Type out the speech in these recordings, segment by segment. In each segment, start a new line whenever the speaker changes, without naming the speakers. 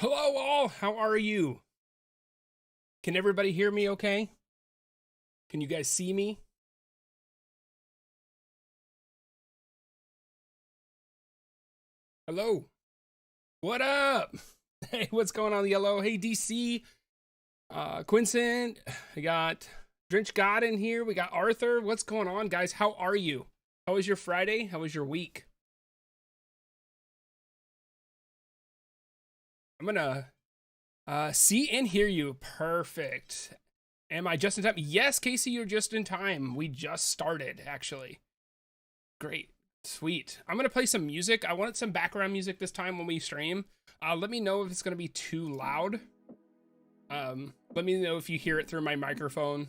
Hello all, how are you? Can everybody hear me okay? Can you guys see me? Hello. What up? Hey, what's going on, Yellow? Hey, DC. Quinson. We got Drench God in here. We got Arthur. What's going on, guys? How are you? How was your Friday? How was your week? I'm gonna see and hear you. Perfect. Am I just in time? Yes, Casey, you're just in time. We just started, actually. Great. Sweet. I'm going to play some music. I wanted some background music this time when we stream. Let me know if it's going to be too loud. Let me know if you hear it through my microphone.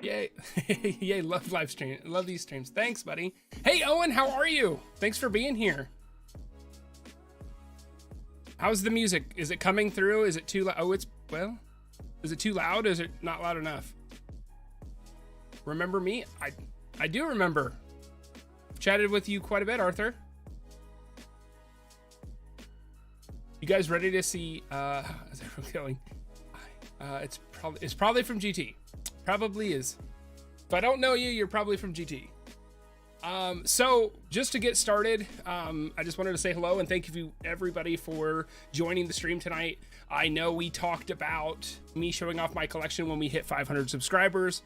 Yay. Yay, love live stream. Love these streams. Thanks, buddy. Hey, Owen, how are you? Thanks for being here. How's the music? Is it coming through? Is it too loud? Oh, well, is it too loud? Is it not loud enough? Remember me? I do remember. Chatted with you quite a bit, Arthur. You guys ready to see, is everyone going? It's probably from GT. Probably is. If I don't know you, you're probably from GT. So just to get started, I just wanted to say hello and thank you everybody for joining the stream tonight. I know we talked about me showing off my collection when we hit 500 subscribers.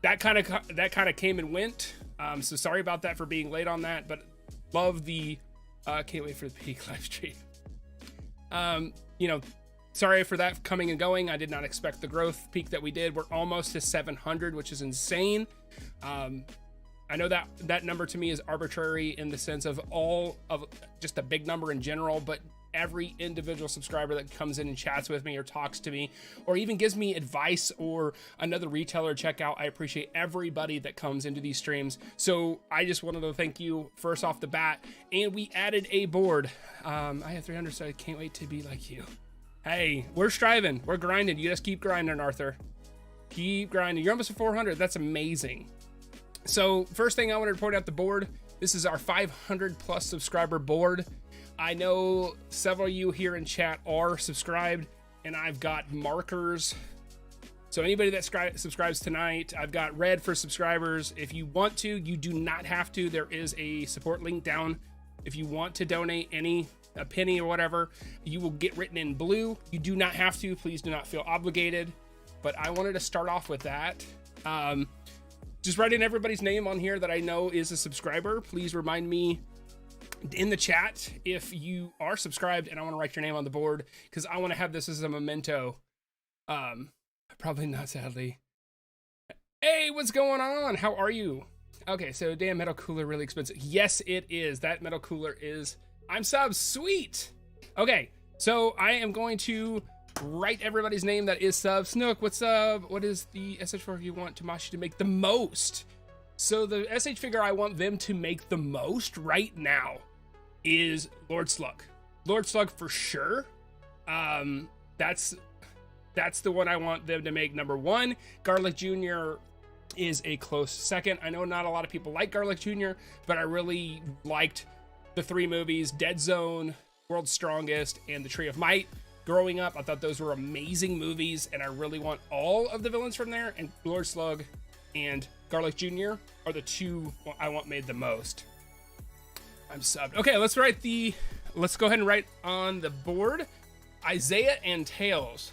That kind of came and went. So sorry about that for being late on that, but love the, can't wait for the peak live stream. You know, sorry for that coming and going. I did not expect the growth peak that we did. We're almost to 700, which is insane. I know that number to me is arbitrary in the sense of all of just a big number in general, but every individual subscriber that comes in and chats with me or talks to me or even gives me advice or another retailer checkout, I appreciate everybody that comes into these streams. So I just wanted to thank you first off the bat. And we added a board. I have 300, so I can't wait to be like you. Hey, we're striving, we're grinding. You just keep grinding, Arthur. Keep grinding. You're almost at 400. That's amazing. So first thing I want to point out the board. This is our 500 plus subscriber board. I know several of you here in chat are subscribed, and I've got markers. So anybody that subscribes tonight, I've got red for subscribers. If you want to, you do not have to. There is a support link down. If you want to donate a penny or whatever, you will get written in blue. You do not have to. Please do not feel obligated. But I wanted to start off with that. Just write in everybody's name on here that I know is a subscriber. Please remind me in the chat if you are subscribed, and I want to write your name on the board because I want to have this as a memento. Probably not, sadly. Hey, what's going on? How are you? Okay, so damn, metal cooler really expensive. Yes, it is. That metal cooler is. I'm sub. Sweet. Okay, so I am going to write everybody's name that is sub. Snook, what's up? What is the SH4 you want Tamashi to make the most? So the SH figure I want them to make the most right now is Lord Slug. Lord Slug for sure. That's the one I want them to make number one. Garlic Jr. is a close second. I know not a lot of people like Garlic Jr., but I really liked the three movies, Dead Zone, World's Strongest, and The Tree of Might. Growing up, I thought those were amazing movies, and I really want all of the villains from there, and Lord Slug and Garlic Jr. are the two I want made the most. I'm subbed. Okay, let's go ahead and write on the board, Isaiah and Tails.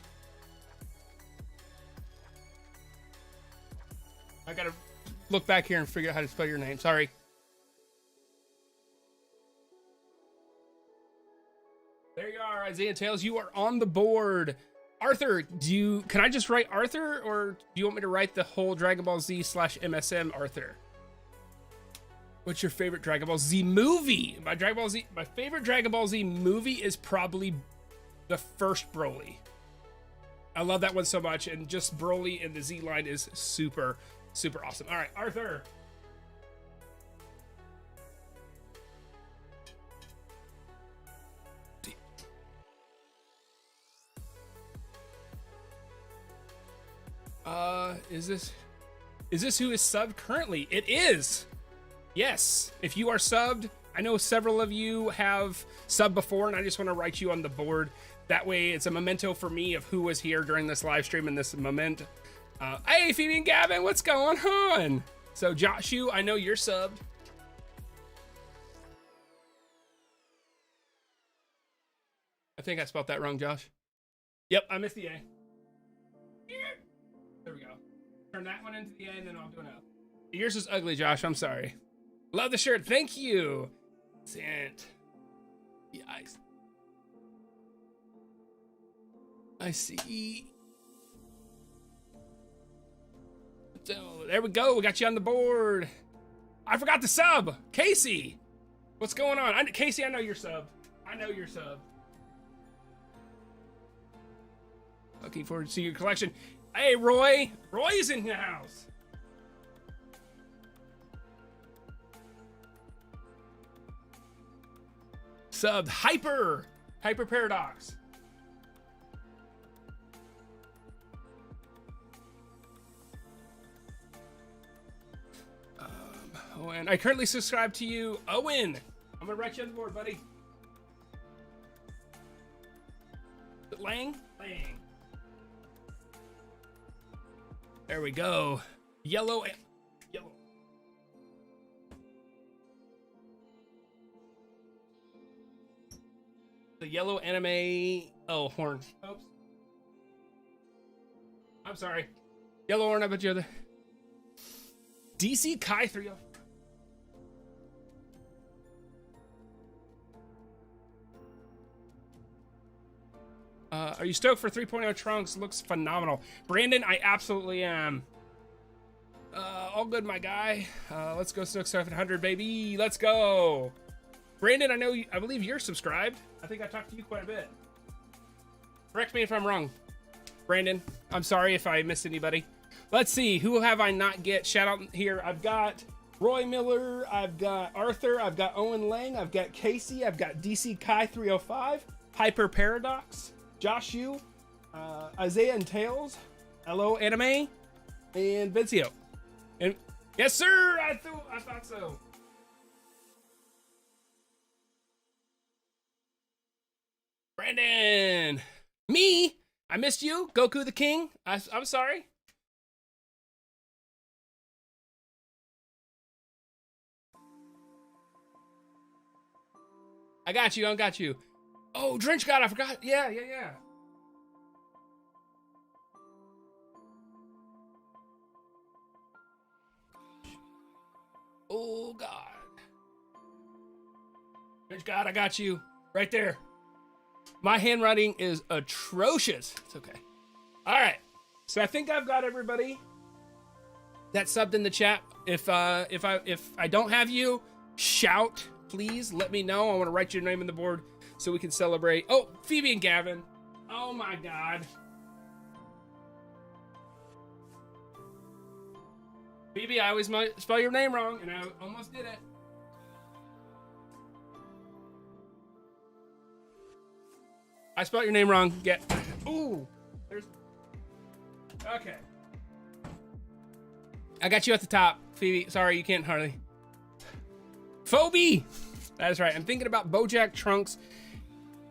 I gotta look back here and figure out how to spell your name, sorry. There you are, Isaiah Tails. You are on the board. Arthur, can I just write Arthur, or do you want me to write the whole Dragon Ball Z / MSM Arthur? What's your favorite Dragon Ball Z movie? My favorite Dragon Ball Z movie is probably the first Broly. I love that one so much, and just Broly in the Z line is super, super awesome. All right, Arthur. Is this who is subbed currently? It is. Yes. If you are subbed, I know several of you have subbed before, and I just want to write you on the board. That way, it's a memento for me of who was here during this live stream in this moment. Hey, Phoebe and Gavin, what's going on? So, Joshu, I know you're subbed. I think I spelled that wrong, Josh. Yep, I missed the A. There we go. Turn that one into the A, and then I'll do an L. Yours is ugly, Josh. I'm sorry. Love the shirt. Thank you. Sent. Yikes. I see. So there we go. We got you on the board. I forgot to sub. Casey. What's going on? Casey, I know you're subbed. I know you're subbed. Looking forward to see your collection. Hey, Roy. Roy's in the house. Subbed. Hyper Paradox. Owen, I currently subscribe to you. Owen, I'm gonna write you on the board, buddy. Lang. There we go. Yellow. The yellow anime. Oh, horn. Oops. I'm sorry. Yellow horn. I bet you're the DC Kai 3. Are you stoked for 3.0 Trunks? Looks phenomenal. Brandon, I absolutely am. All good, my guy. Let's go Snook 700, baby. Let's go. Brandon, I believe you're subscribed. I think I talked to you quite a bit. Correct me if I'm wrong. Brandon, I'm sorry if I missed anybody. Let's see, who have I not get? Shout out here. I've got Roy Miller, I've got Arthur, I've got Owen Lang, I've got Casey, I've got DC Kai 305, Hyper Paradox, Josh Yu, Isaiah and Tails, Hello Anime, and Vincio. And yes, sir, I thought so. Brandon, me, I missed you, Goku the King. I'm sorry. I got you. Oh, Drench God, I forgot. Yeah. Oh, God. Drench God, I got you. Right there. My handwriting is atrocious. It's okay. All right. So I think I've got everybody that subbed in the chat. If I don't have you, shout, please. Let me know. I want to write your name on the board so we can celebrate. Oh, Phoebe and Gavin. Oh my God. Phoebe, I always spell your name wrong, and I almost did it. I spelled your name wrong. Ooh. Okay. I got you at the top, Phoebe. Sorry, you can't hardly. Phoebe! That is right. I'm thinking about Bojack, Trunks,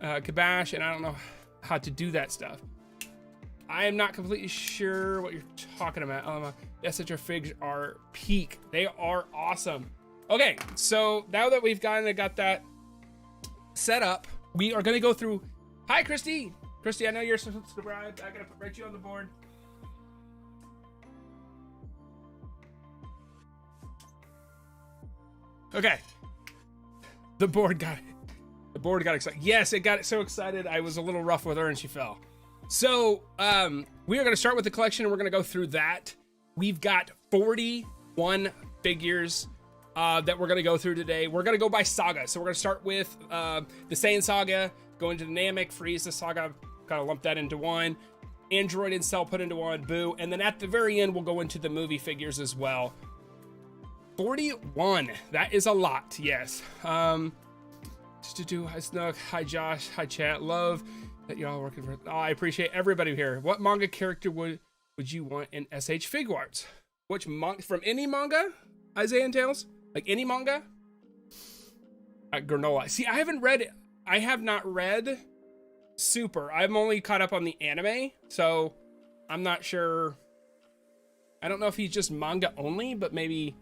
Kabash, and I don't know how to do that stuff. I am not completely sure what you're talking about. Yes, that your figs are peak. They are awesome. Okay, so now that we've got that set up, we are going to go through. Hi, Christy. Christy, I know you're subscribed. I got to write you on the board. Okay. The board got excited. Yes, it got so excited. I was a little rough with her and she fell. So, we are going to start with the collection and we're going to go through that. We've got 41 figures that we're going to go through today. We're going to go by saga. So we're going to start with the Saiyan Saga, go into the Namek, Frieza Saga, kind of lump that into one. Android and Cell put into one, Boo. And then at the very end, we'll go into the movie figures as well. 41. That is a lot, yes. Hi Snook, hi Josh, hi chat. Love that y'all are working for. Oh, I appreciate everybody here. What manga character would you want in SH Figuarts? Which manga from any manga? Isaiah and Tails? Like any manga? Granola. See, I have not read Super. I'm only caught up on the anime, so I'm not sure. I don't know if he's just manga only, but maybe,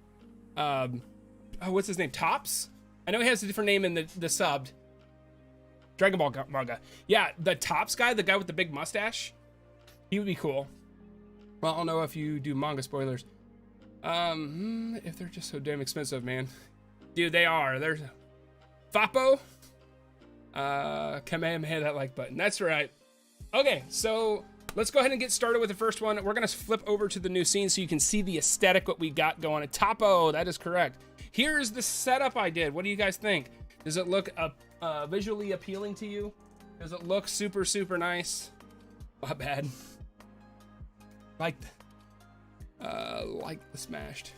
what's his name? Tops? I know he has a different name in the subbed Dragon Ball manga. Yeah, the Tops guy, the guy with the big mustache, he would be cool. Well, I don't know if you do manga spoilers. If they're just so damn expensive, man. Dude, they are. There's Fappo. Kamehameha that like button. That's right. Okay, so let's go ahead and get started with the first one. We're gonna flip over to the new scene so you can see the aesthetic, what we got going. Topo, that is correct. Here's the setup I did. What do you guys think? Does it look visually appealing to you? Does it look super, super nice? Not bad. Like the smashed.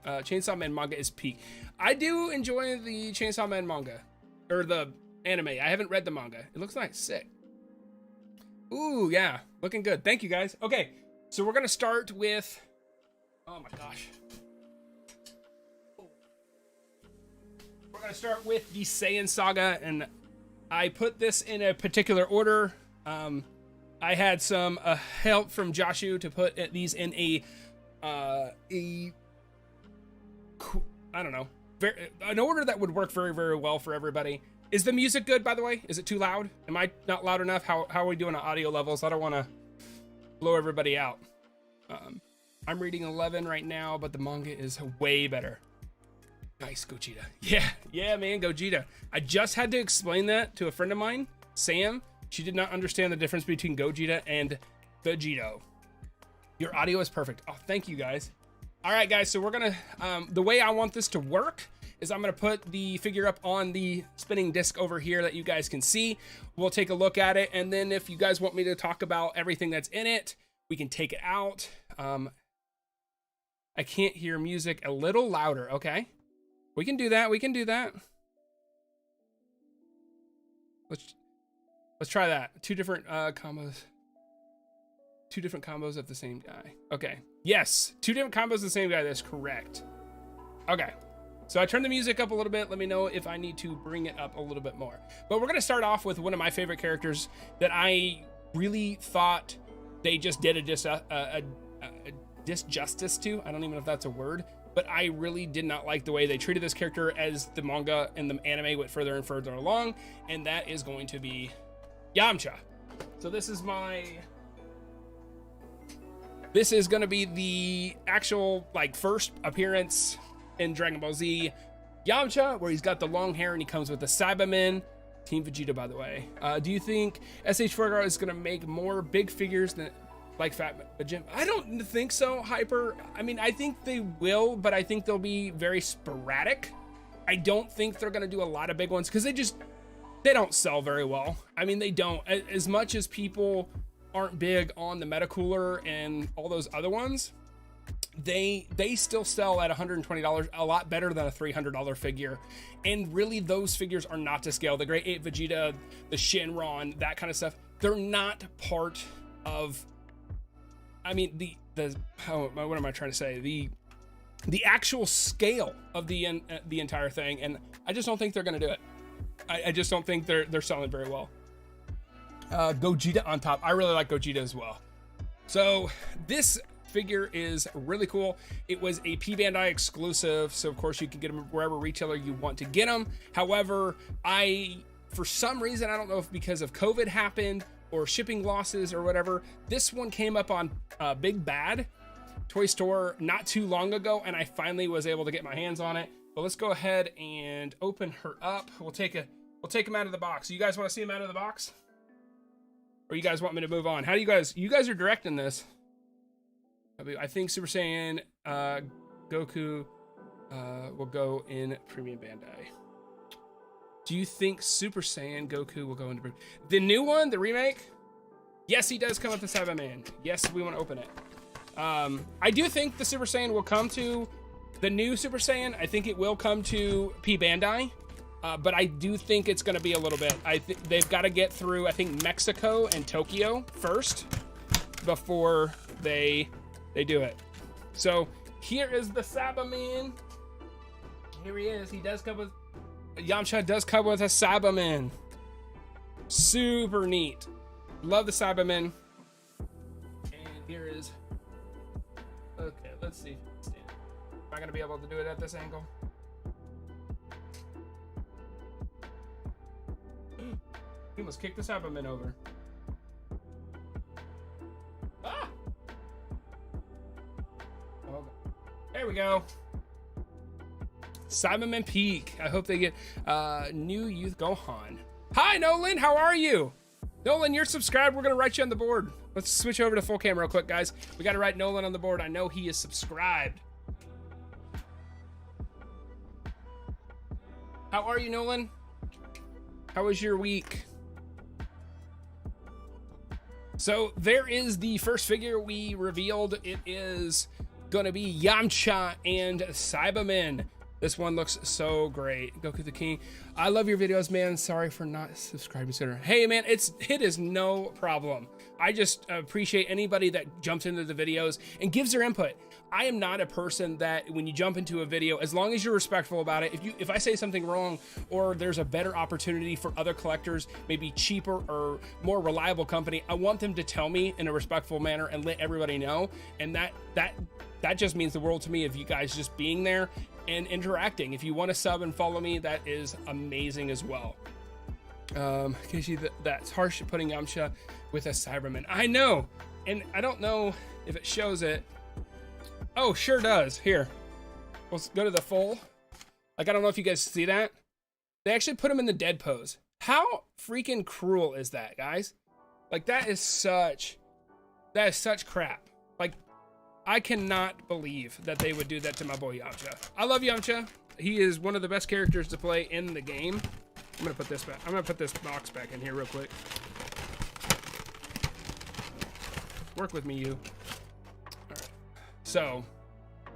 Chainsaw Man manga is peak. I do enjoy the Chainsaw Man manga, or the anime. I haven't read the manga. It looks nice. Sick. Ooh, yeah. Looking good. Thank you, guys. Okay, so we're going to start with... Oh, my gosh. We're going to start with the Saiyan Saga, and I put this in a particular order. I had some help from Joshu to put these in I don't know, an order that would work very, very well for everybody. Is the music good, by the way? Is it too loud? Am I not loud enough? How are we doing on audio levels? I don't want to blow everybody out. I'm reading 11 right now, but the manga is way better. Nice, Gogeta. Yeah, man, Gogeta. I just had to explain that to a friend of mine, Sam. She did not understand the difference between Gogeta and Vegito. Your audio is perfect. Oh, thank you, guys. All right, guys, so we're gonna, the way I want this to work is I'm gonna put the figure up on the spinning disc over here that you guys can see. We'll take a look at it, and then if you guys want me to talk about everything that's in it, we can take it out. I can't hear music. A little louder, okay? We can do that, Let's try that. Two different combos. Two different combos of the same guy. Okay. Yes, two different combos of the same guy. That's correct. Okay. So I turned the music up a little bit. Let me know if I need to bring it up a little bit more. But we're going to start off with one of my favorite characters that I really thought they just did a disjustice to. I don't even know if that's a word. But I really did not like the way they treated this character as the manga and the anime went further and further along. And that is going to be Yamcha. So this is going to be the actual, like, first appearance in Dragon Ball Z Yamcha, where he's got the long hair and he comes with the Cybermen. Team Vegeta, by the way. Do you think SH Figuarts is going to make more big figures than, like, Fat Jim? I don't think so, Hyper. I mean, I think they will, but I think they'll be very sporadic. I don't think they're going to do a lot of big ones because they don't sell very well. I mean, they don't. As much as people aren't big on the Metacooler and all those other ones, they still sell at $120, a lot better than a $300 figure. And really, those figures are not to scale. The Great 8 Vegeta, the Shenron, that kind of stuff, they're not part of, I mean, what am I trying to say? The actual scale of the entire thing. And I just don't think they're going to do it. I just don't think they're selling very well. Gogeta on top. I really like Gogeta as well. So this figure is really cool. It was a P Bandai exclusive, so of course you can get them wherever retailer you want to get them. However, for some reason, I don't know if because of COVID happened or shipping losses or whatever, this one came up on Big Bad Toy Store not too long ago, and I finally was able to get my hands on it. But let's go ahead and open her up. We'll take him out of the box. You guys want to see him out of the box? Or you guys want me to move on? How do you guys are directing this. I think Super Saiyan Goku will go in Premium Bandai. Do you think Super Saiyan Goku will go into the new one, the remake? Yes, he does come with the Cyberman. Yes, we want to open it. I do think the Super Saiyan will come to the new Super Saiyan. I think it will come to P Bandai. But I do think it's going to be a little bit. They've got to get through, I think, Mexico and Tokyo first before they do it. So here is the Cyberman. Here he is. He does come with Yamcha does come with a Cyberman. Super neat. Love the Cyberman. And here is. Okay, let's see. Am I going to be able to do it at this angle? He almost kicked the Cyberman over. Ah! Oh, there we go. Cyberman Peak. I hope they get new youth Gohan. Hi, Nolan. How are you? Nolan, you're subscribed. We're going to write you on the board. Let's switch over to full cam real quick, guys. We got to write Nolan on the board. I know he is subscribed. How are you, Nolan? How was your week? So there is the first figure we revealed. It is going to be Yamcha and Cyberman. This one looks so great. Goku the King. I love your videos, man. Sorry for not subscribing sooner. Hey, man, it is no problem. I just appreciate anybody that jumps into the videos and gives their input. I am not a person that when you jump into a video, as long as you're respectful about it, if I say something wrong or there's a better opportunity for other collectors, maybe cheaper or more reliable company, I want them to tell me in a respectful manner and let everybody know. And that just means the world to me, of you guys just being there and interacting. If you want to sub and follow me, that is amazing as well. Casey, that's harsh putting Yamcha with a Cyberman. I know, and I don't know if it shows it. Oh, sure does. Here, let's go to the full. Like, I don't know if you guys see that. They actually put him in the dead pose. How freaking cruel is that, guys? Like, that is such crap. Like, I cannot believe that they would do that to my boy Yamcha. I love Yamcha. He is one of the best characters to play in the game. I'm gonna put this back. I'm gonna put this box back in here real quick. Work with me, you. All right. So,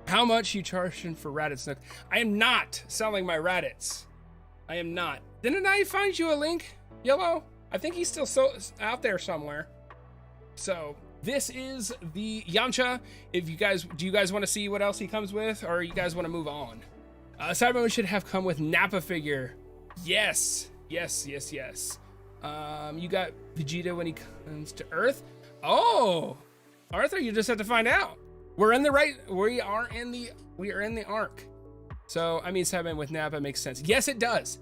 how much you charging for Raditz, Snook? I am not selling my Raditz. I am not. Didn't I find you a link, Yellow? I think he's still out there somewhere. So, this is the Yamcha. If you guys, do you guys want to see what else he comes with, or you guys want to move on? Cyberman should have come with Nappa figure. Yes, yes, yes, yes. You got Vegeta when he comes to Earth. Oh, Arthur, you just have to find out. We're in the right. We are in the arc. So I mean, Cyberman with Nappa makes sense. Yes, it does.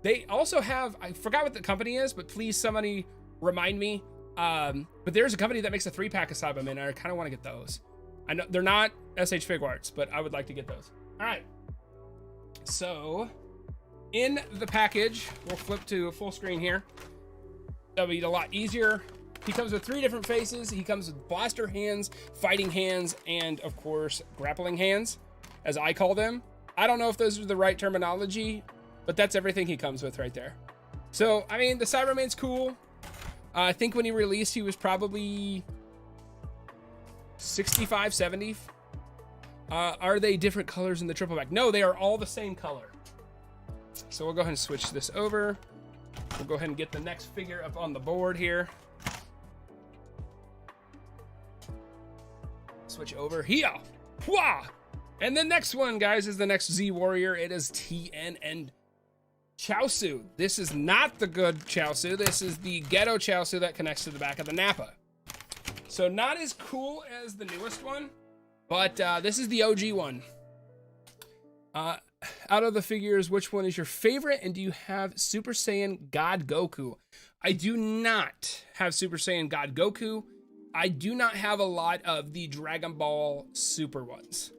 They also have. I forgot what the company is, but please somebody remind me. But there's a company that makes a 3-pack of Cybermen, and I kind of want to get those. I know they're not SH Figuarts, but I would like to get those. All right. So, in the package, we'll flip to full screen here. That'll be a lot easier. He comes with 3 different faces. He comes with blaster hands, fighting hands, and of course, grappling hands, as I call them. I don't know if those are the right terminology, but that's everything he comes with right there. So, I mean, the Cyberman's cool. I think when he released, he was probably 65, 70. Are they different colors in the triple pack? No, they are all the same color. So we'll go ahead and switch this over. We'll go ahead and get the next figure up on the board here. Switch over here. Wah! And the next one, guys, is the next Z Warrior. It is TN and Chaosu. This is not the good Chaosu. This is the ghetto Chaosu that connects to the back of the Nappa. So not as cool as the newest one, but this is the OG one. Out of the figures, which one is your favorite? And do you have Super Saiyan God Goku? I do not have Super Saiyan God Goku. I do not have a lot of the Dragon Ball Super ones.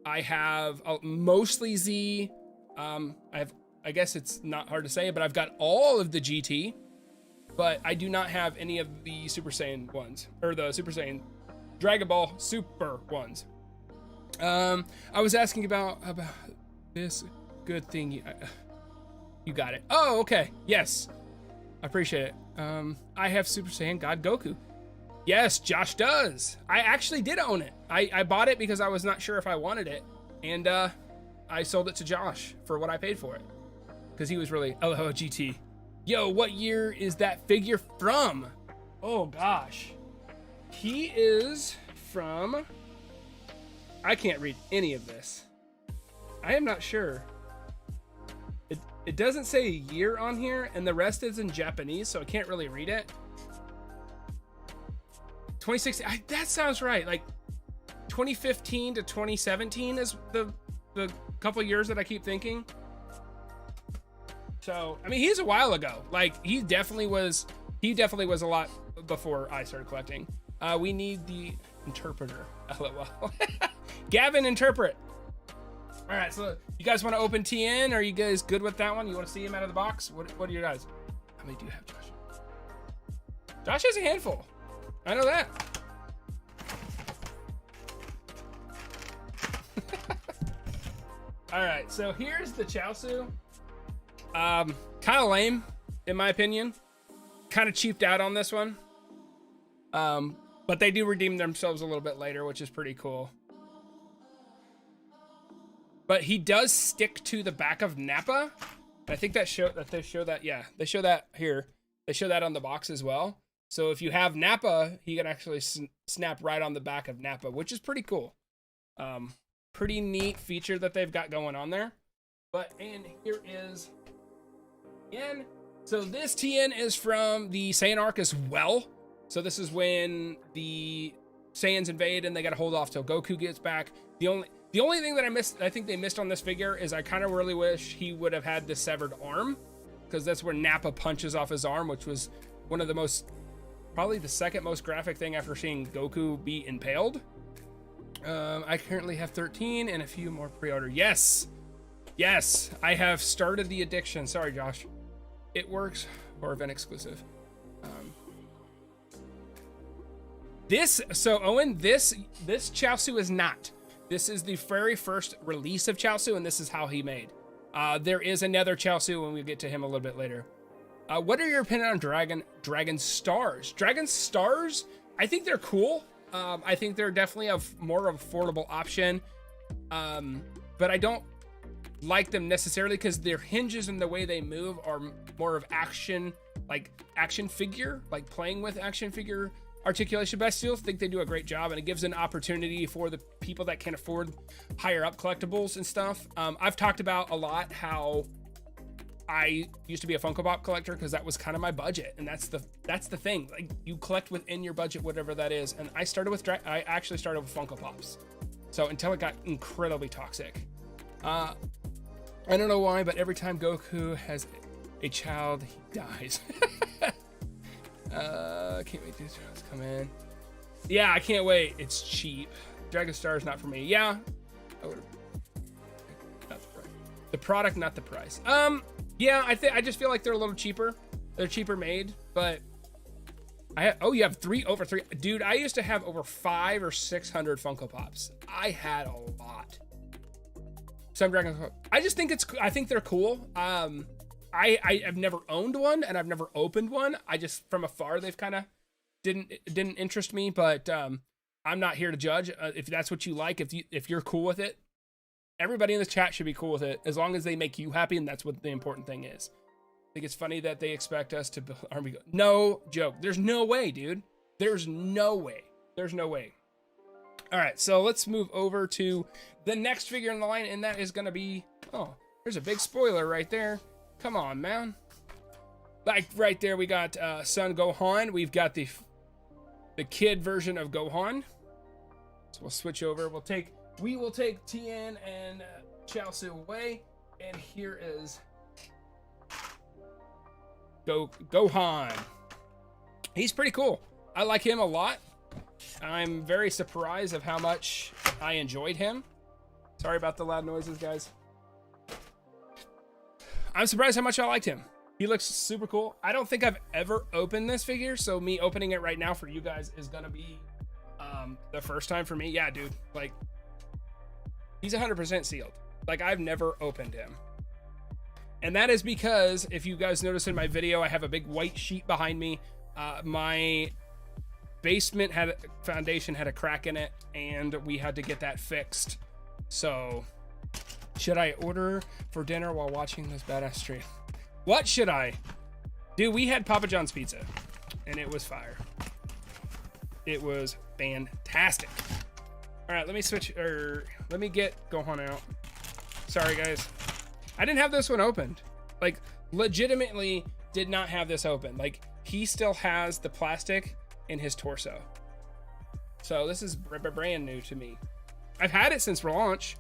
I have mostly Z. I guess it's not hard to say, but I've got all of the GT, but I do not have any of the Super Saiyan ones, or the Super Saiyan Dragon Ball Super ones. I was asking about this good thing. You got it. Oh, okay. Yes. I appreciate it. I have Super Saiyan God Goku. Yes, Josh does. I actually did own it. I bought it because I was not sure if I wanted it, and I sold it to Josh for what I paid for it, because he was really, oh, GT. Yo, what year is that figure from? Oh gosh. He is from, I can't read any of this. I am not sure. It doesn't say a year on here, and the rest is in Japanese, so I can't really read it. 2016, that sounds right. Like 2015 to 2017 is the couple years that I keep thinking. So, I mean, he's a while ago. Like, he definitely was a lot before I started collecting. We need the interpreter. LOL. Gavin, interpret. All right, so you guys want to open TN? Are you guys good with that one? You want to see him out of the box? What are you guys? How many do you have, Josh? Josh has a handful. I know that. All right, so here's the Chaosu. Kind of lame, in my opinion. Kind of cheaped out on this one. But they do redeem themselves a little bit later, which is pretty cool. But he does stick to the back of Nappa. I think they show that. Yeah, they show that here. They show that on the box as well. So if you have Nappa, he can actually snap right on the back of Nappa, which is pretty cool. Pretty neat feature that they've got going on there. And here is Tien. So this Tien is from the Saiyan arc as well. So this is when the Saiyans invade and they got to hold off till Goku gets back. The only thing that I think they missed on this figure is I kind of really wish he would have had the severed arm, because that's where Nappa punches off his arm, which was one of the probably the second most graphic thing after seeing Goku be impaled. I currently have 13 and a few more pre-order. Yes, I have started the addiction. Sorry, Josh. It works, or event exclusive. Owen, this Chaosu is not. This is the very first release of Chaosu, and this is how he made. There is another Chaosu when we get to him a little bit later. What are your opinion on Dragon Stars? Dragon Stars, I think they're cool. I think they're definitely a more affordable option. But I don't like them necessarily because their hinges and the way they move are more of action figure, like playing with action figure articulation, but I still think they do a great job, and it gives an opportunity for the people that can afford higher up collectibles and stuff. I've talked about a lot how I used to be a Funko Pop collector because that was kind of my budget, and that's the thing. Like, you collect within your budget, whatever that is. And I actually started with Funko Pops, so until it got incredibly toxic. I don't know why, but every time Goku has a child, he dies. Can't wait these ones come in. Yeah, I can't wait. It's cheap. Dragon Star is not for me. Yeah, I would have. Not the price. The product, not the price. Yeah, I just feel like they're a little cheaper. They're cheaper made, but you have over 3. Dude, I used to have over 500 or 600 Funko Pops. I had a lot. Some Dragon. I think they're cool. I've never owned one and I've never opened one. I just, from afar, they've kind of didn't interest me, but I'm not here to judge. If that's what you like, if you're cool with it, everybody in the chat should be cool with it as long as they make you happy, and that's what the important thing is. I think it's funny that they expect us to build army. No joke. There's no way, dude. There's no way. All right, so let's move over to the next figure in the line, and that is going to be, oh, there's a big spoiler right there. Come on, man. Like right there, we got Son Gohan. We've got the kid version of Gohan. So we'll switch over. We will take Tien and Chaosu away, and here is Gohan. He's pretty cool. I like him a lot. I'm very surprised of how much I enjoyed him. Sorry about the loud noises, guys. I'm surprised how much I liked him. He looks super cool. I don't think I've ever opened this figure, so me opening it right now for you guys is gonna be the first time for me. Yeah, dude, like, he's 100% sealed. Like, I've never opened him. And that is because, if you guys notice in my video, I have a big white sheet behind me. My basement foundation had a crack in it, and we had to get that fixed. So, should I order for dinner while watching this badass stream? What should I? Dude, we had Papa John's pizza, and it was fire. It was fantastic. All right, let me get Gohan out. Sorry, guys. I didn't have this one opened. Like, legitimately did not have this open. Like, he still has the plastic in his torso. So this is brand new to me. I've had it since launch.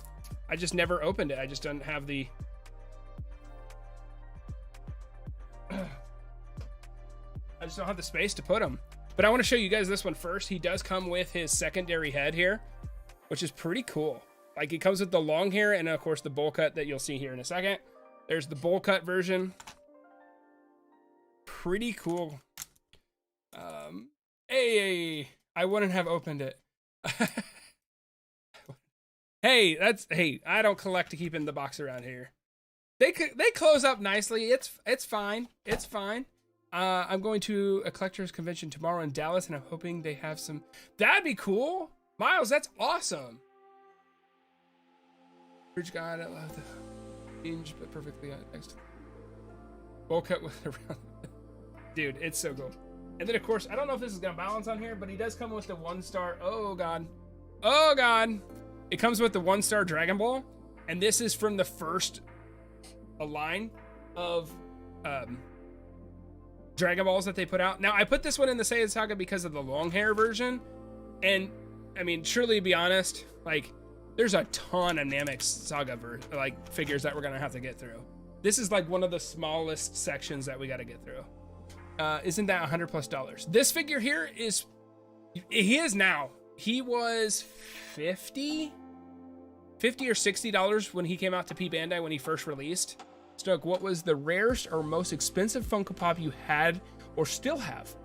I just never opened it. I just don't have the... I just don't have the space to put him. But I want to show you guys this one first. He does come with his secondary head here, which is pretty cool. Like, it comes with the long hair and, of course, the bowl cut that you'll see here in a second. There's the bowl cut version. Pretty cool. Hey, I wouldn't have opened it. Hey, I don't collect to keep in the box around here. They close up nicely. It's fine. It's fine. I'm going to a collector's convention tomorrow in Dallas, and I'm hoping they have some. That'd be cool, Miles. That's awesome. Bridge God, I love the hinge, but perfectly next. Bowl cut with around. Dude, it's so cool. And then, of course, I don't know if this is gonna balance on here, but he does come with the 1-star. Oh god, oh god. It comes with the 1-star Dragon Ball, and this is from the first line of Dragon Balls that they put out. Now, I put this one in the Saiyan Saga because of the long hair version, and I mean, surely, be honest, like, there's a ton of Namek Saga figures that we're gonna have to get through. This is like one of the smallest sections that we got to get through. Isn't that $100+? This figure here is, he is now. He was $50 or $60 when he came out to P Bandai when he first released. Stoke, what was the rarest or most expensive Funko Pop you had or still have?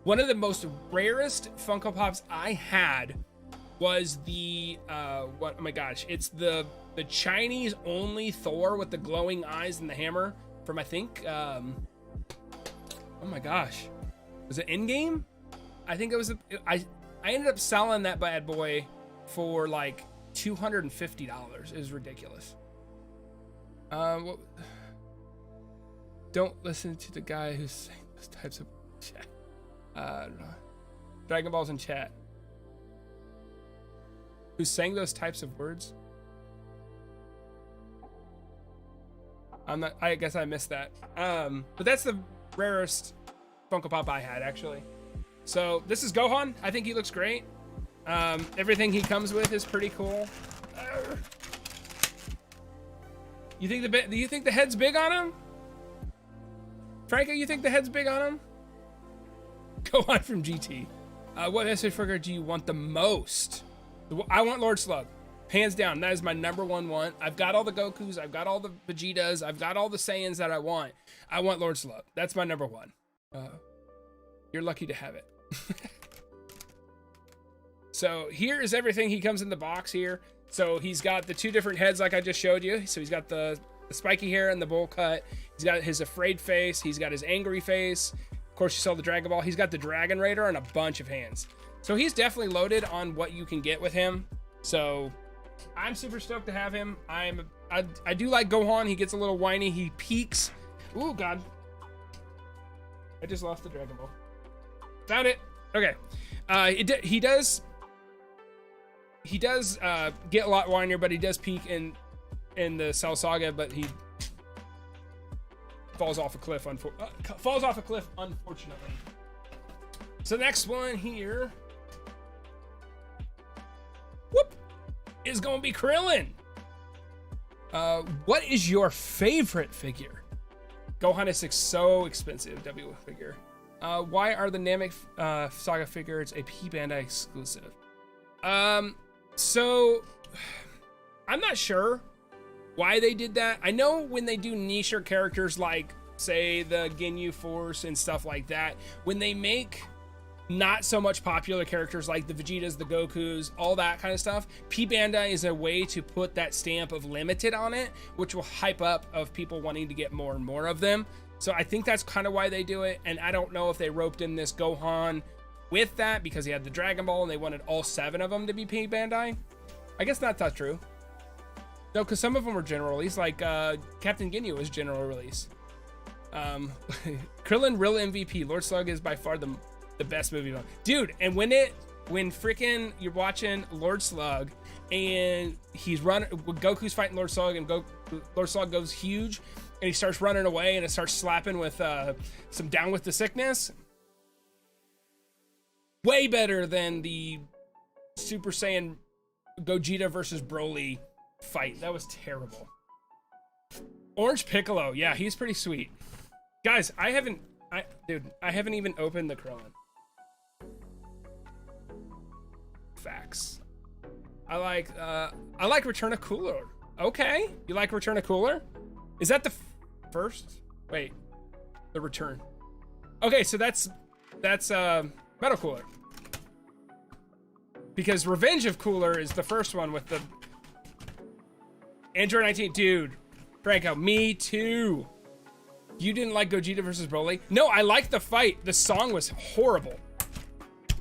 One of the most rarest Funko Pops I had was the oh my gosh, it's the Chinese only Thor with the glowing eyes and the hammer from, I think, oh my gosh, was it in-game? I think it was I ended up selling that bad boy for like $250. It was ridiculous. Don't listen to the guy who's saying those types of chat. Dragon Ball's in chat. Who's saying those types of words? I guess I missed that. But that's the rarest Funko Pop I had, actually. So this is Gohan. I think he looks great. Everything he comes with is pretty cool. Do you think the head's big on him? Franco, you think the head's big on him? Gohan from GT. What SH figure do you want the most? I want Lord Slug. Hands down, that is my number one want. I've got all the Gokus, I've got all the Vegetas, I've got all the Saiyans that I want. I want Lord Slug. That's my number one. You're lucky to have it. So here is everything he comes in the box here. So he's got the two different heads like I just showed you. So he's got the spiky hair and the bowl cut. He's got his afraid face. He's got his angry face. Of course, you saw the Dragon Ball. He's got the Dragon Raider and a bunch of hands. So he's definitely loaded on what you can get with him. So I'm super stoked to have him. I do like Gohan. He gets a little whiny. He peaks. Ooh, God. I just lost the Dragon Ball. Found it. Okay. He does get a lot whinier, but he does peak in the Cell Saga, but he falls off a cliff, unfortunately. So next one here, is gonna be Krillin. What is your favorite figure? Gohan is so expensive. W figure. Why are the Namek Saga figures a P Bandai exclusive? So I'm not sure why they did that. I know when they do niche characters like, say, the Ginyu Force and stuff like that, when they make not so much popular characters like the Vegetas, the Gokus, all that kind of stuff, P Bandai is a way to put that stamp of limited on it, which will hype up of people wanting to get more and more of them. So I think that's kind of why they do it. And I don't know if they roped in this Gohan with that because he had the Dragon Ball and they wanted all 7 of them to be P Bandai. I guess that's not true. No, because some of them were general release, like Captain Ginyu was general release. Krillin, real MVP. Lord Slug is by far the best movie. Dude, and when freaking you're watching Lord Slug and he's running, Goku's fighting Lord Slug and Lord Slug goes huge, and he starts running away and it starts slapping with some Down with the Sickness. Way better than the Super Saiyan Gogeta versus Broly fight. That was terrible. Orange Piccolo. Yeah, he's pretty sweet. Guys, I haven't even opened the Krillin. Facts. I like Return of Cooler. Okay, you like Return of Cooler? Is that the first? Wait, the Return. Okay, so that's Metal Cooler. Because Revenge of Cooler is the first one with the Android 19. Dude, Franco, me too. You didn't like Gogeta versus Broly? No, I liked the fight. The song was horrible.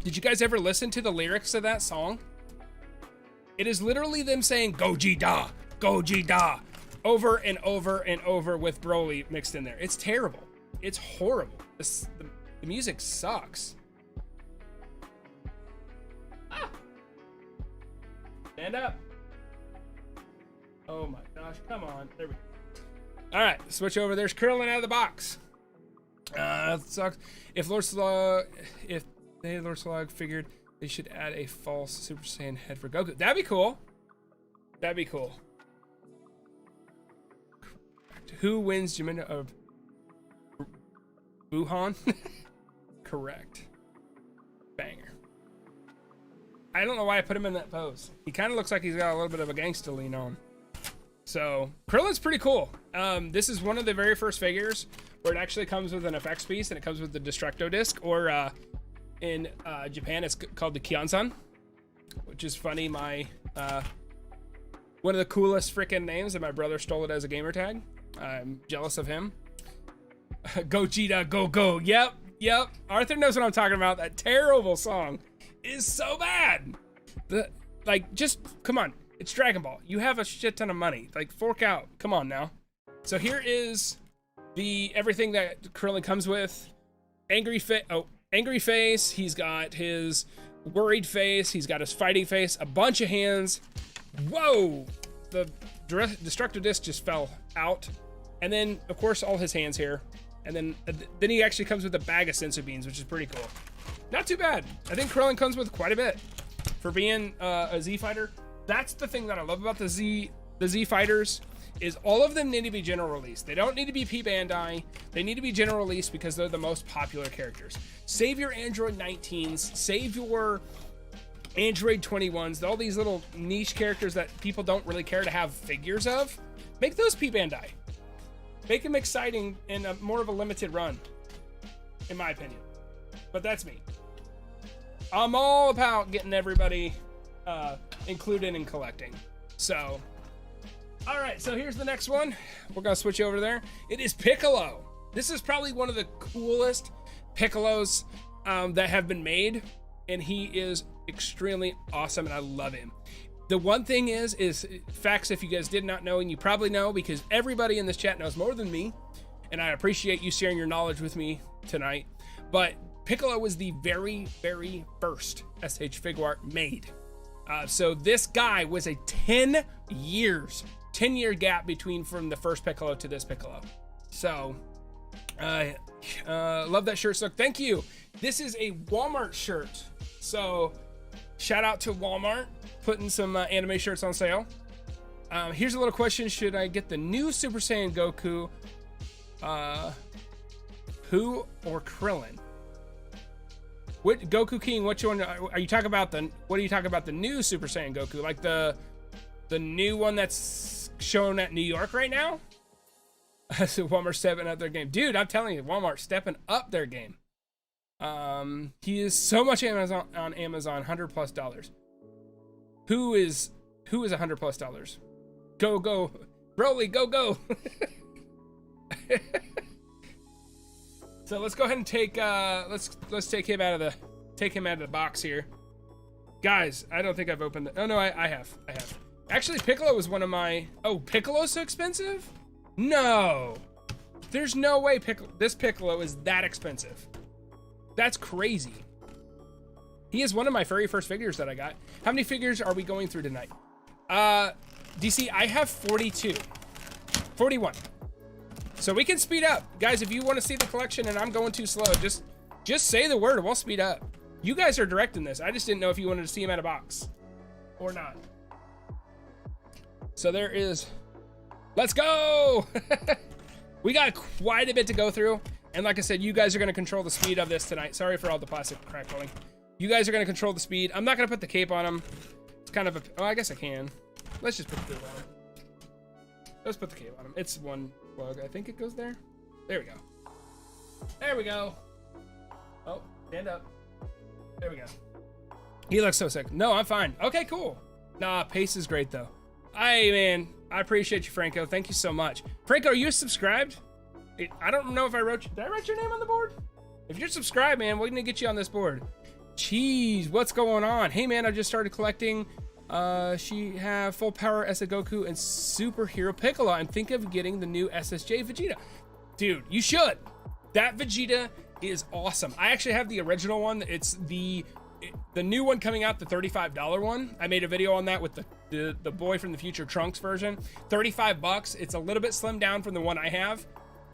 Did you guys ever listen to the lyrics of that song? It is literally them saying Gogeta, Gogeta, over and over and over with Broly mixed in there. It's terrible. It's horrible. The music sucks. Ah. Stand up. Oh my gosh, come on. There we go. All right, switch over. There's Krillin out of the box. That sucks. If Lord Slug figured they should add a false Super Saiyan head for Goku. That'd be cool. That'd be cool. Who wins Jamina of Wuhan? Correct. Banger. I don't know why I put him in that pose. He kind of looks like he's got a little bit of a gangsta lean on. So Krillin's pretty cool. This is one of the very first figures where it actually comes with an effects piece and it comes with the Destructo disc, or in Japan it's called the Kionsan, which is funny. My one of the coolest freaking names, and my brother stole it as a gamer tag. I'm jealous of him. Gogeta, go go. Yep. Arthur knows what I'm talking about. That terrible song is so bad. Just come on. It's Dragon Ball. You have a shit ton of money. Like, fork out. Come on now. So here is everything that Krillin comes with. Angry face. He's got his worried face. He's got his fighting face. A bunch of hands. Whoa! The Destructo disc just fell out. And then, of course, all his hands here. And then he actually comes with a bag of sensu beans, which is pretty cool. Not too bad. I think Krillin comes with quite a bit for being a Z fighter. That's the thing that I love about the Z fighters, is all of them need to be general release. They don't need to be P Bandai. They need to be general release because they're the most popular characters. Save your Android 19s, save your Android 21s, all these little niche characters that people don't really care to have figures of. Make those P Bandai. Make them exciting and more of a limited run, in my opinion. But that's me. I'm all about getting everybody included in collecting. So, all right, so here's the next one. We're gonna switch over there. It is Piccolo. This is probably one of the coolest Piccolos that have been made, and he is extremely awesome, and I love him. The one thing is facts, if you guys did not know, and you probably know because everybody in this chat knows more than me, and I appreciate you sharing your knowledge with me tonight, but Piccolo was the very, very first SH Figuart made. So this guy was a 10-year gap from the first Piccolo to this Piccolo. So, love that shirt, Snook. Thank you. This is a Walmart shirt. So, shout out to Walmart putting some anime shirts on sale. Here's a little question. Should I get the new Super Saiyan Goku? Who or Krillin? What Goku King? What you want? Are you talking about what are you talking about? The new Super Saiyan Goku, like the new one that's shown at New York right now? So Walmart stepping up their game, dude. I'm telling you, Walmart stepping up their game. He is so much on Amazon, $100+. Who is $100+? Go, Broly, go. So let's go ahead and take let's take him out of the box here, guys. I don't think I've opened the. Oh no, I have. Actually, Piccolo was one of my. Oh, Piccolo's so expensive? No, there's no way this Piccolo is that expensive. That's crazy. He is one of my very first figures that I got. How many figures are we going through tonight? DC, I have 41. So we can speed up. Guys, if you want to see the collection and I'm going too slow, just say the word and we'll speed up. You guys are directing this. I just didn't know if you wanted to see him at a box or not. So there is, let's go. We got quite a bit to go through. And like I said, you guys are going to control the speed of this tonight. Sorry for all the plastic crackling. You guys are going to control the speed. I'm not going to put the cape on him. It's kind of a, oh, I guess I can. Let's just put the cape on him. Let's put the cape on him. It's one plug. I think it goes there. There we go. There we go. Oh, stand up. There we go. He looks so sick. No, I'm fine. Okay, cool. Nah, pace is great though. Man, I appreciate you, Franco. Thank you so much. Franco, are you subscribed? I don't know if I wrote, did I write your name on the board? If you're subscribed, man, we're gonna get you on this board. Jeez, what's going on? Hey man, I just started collecting. She have full power as a Goku and superhero Piccolo. I'm thinking of getting the new SSJ Vegeta. Dude, you should. That Vegeta is awesome. I actually have the original one. It's the new one coming out, the $35 one. I made a video on that with the boy from the future Trunks version. 35 bucks. It's a little bit slimmed down from the one I have,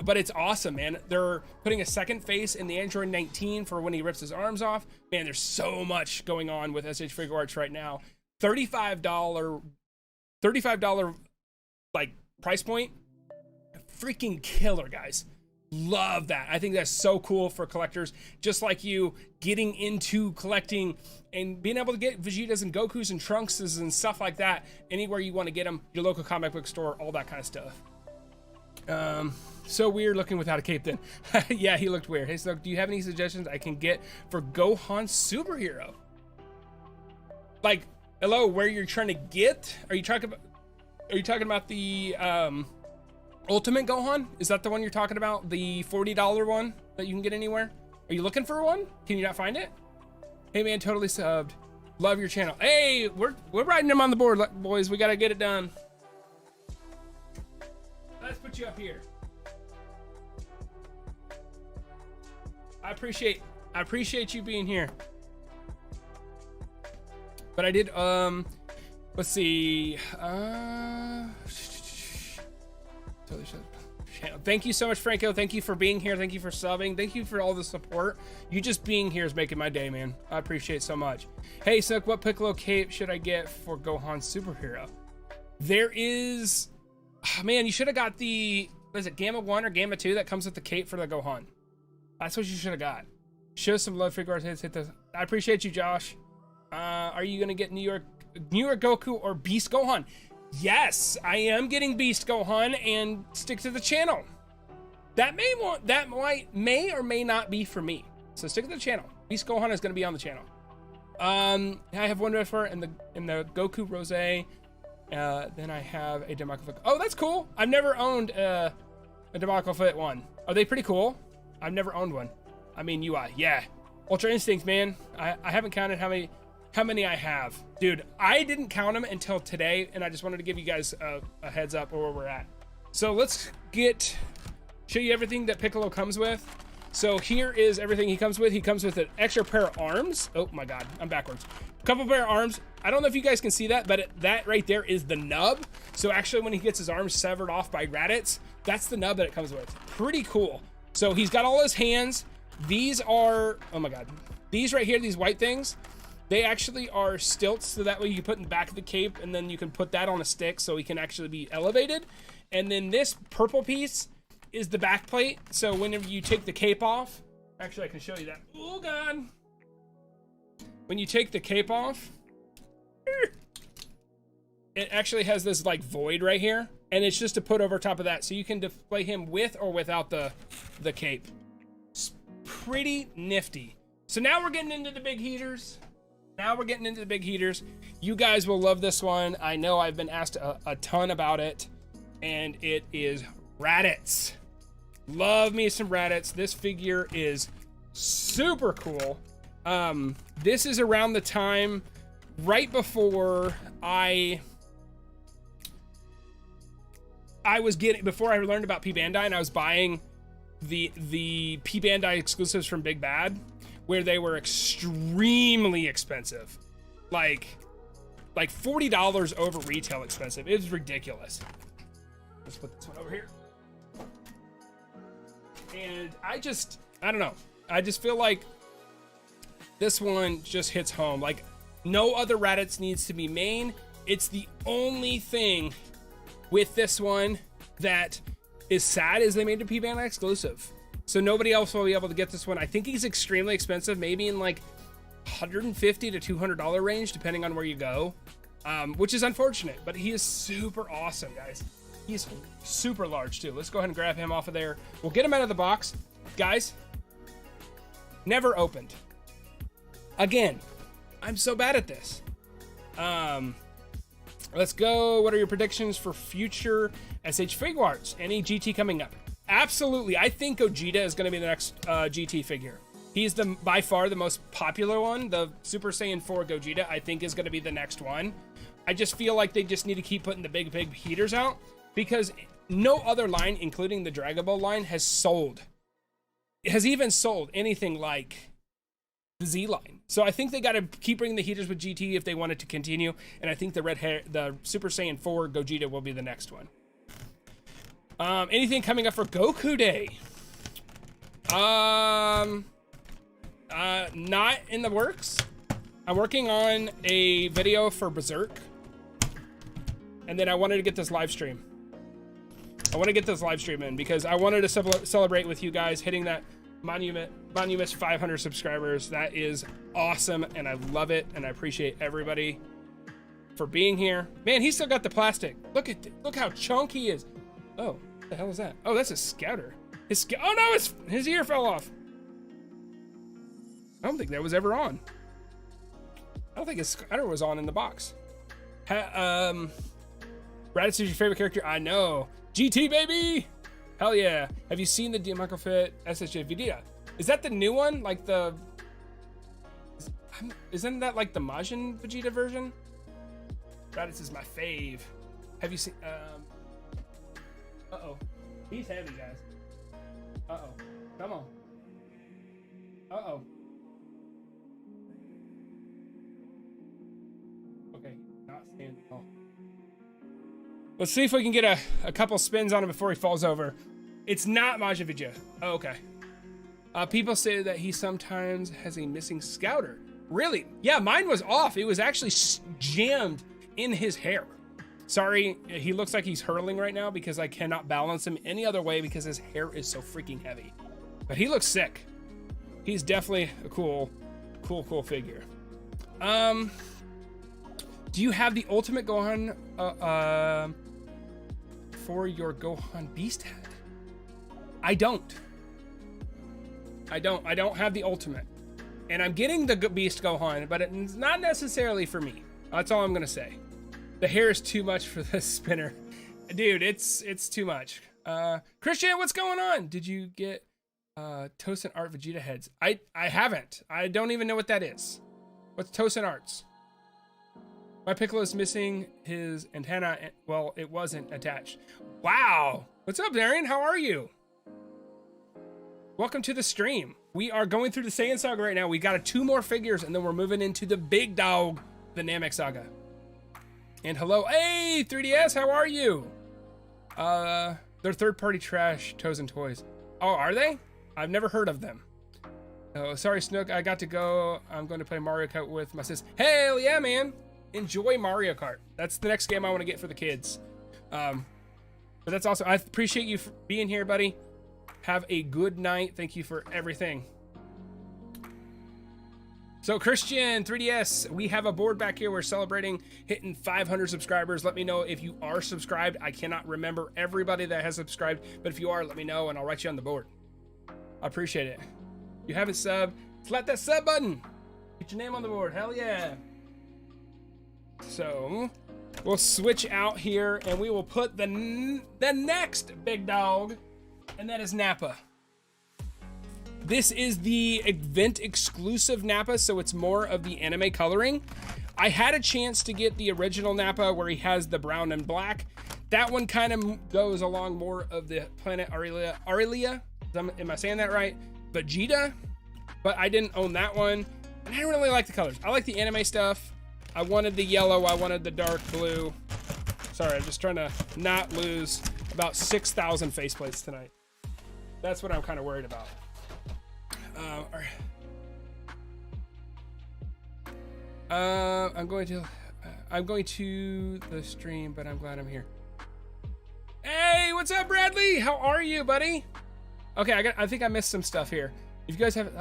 but it's awesome, man. They're putting a second face in the Android 19 for when he rips his arms off. Man, there's so much going on with SH Figuarts right now. $35 like price point. Freaking killer, guys. Love that. I think that's so cool for collectors just like you, getting into collecting and being able to get Vegetas and Gokus and Trunkses and stuff like that anywhere you want to get them, your local comic book store, all that kind of stuff. So weird looking without a cape then. Yeah, he looked weird. Hey, so do you have any suggestions I can get for Gohan superhero? Like, hello, where you're trying to get? Are you talking about the Ultimate Gohan? Is that the one you're talking about? The $40 one that you can get anywhere? Are you looking for one? Can you not find it? Hey man, totally subbed. Love your channel. Hey, we're riding them on the board, boys. We gotta get it done. Let's put you up here. I appreciate you being here. But I did let's see. Thank you so much, Franco. Thank you for being here. Thank you for subbing. Thank you for all the support. You just being here is making my day, man. I appreciate it so much. Hey, Sook, what Piccolo cape should I get for Gohan superhero? There is, oh, man, you should have got the, what is it, Gamma 1 or Gamma 2 that comes with the cape for the Gohan. That's what you should have got. Show some love, Figuarts. Hit the, I appreciate you, Josh. Are you gonna get New York Goku or Beast Gohan? Yes, I am getting Beast Gohan, and stick to the channel. That may or may not be for me. So stick to the channel. Beast Gohan is going to be on the channel. I have one for in the Goku Rose. Then I have a Demonical Foot. Oh, that's cool. I've never owned a Demonical Foot one. Are they pretty cool? I've never owned one. I mean, UI, yeah. Ultra Instinct, man. I haven't counted how many I have. Dude, I didn't count them until today, and I just wanted to give you guys a heads up where we're at. So let's show you everything that Piccolo comes with. So here is everything he comes with. He comes with an extra pair of arms. Oh my God, I'm backwards. A couple pair of arms. I don't know if you guys can see that, but that right there is the nub. So actually when he gets his arms severed off by Raditz, that's the nub that it comes with. Pretty cool. So he's got all his hands. These are, oh my God. These right here, these white things, they actually are stilts, so that way you can put in the back of the cape, and then you can put that on a stick so he can actually be elevated. And then this purple piece is the back plate, so whenever you take the cape off, actually I can show you that. Oh God. When you take the cape off, it actually has this like void right here, and it's just to put over top of that, so you can display him with or without the cape. It's pretty nifty. So now we're getting into the big heaters. You guys will love this one. I know I've been asked a ton about it, and it is Raditz. Love me some Raditz. This figure is super cool. This is around the time right before I before I learned about P Bandai, and I was buying the P Bandai exclusives from Big Bad, where they were extremely expensive, like $40 over retail expensive. It was ridiculous. Let's put this one over here. And I don't know. I just feel like this one just hits home. Like, no other Raditz needs to be main. It's the only thing with this one that is sad is they made it a P-Band exclusive. So nobody else will be able to get this one. I think he's extremely expensive, maybe in like $150 to $200 range, depending on where you go, which is unfortunate, but he is super awesome, guys. He's super large too. Let's go ahead and grab him off of there. We'll get him out of the box. Guys, never opened. Again, I'm so bad at this. Let's go. What are your predictions for future SH Figuarts? Any GT coming up? Absolutely. I think Gogeta is going to be the next GT figure. He's by far the most popular one. The Super Saiyan 4 Gogeta, I think, is going to be the next one. I just feel like they just need to keep putting the big heaters out because no other line, including the Dragon Ball line, has even sold anything like the Z line. So I think they got to keep bringing the heaters with GT if they want it to continue. And I think the Super Saiyan 4 Gogeta will be the next one. Anything coming up for Goku Day? Not in the works. I'm working on a video for Berserk. And then I wanted to get this live stream. I want to get this live stream in because I wanted to celebrate with you guys hitting that monument 500 subscribers. That is awesome, and I love it, and I appreciate everybody for being here. Man, he's still got the plastic. Look how chunky he is. Oh, what the hell is that? Oh, that's a scouter. Oh no, his ear fell off. I don't think that was ever on. I don't think his scouter was on in the box. Raditz is your favorite character? I know. GT baby. Hell yeah. Have you seen the Microfit SSJ Vegeta? Is that the new one? Like isn't that like the Majin Vegeta version? Raditz is my fave. Have you seen, uh-oh. He's heavy, guys. Uh-oh. Come on. Uh-oh. Okay, not standing tall. Let's see if we can get a couple spins on him before he falls over. It's not Majin Vegeta. Oh, okay. People say that he sometimes has a missing scouter. Really? Yeah, mine was off. It was actually jammed in his hair. Sorry, he looks like he's hurling right now because I cannot balance him any other way because his hair is so freaking heavy. But he looks sick. He's definitely a cool figure. Do you have the ultimate Gohan for your Gohan Beast head? I don't have the ultimate. And I'm getting the Beast Gohan, but it's not necessarily for me. That's all I'm gonna say. The hair is too much for the spinner. Dude, it's too much. Christian, what's going on? Did you get Tosin Art Vegeta heads? I haven't. I don't even know what that is. What's Tosin Arts? My Piccolo is missing his antenna. Well, it wasn't attached. Wow. What's up, Darian? How are you? Welcome to the stream. We are going through the Saiyan Saga right now. We got 2 more figures, and then we're moving into the big dog, the Namek Saga. And hello. Hey, 3DS, how are you? They're third-party trash Toes and Toys. Oh, are they? I've never heard of them. Oh, sorry, Snook. I got to go. I'm going to play Mario Kart with my sis. Hell yeah, man. Enjoy Mario Kart. That's the next game I want to get for the kids. But that's awesome. I appreciate you for being here, buddy. Have a good night. Thank you for everything. So Christian, 3DS, we have a board back here. We're celebrating hitting 500 subscribers. Let me know if you are subscribed. I cannot remember everybody that has subscribed, but if you are, let me know and I'll write you on the board. I appreciate it. You haven't subbed, slap that sub button. Get your name on the board. Hell yeah. So we'll switch out here and we will put the next big dog, and that is Nappa. This is the event exclusive Nappa, so it's more of the anime coloring. I had a chance to get the original Nappa where he has the brown and black. That one kind of goes along more of the planet Aurelia. Am I saying that right? Vegeta, but I didn't own that one. And I didn't really like the colors. I like the anime stuff. I wanted the yellow, I wanted the dark blue. Sorry, I'm just trying to not lose about 6,000 faceplates tonight. That's what I'm kind of worried about. All right. I'm going to the stream, but I'm glad I'm here. Hey, what's up, Bradley? How are you, buddy? Okay, I think I missed some stuff here. If you guys have,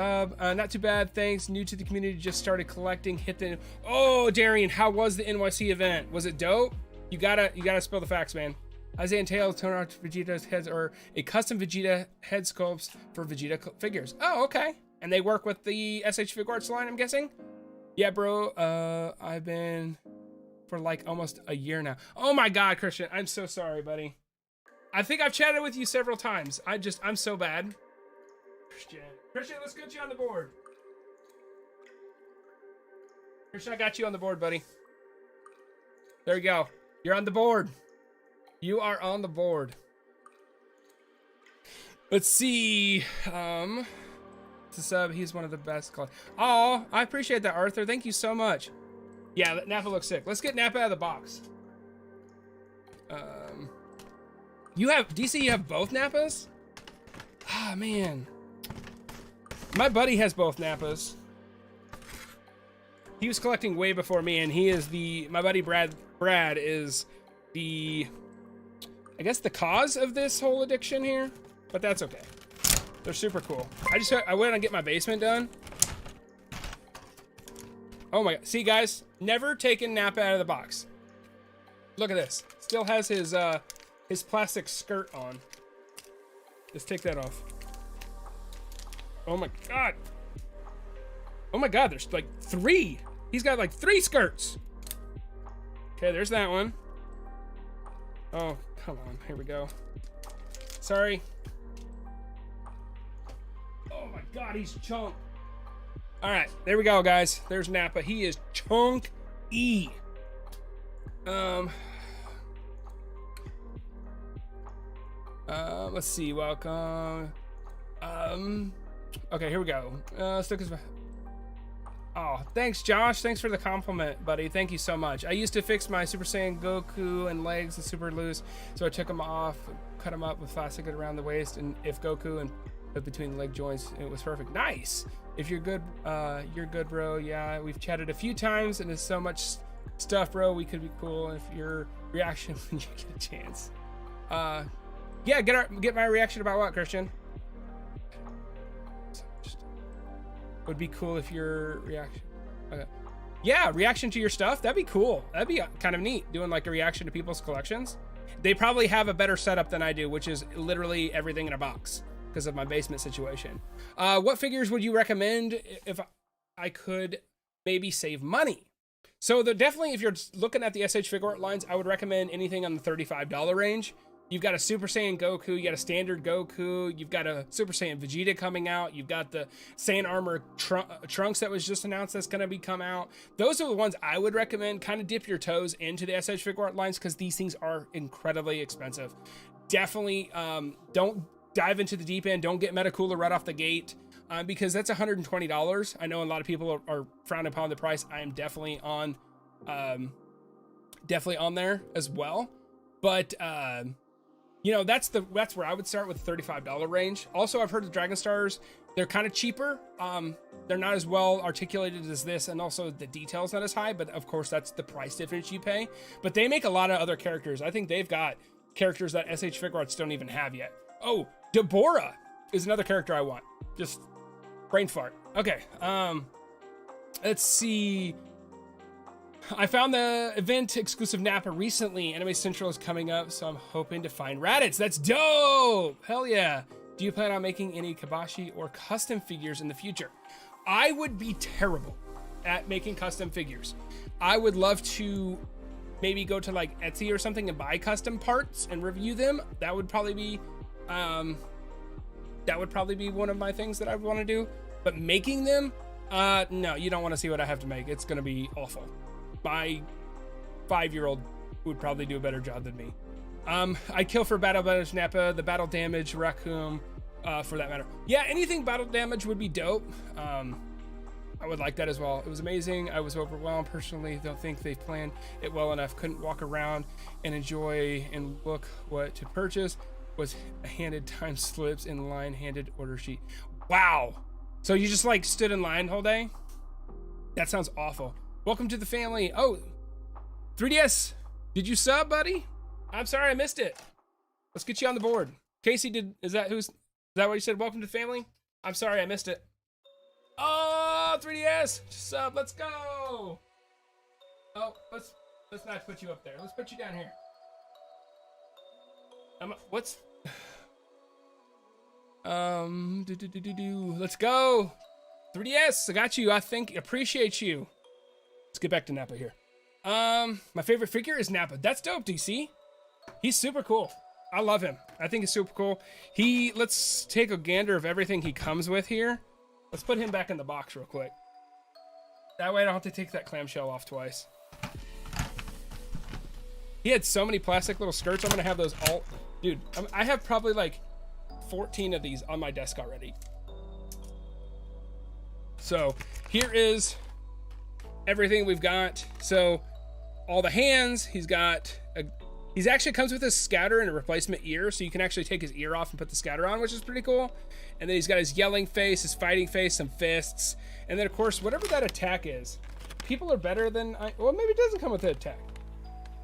not too bad, thanks. New to the community, just started collecting. Hit the. Oh, Darian, how was the NYC event? Was it dope? You gotta spill the facts, man. Isaiah and Tails tone out Vegeta's heads, or a custom Vegeta head sculpts for Vegeta figures. Oh, okay. And they work with the SH Figuarts line, I'm guessing. Yeah, bro. I've been for like almost a year now. Oh my God, Christian, I'm so sorry, buddy. I think I've chatted with you several times. I'm so bad. Christian, let's get you on the board. Christian, I got you on the board, buddy. There you go. You're on the board. You are on the board. Let's see. To sub, he's one of the best. Oh, I appreciate that, Arthur. Thank you so much. Yeah, Nappa looks sick. Let's get Nappa out of the box. You have DC. You have both Nappas. Ah, man. My buddy has both Nappas. He was collecting way before me, and he is my buddy Brad is the, I guess, the cause of this whole addiction here, but that's okay. They're super cool. I went and get my basement done. Oh my God. See, guys, never taken Nappa out of the box. Look at this. Still has his plastic skirt on. Just take that off. Oh my God. Oh my God, there's like 3. He's got like 3 skirts. Okay, there's that one. Oh, come on. Here we go. Sorry. Oh my God, he's chunk. All right, there we go, guys. There's Nappa. He is chunk-y. Let's see. Welcome. Okay, here we go. Oh, thanks, Josh. Thanks for the compliment, buddy. Thank you so much. I used to fix my Super Saiyan Goku and legs and super loose, so I took them off, cut them up with plastic around the waist, and if Goku and put between the leg joints, it was perfect. Nice. If you're good, bro. Yeah, we've chatted a few times, and there's so much stuff, bro. We could be cool. If your reaction when you get a chance. Yeah, get my reaction about what, Christian? Would be cool if your reaction. Okay. Yeah, reaction to your stuff. That'd be cool. That'd be kind of neat, doing like a reaction to people's collections. They probably have a better setup than I do, which is literally everything in a box because of my basement situation. What figures would you recommend if I could maybe save money? So definitely, if you're looking at the SH Figuart lines, I would recommend anything on the $35 range. You've got a Super Saiyan Goku, you got a standard Goku, you've got a Super Saiyan Vegeta coming out, you've got the Saiyan Armor Trunks that was just announced that's going to come out. Those are the ones I would recommend. Kind of dip your toes into the SH Figuart lines because these things are incredibly expensive. Definitely don't dive into the deep end. Don't get Metacooler right off the gate because that's $120. I know a lot of people are frowning upon the price. I am definitely on there as well. But you know, that's where I would start with the $35 range. Also, I've heard the Dragon Stars, they're kind of cheaper. They're not as well articulated as this, and also the detail's not as high, but of course that's the price difference you pay. But they make a lot of other characters. I think they've got characters that SH Figuarts don't even have yet. Oh, Deborah is another character I want. Just brain fart. Okay, let's see. I found the event exclusive Nappa recently. Anime Central is coming up, so I'm hoping to find Raditz. That's dope! Hell yeah. Do you plan on making any Kabashi or custom figures in the future? I would be terrible at making custom figures. I would love to maybe go to like Etsy or something and buy custom parts and review them. That would probably be one of my things that I would want to do. But making them, no, you don't want to see what I have to make. It's gonna be awful. My 5-year-old would probably do a better job than me. I'd kill for battle damage Nappa, the battle damage Raccoon, for that matter. Yeah, anything battle damage would be dope. I would like that as well. It was amazing. I was overwhelmed personally. Don't think they planned it well enough. Couldn't walk around and enjoy and look what to purchase. was handed time slips in line, handed order sheet. Wow. So you just like stood in line the whole day? That sounds awful. Welcome to the family. Oh, 3DS. Did you sub, buddy? I'm sorry I missed it. Let's get you on the board. Casey, is that what you said? Welcome to the family? I'm sorry I missed it. Oh, 3DS. Sub. Let's go. Oh, let's not put you up there. Let's put you down here. What's let's go. 3DS, I got you. I think appreciate you. Let's get back to Nappa here. My favorite figure is Nappa. That's dope, DC. He's super cool. I love him. I think he's super cool. Let's take a gander of everything he comes with here. Let's put him back in the box real quick. That way I don't have to take that clamshell off twice. He had so many plastic little skirts. I'm gonna have those all, dude. I have probably like 14 of these on my desk already. So here is everything we've got. So all the hands, he's actually comes with a scatter and a replacement ear, so you can actually take his ear off and put the scatter on, which is pretty cool. And then he's got his yelling face, his fighting face, some fists, and then of course whatever that attack is. People are better than well, maybe it doesn't come with the attack.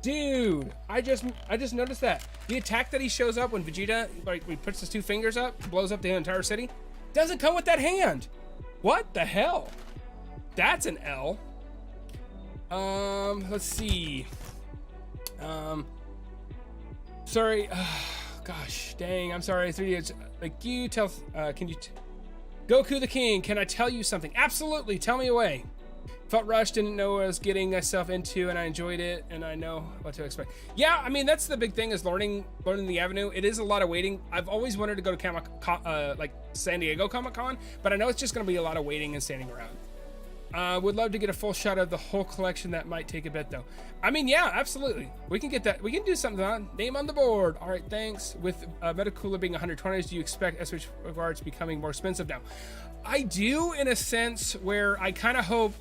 Dude, I just noticed that the attack that he shows up when Vegeta like he puts his two fingers up, blows up the entire city, doesn't come with that hand. What the hell? That's an L. Let's see. Sorry. Gosh, dang. I'm sorry. 3D. Like you tell. Can you? Goku the King. Can I tell you something? Absolutely. Tell me away. Felt rushed, didn't know what I was getting myself into, and I enjoyed it, and I know what to expect. Yeah, I mean that's the big thing is learning the avenue. It is a lot of waiting. I've always wanted to go to like San Diego Comic-Con, but I know it's just going to be a lot of waiting and standing around. Would love to get a full shot of the whole collection. That might take a bit though. I mean, yeah, absolutely. We can get that. We can do something on name on the board. All right, thanks. With Metacooler being 120s, do you expect SH Figuarts becoming more expensive now? I do, in a sense, where I kind of hope.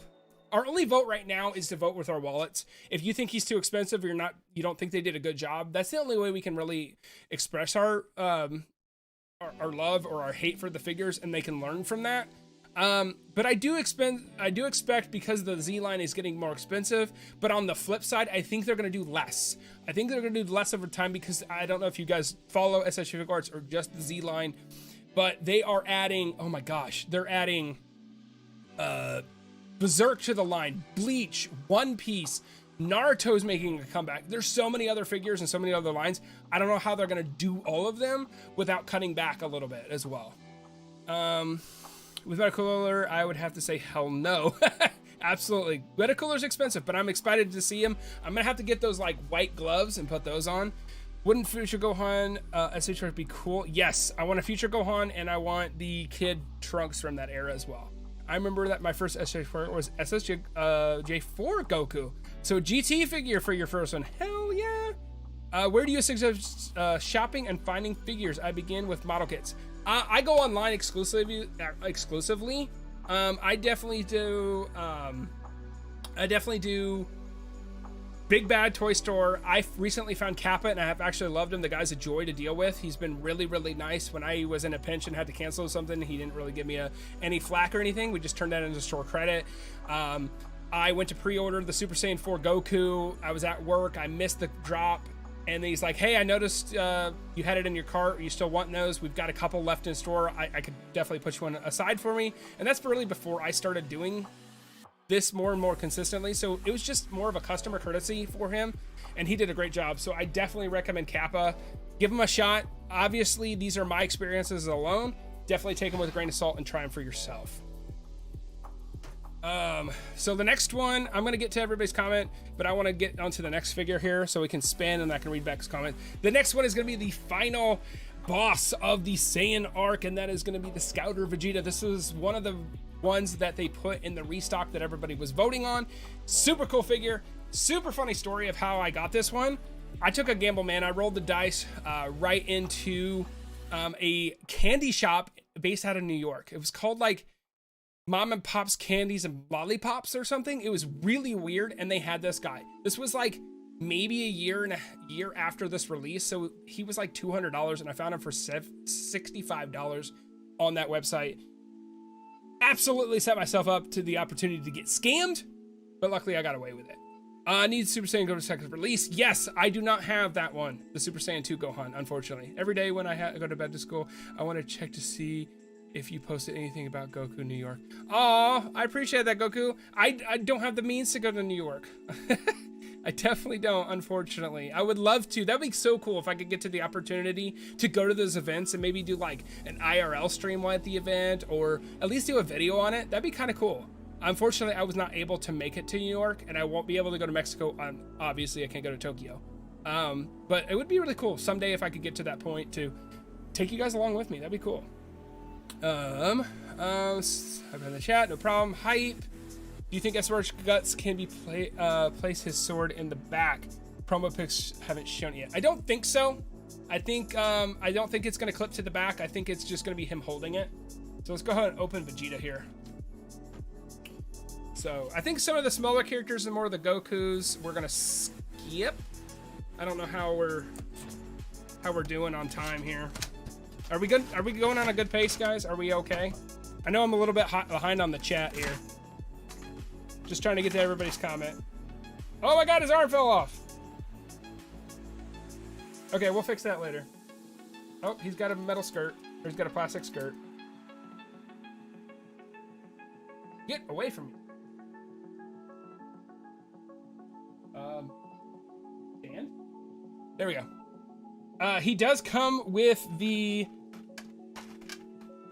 Our only vote right now is to vote with our wallets. If you think he's too expensive or you don't think they did a good job, that's the only way we can really express our love or our hate for the figures, and they can learn from that. But I do expect because the Z line is getting more expensive, but on the flip side, I think they're going to do less. I think they're going to do less over time because I don't know if you guys follow SH Figuarts or just the Z line, but they are adding, oh my gosh, they're adding, Berserk to the line, Bleach, One Piece, Naruto's making a comeback. There's so many other figures and so many other lines. I don't know how they're going to do all of them without cutting back a little bit as well. With Metacooler, I would have to say hell no. Absolutely. Metacooler's expensive, but I'm excited to see him. I'm going to have to get those like white gloves and put those on. Wouldn't Future Gohan SH be cool? Yes, I want a Future Gohan, and I want the kid Trunks from that era as well. I remember that my first SH4 was J4 Goku. So GT figure for your first one. Hell yeah. Where do you suggest shopping and finding figures? I begin with model kits. I go online exclusively. I definitely do Big Bad Toy Store. I recently found Kappa, and I have actually loved him. The guy's a joy to deal with. He's been really, really nice. When I was in a pinch and had to cancel something, he didn't really give me any flack or anything. We just turned that into store credit. I went to pre-order the Super Saiyan 4 Goku. I was at work. I missed the drop. And he's like, hey, I noticed you had it in your cart. Are you still wanting those? We've got a couple left in store. I could definitely put you one aside for me. And that's really before I started doing this more and more consistently. So it was just more of a customer courtesy for him. And he did a great job. So I definitely recommend Kappa. Give him a shot. Obviously, these are my experiences alone. Definitely take them with a grain of salt and try them for yourself. So the next one, I'm going to get to everybody's comment, but I want to get onto the next figure here so we can spin and I can read back his comment. The next one is going to be the final boss of the Saiyan arc, and that is going to be the Scouter Vegeta. This is one of the ones that they put in the restock that everybody was voting on. Super cool figure. Super funny story of how I got this one. I took a gamble, man. I rolled the dice right into a candy shop based out of New York. It was called like Mom and Pop's Candies and Lollipops or something. It was really weird, and they had this guy. This was like maybe a year after this release. So he was like $200 and I found him for $65 on that website. Absolutely set myself up to the opportunity to get scammed, but luckily I got away with it. Need Super Saiyan Go to second release. Yes, I do not have that one, the Super Saiyan 2 Gohan, unfortunately. Every day when I go to bed to school, I want to check to see if you posted anything about Goku New York. Oh, I appreciate that, Goku. I don't have the means to go to New York. I definitely don't, unfortunately. I would love to. That'd be so cool if I could get to the opportunity to go to those events and maybe do like an IRL stream at the event, or at least do a video on it. That'd be kind of cool. Unfortunately, I was not able to make it to New York, and I won't be able to go to Mexico. Obviously, I can't go to Tokyo. But it would be really cool someday if I could get to that point to take you guys along with me. That'd be cool. I've been in the chat, no problem. Hype. Do you think SRH Guts can be place his sword in the back? Promo pics haven't shown it yet. I don't think so. I don't think it's gonna clip to the back. I think it's just gonna be him holding it. So let's go ahead and open Vegeta here. So I think some of the smaller characters and more of the Gokus we're gonna skip. I don't know how we're doing on time here. Are we good? Are we going on a good pace, guys? Are we okay? I know I'm a little bit behind on the chat here. Just trying to get to everybody's comment. Oh my God, his arm fell off. Okay, we'll fix that later. Oh, he's got a metal skirt. Or he's got a plastic skirt. Get away from me. Dan? There we go. He does come with the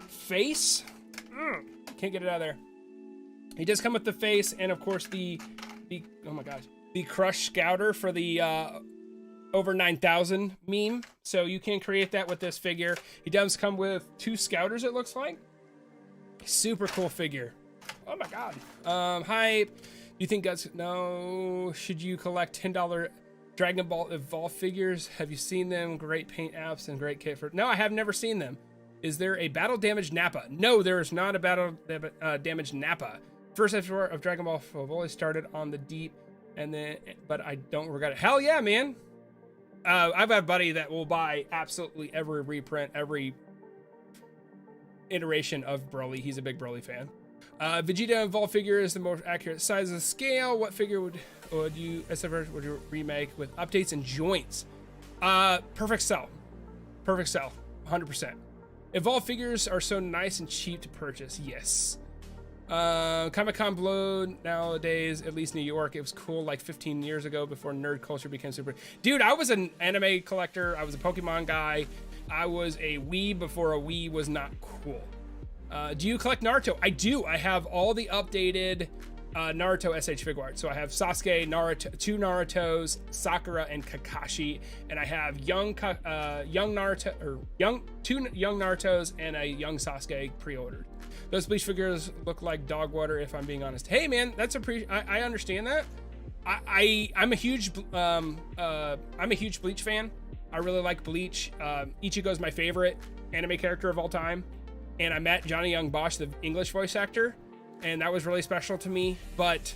face. Can't get it out of there. He does come with the face and of course the oh my gosh, the Crush Scouter for the over 9,000 meme. So you can create that with this figure. He does come with 2 Scouters, it looks like. Super cool figure. Oh my God. Hype. You think Guts? No. Should you collect $10 Dragon Ball Evolve figures? Have you seen them? Great paint apps and great kit for. No, I have never seen them. Is there a battle damaged Nappa? No, there is not a battle damaged Nappa. First episode of Dragon Ball I've always started on the deep, and then, but I don't regret it. Hell yeah, man. I've got a buddy that will buy absolutely every reprint, every iteration of Broly. He's a big Broly fan. Vegeta Evolved figure is the most accurate size of the scale. What figure would you remake with updates and joints? Perfect Cell. Perfect Cell. 100%. Evolved figures are so nice and cheap to purchase. Yes. Comic-Con Blow nowadays, at least New York, it was cool like 15 years ago before nerd culture became super. Dude, I was an anime collector. I was a Pokemon guy. I was a weeb before a Wii was not cool. Do you collect Naruto? I do. I have all the updated Naruto SH Figuarts. So I have Sasuke, Naruto, 2 Narutos, Sakura, and Kakashi, and I have young Naruto, or two young Narutos and a young Sasuke pre-ordered. Those Bleach figures look like dog water, if I'm being honest. Hey man, that's I understand that. I'm a huge Bleach fan. I really like Bleach. Ichigo's my favorite anime character of all time. And I met Johnny Young Bosch, the English voice actor, and that was really special to me. But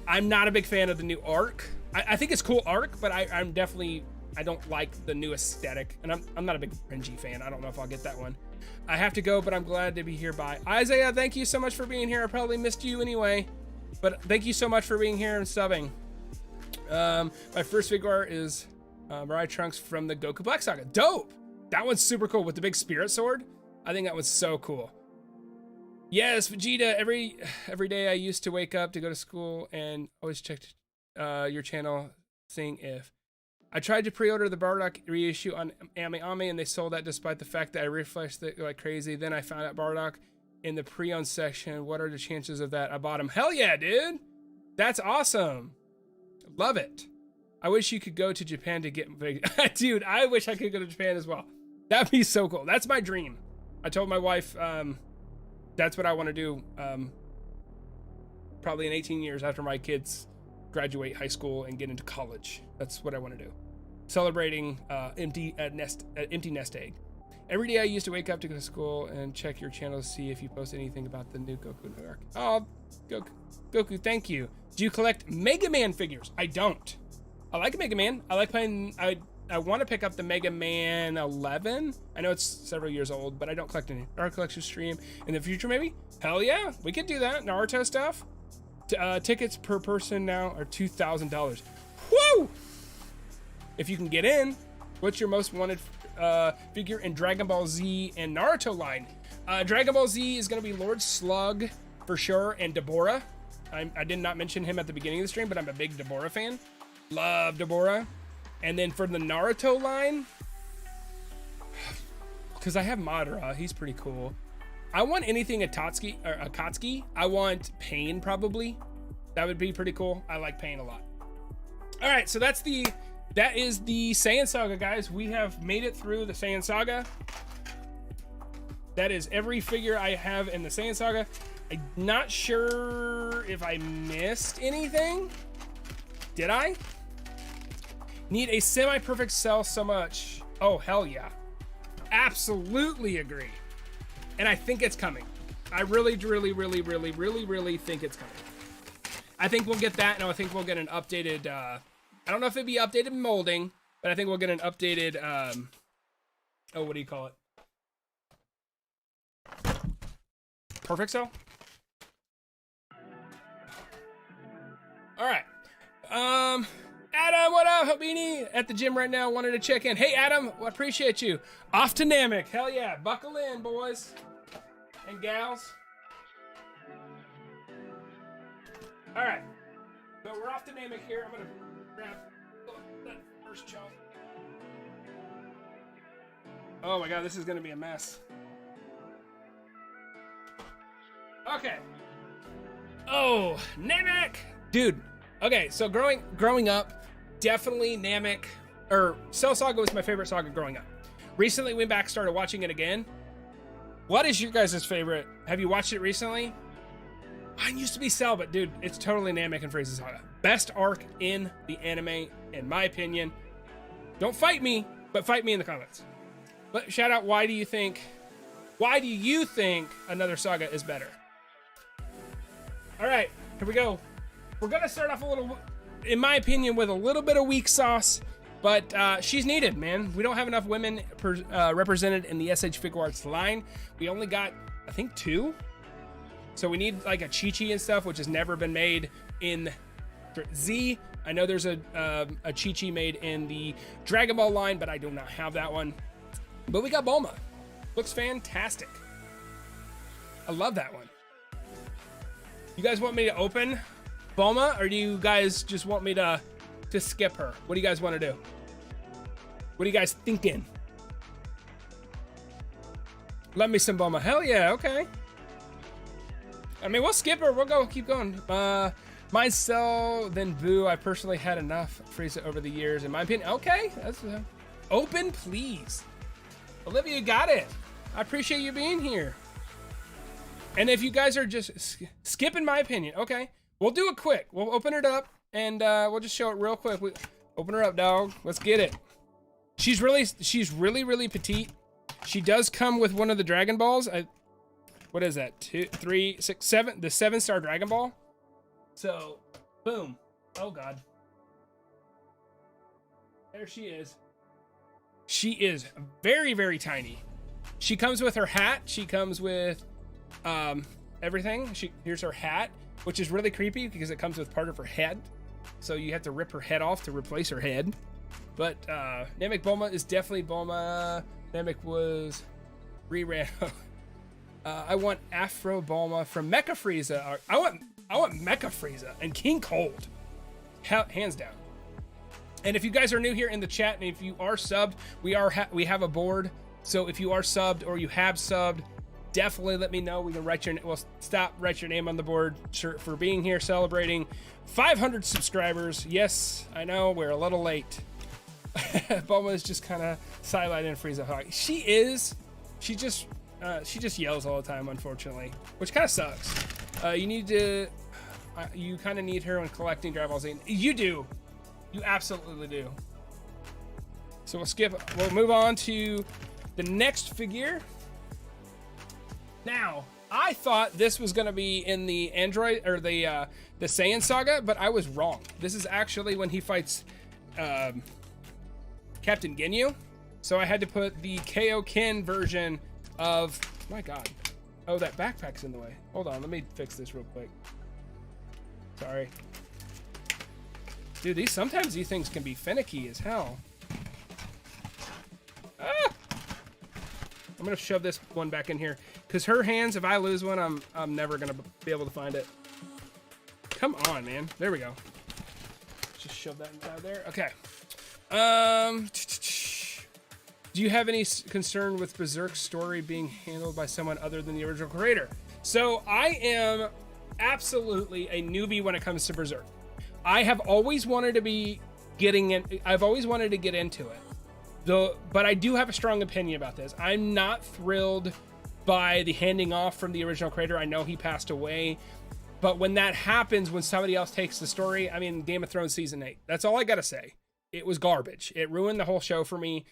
I'm not a big fan of the new arc. I think it's cool arc, but I don't like the new aesthetic, and I'm not a big Renji fan. I don't know if I'll get that one. I have to go, but I'm glad to be here. Bye. Isaiah, thank you so much for being here. I probably missed you anyway, but thank you so much for being here and subbing. My first figure is Mirai Trunks from the Goku Black Saga. Dope! That one's super cool with the big spirit sword. I think that was so cool. Yes, Vegeta. Every day I used to wake up to go to school and always checked your channel, seeing if I tried to pre-order the Bardock reissue on Ami Ami, and they sold that despite the fact that I refreshed it like crazy. Then I found out Bardock in the pre-owned section. What are the chances of that? I bought him. Hell yeah, dude! That's awesome. Love it. I wish you could go to Japan to get big. Dude, I wish I could go to Japan as well. That'd be so cool. That's my dream. I told my wife that's what I want to do probably in 18 years after my kids graduate high school and get into college. That's what I want to do. Celebrating empty nest egg. Every day I used to wake up to go to school and check your channel to see if you post anything about the new Goku New York. Oh, Goku, thank you. Do you collect Mega Man figures? I don't. I like Mega Man. I like playing. I want to pick up the Mega Man 11. I know it's several years old, but I don't collect any. Our collection stream in the future, maybe. Hell yeah, we could do that. Naruto stuff. Tickets per person now are $2,000. Woo! If you can get in, what's your most wanted figure in Dragon Ball Z and Naruto line? Dragon Ball Z is going to be Lord Slug for sure, and Deborah. I did not mention him at the beginning of the stream, but I'm a big Deborah fan. Love Deborah. And then for the Naruto line, because I have Madara, he's pretty cool. I want anything Akatsuki. I want Pain probably. That would be pretty cool. I like Pain a lot. All right, so that is the Saiyan Saga, guys. We have made it through the Saiyan Saga. That is every figure I have in the Saiyan Saga. I'm not sure if I missed anything. Did I? Need a semi-perfect cell so much. Oh, hell yeah. Absolutely agree. And I think it's coming. I really think it's coming. I think we'll get that, and I think we'll get an updated, I don't know if it'd be updated molding, but I think we'll get an updated, oh, what do you call it? Perfect cell? All right. Adam, what up, Beanie? At the gym right now, wanted to check in. Hey, Adam, well, appreciate you. Off to Namek. Hell yeah. Buckle in, boys and gals. All right. So we're off to Namek here. I'm going to grab that first chunk. Oh my God, this is going to be a mess. Okay. Oh, Namek. Dude. Okay, so growing up, definitely Namek, or Cell Saga was my favorite saga growing up. Recently went back, started watching it again. What is your guys' favorite? Have you watched it recently? Mine used to be Cell, but dude, it's totally Namek and Frieza Saga. Best arc in the anime, in my opinion. Don't fight me, but fight me in the comments. But shout out, why do you think another saga is better? All right, here we go. We're gonna start off a little, in my opinion, with a little bit of weak sauce, but she's needed, man. We don't have enough women represented in the SH Figuarts line. We only got, I think, 2. So we need like a Chi-Chi and stuff, which has never been made in Z. I know there's a Chi-Chi made in the Dragon Ball line, but I do not have that one. But we got Bulma. Looks fantastic. I love that one. You guys want me to open Bulma, or do you guys just want me to skip her? What do you guys want to do? What are you guys thinking? Let me some Bulma. Hell yeah, okay. I mean, we'll skip her. We'll go, keep going. Mine's Cell, then Boo. I personally had enough Frieza over the years, in my opinion. Okay, that's open, please. Olivia, you got it. I appreciate you being here. And if you guys are just skipping my opinion, okay. We'll do it quick. We'll open it up and we'll just show it real quick. Open her up, dog. Let's get it. She's really petite. She does come with one of the Dragon Balls. What is that? 2, 3, 6, 7. The 7-star Dragon Ball. So, boom. Oh God. There she is. She is very tiny. She comes with her hat. She comes with everything. Here's her hat, which is really creepy because it comes with part of her head. So you have to rip her head off to replace her head. But Namek Bulma is definitely Bulma. Namek was reran. I want Afro Bulma from Mecha Frieza. I want Mecha Frieza and King Cold. Hands down. And if you guys are new here in the chat, and if you are subbed, we have a board. So if you are subbed or you have subbed, definitely let me know. We can write your name on the board for being here, celebrating 500 subscribers. Yes, I know we're a little late. Bulma is just kind of sidelined in Frieza. She just yells all the time, unfortunately, which kind of sucks. You kind of need her when collecting Dragon Ball Z. You do. You absolutely do. So we'll move on to the next figure. Now, I thought this was going to be in the Android or the Saiyan Saga, but I was wrong. This is actually when he fights Captain Ginyu. So I had to put the Kaioken version of, my God. Oh, that backpack's in the way. Hold on, let me fix this real quick. Sorry. Dude, sometimes these things can be finicky as hell. Ah! I'm gonna shove this one back in here. Cause her hands, if I lose one, I'm never gonna be able to find it. Come on, man. There we go. Just shove that inside there. Okay. Do you have any concern with Berserk's story being handled by someone other than the original creator? So I am absolutely a newbie when it comes to Berserk. I have always wanted to be getting in. I've always wanted to get into it, though. But I do have a strong opinion about this. I'm not thrilled by the handing off from the original creator. I know he passed away, but when that happens, when somebody else takes the story, I mean, Game of Thrones season 8. That's all I gotta say. It was garbage. It ruined the whole show for me.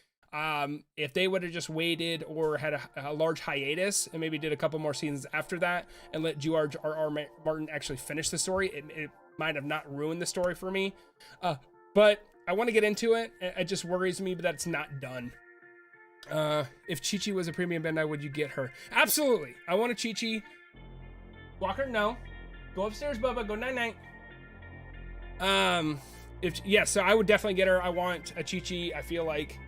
If they would have just waited or had a large hiatus and maybe did a couple more seasons after that and let George R.R. Martin actually finish the story, it might have not ruined the story for me. But I want to get into it. It just worries me that it's not done. If Chi-Chi was a premium Bandai, would you get her? Absolutely. I want a Chi-Chi. Walker, no. Go upstairs, Bubba. Go night-night. So I would definitely get her. I want a Chi-Chi. I feel like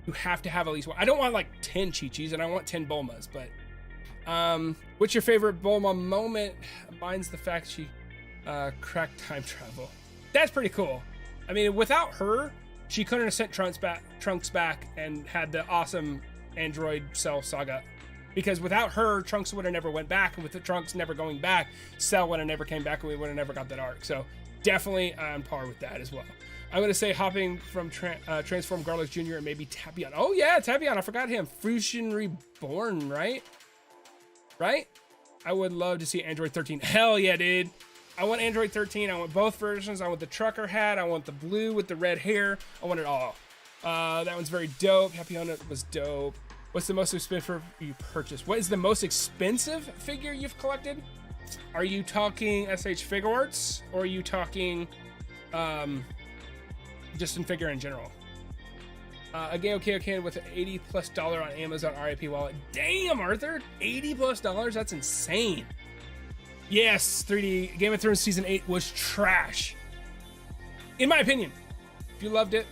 you have to have at least one. I don't want like 10 Chi-Chis, and I want 10 Bulmas, but what's your favorite Bulma moment? Mine's the fact she cracked time travel. That's pretty cool. I mean, without her, she couldn't have sent Trunks back and had the awesome Android Cell saga. Because without her, Trunks would have never went back, and with the Trunks never going back, Cell would have never came back, and we would have never got that arc. So definitely on par with that as well. I'm going to say hopping from Transform Garlic Jr. and maybe Tapion. Oh yeah, Tapion, I forgot him. Fusion Reborn, right? Right? I would love to see Android 13. Hell yeah, dude. I want Android 13. I want both versions. I want the trucker hat. I want the blue with the red hair. I want it all. That one's very dope. Tapion was dope. What's the most expensive you purchased? What is the most expensive figure you've collected? Are you talking SH Figuarts, or are you talking just in figure in general? Okay, with an $80+ on Amazon RIP wallet. Damn, Arthur, $80+? That's insane. Yes, 3D Game of Thrones season 8 was trash, in my opinion. If you loved it,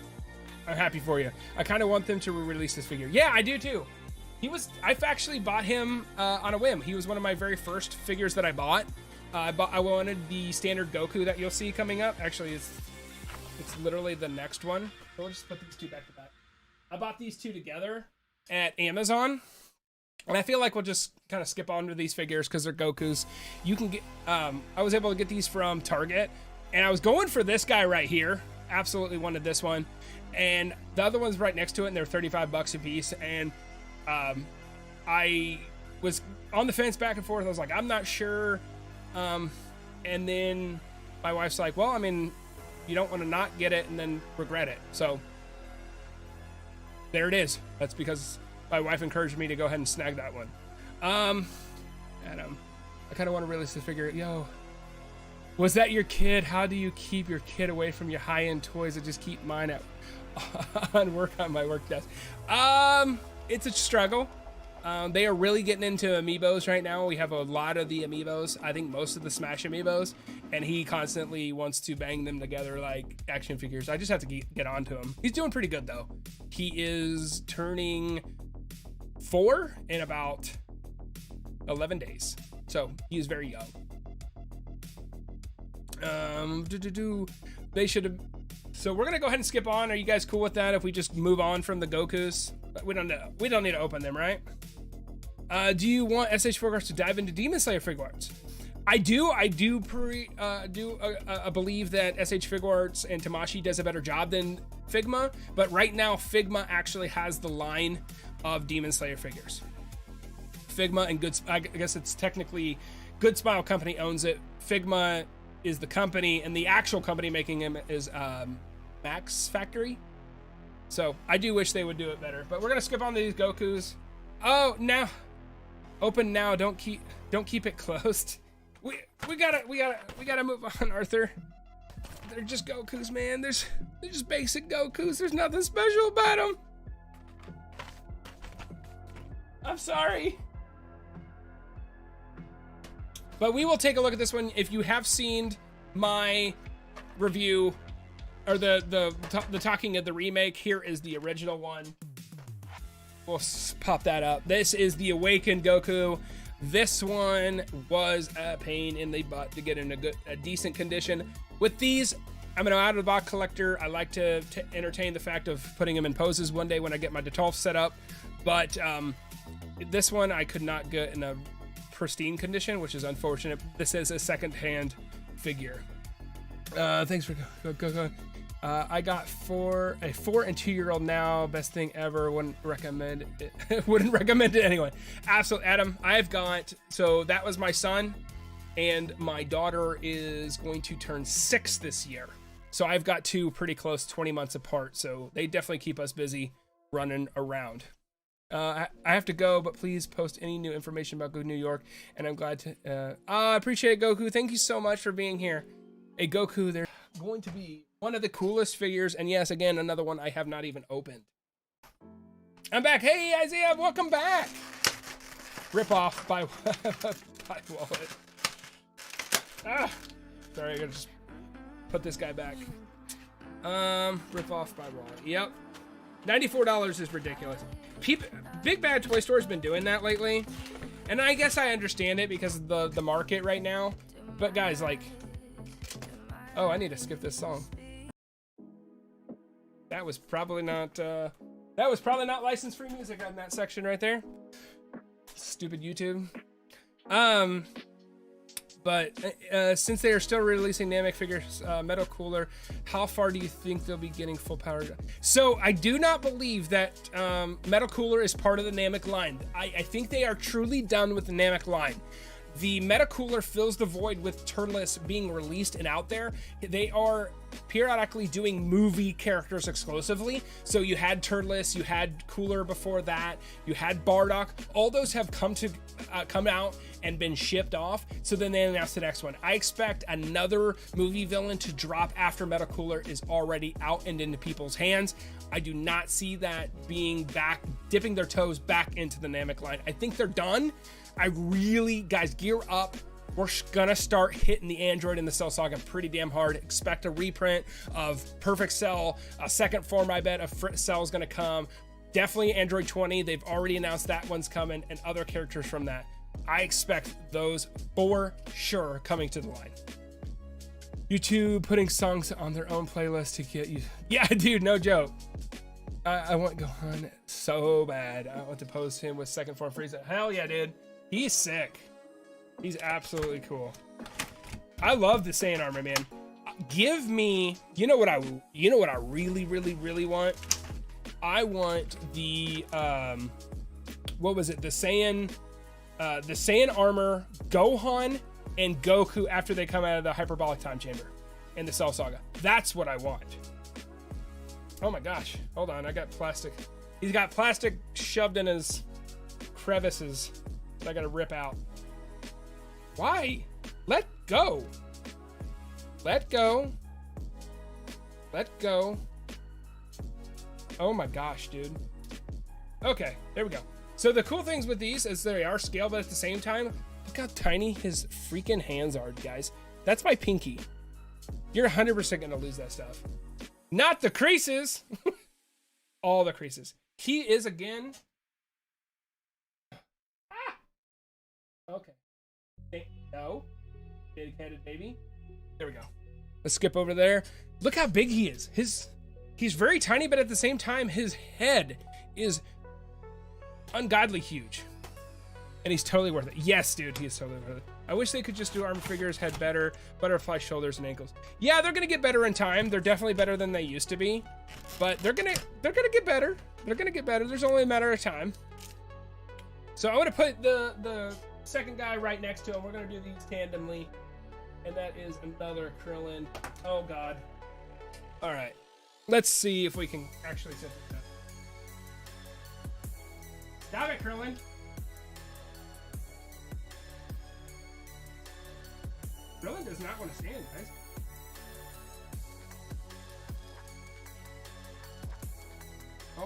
I'm happy for you. I kind of want them to re-release this figure. Yeah, I do too. I've actually bought him on a whim. He was one of my very first figures that I bought. I wanted the standard Goku that you'll see coming up. Actually, it's literally the next one. So we'll just put these two back to back. I bought these two together at Amazon, and I feel like we'll just kind of skip on to these figures because they're Gokus. You can get. I was able to get these from Target, and I was going for this guy right here. Absolutely wanted this one, and the other one's right next to it, and they're $35 a piece. And I was on the fence back and forth. I was like, I'm not sure. And then my wife's like, well, I mean, you don't want to not get it and then regret it. So there it is. That's because my wife encouraged me to go ahead and snag that one. Adam, I kind of want to release this figure. Yo, was that your kid? How do you keep your kid away from your high-end toys? I just keep mine on my work desk. It's a struggle. They are really getting into amiibos right now. We have a lot of the amiibos. I think most of the Smash amiibos, and he constantly wants to bang them together like action figures. I just have to get on to him. He's doing pretty good though. He is turning 4 in about 11 days. So he is very young. They should have. So we're gonna go ahead and skip on. Are you guys cool with that if we just move on from the Gokus? But we don't know. We don't need to open them, right? Do you want SH Figuarts to dive into Demon Slayer Figuarts? I do. I believe that SH Figuarts and Tamashi does a better job than Figma. But right now, Figma actually has the line of Demon Slayer figures. Figma and I guess it's technically Good Smile Company owns it. Figma is the company, and the actual company making him is Max Factory. So I do wish they would do it better, but we're gonna skip on these Gokus. Oh, now open now. Don't keep it closed. We gotta move on, Arthur. They're just Gokus, man. They're just basic Gokus. There's nothing special about them. I'm sorry. But we will take a look at this one. If you have seen my review or the talking of the remake, here is the original one. We'll pop that up. This is the Awakened Goku. This one was a pain in the butt to get in a decent condition. With these, I'm an out-of-the-box collector. I like to entertain the fact of putting them in poses one day when I get my Detolf set up. But this one I could not get in a pristine condition, which is unfortunate. This is a second-hand figure. Thanks for go. I got a 4 and 2-year-old now. Best thing ever. Wouldn't recommend it. Wouldn't recommend it anyway. Absolutely, Adam. I've got, so that was my son, and my daughter is going to turn 6 this year. So I've got 2 pretty close, 20 months apart. So they definitely keep us busy running around. I have to go, but please post any new information about Goku New York. And I'm glad to. I appreciate it, Goku. Thank you so much for being here. A Goku, they're going to be one of the coolest figures, and yes, again, another one I have not even opened. I'm back. Hey, Isaiah, welcome back. Rip off by wallet. Sorry, I gotta just put this guy back. Rip off by wallet. Yep. $94 is ridiculous. Big Bad Toy Store has been doing that lately, and I guess I understand it because of the market right now. But guys, like, oh, I need to skip this song. That was probably not licensed free music on that section right there. Stupid YouTube. But since they are still releasing Namek figures, Metal Cooler, how far do you think they'll be getting full power? So I do not believe that Metal Cooler is part of the Namek line. I think they are truly done with the Namek line. The Meta Cooler fills the void with Turles being released and out there. They are periodically doing movie characters exclusively. So you had Turles, you had Cooler before that, you had Bardock. All those have come out and been shipped off. So then they announced the next one. I expect another movie villain to drop after Meta Cooler is already out and into people's hands. I do not see that being back, dipping their toes back into the Namek line. I think they're done. I really, guys, gear up. We're gonna start hitting the Android and the Cell Saga pretty damn hard. Expect a reprint of Perfect Cell. A second form, I bet, of Cell is gonna come. Definitely Android 20. They've already announced that one's coming, and other characters from that. I expect those for sure coming to the line. YouTube putting songs on their own playlist to get you. Yeah, dude, no joke. I want Gohan so bad. I want to post him with second form Frieza. Hell yeah, dude. He's sick. He's absolutely cool. I love the Saiyan armor, man. Give me, you know what I really want? I want the what was it? The Saiyan armor, Gohan and Goku after they come out of the hyperbolic time chamber in the Cell Saga. That's what I want. Oh my gosh. Hold on, I got plastic. He's got plastic shoved in his crevices. I gotta rip out. Why? Let go. Let go. Let go. Oh my gosh, dude. Okay, there we go. So the cool things with these is they are scale, but at the same time, look how tiny his freaking hands are, guys. That's my pinky. You're 100% gonna lose that stuff. Not the creases. All the creases. He is again. Okay. No. Dedicated baby. There we go. Let's skip over there. Look how big he is. He's very tiny, but at the same time, his head is ungodly huge. And he's totally worth it. Yes, dude, he is totally worth it. I wish they could just do arm figures, head better, butterfly shoulders and ankles. Yeah, they're gonna get better in time. They're definitely better than they used to be. But they're gonna get better. They're gonna get better. There's only a matter of time. So I'm gonna put the second guy right next to him. We're gonna do these tandemly, and that is another Krillin. Oh god. All right, let's see if we can actually set this up. Stop it, Krillin. Krillin does not want to stand, guys.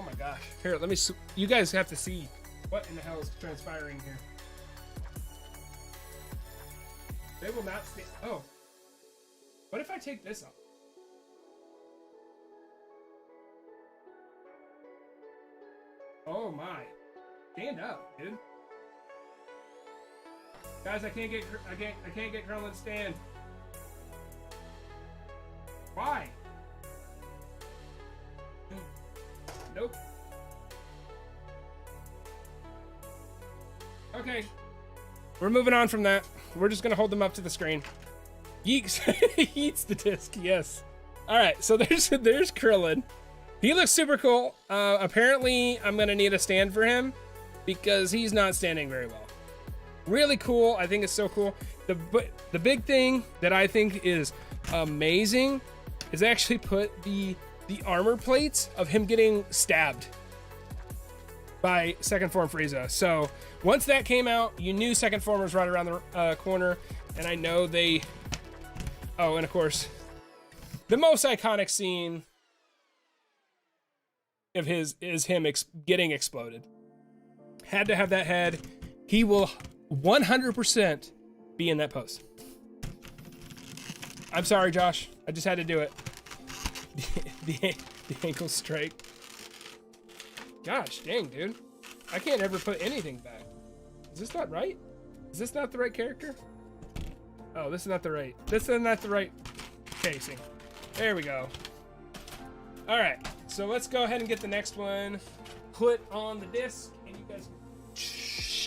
Oh my gosh. Here, let me. You guys have to see what in the hell is transpiring here. They will not stay. Oh. What if I take this off? Oh my. Stand up, dude. Guys, I can't get Krillin stand. Why? Nope. Okay. We're moving on from that. We're just gonna hold them up to the screen. Yeeks. Eats the disc, yes. Alright, so there's Krillin. He looks super cool. Apparently, I'm gonna need a stand for him because he's not standing very well. Really cool. I think it's so cool. The big thing that I think is amazing is they actually put the armor plates of him getting stabbed by second form Frieza. So once that came out, you knew second form was right around the corner, and I know they. Oh, and of course, the most iconic scene of his is him getting exploded. Had to have that head. He will 100% be in that pose. I'm sorry, Josh. I just had to do it. The ankle strike. Gosh, dang, dude. I can't ever put anything back. Is this not right? Is this not the right character? Oh, this is not the right. This is not the right casing. There we go. All right, so let's go ahead and get the next one put on the disc, and you guys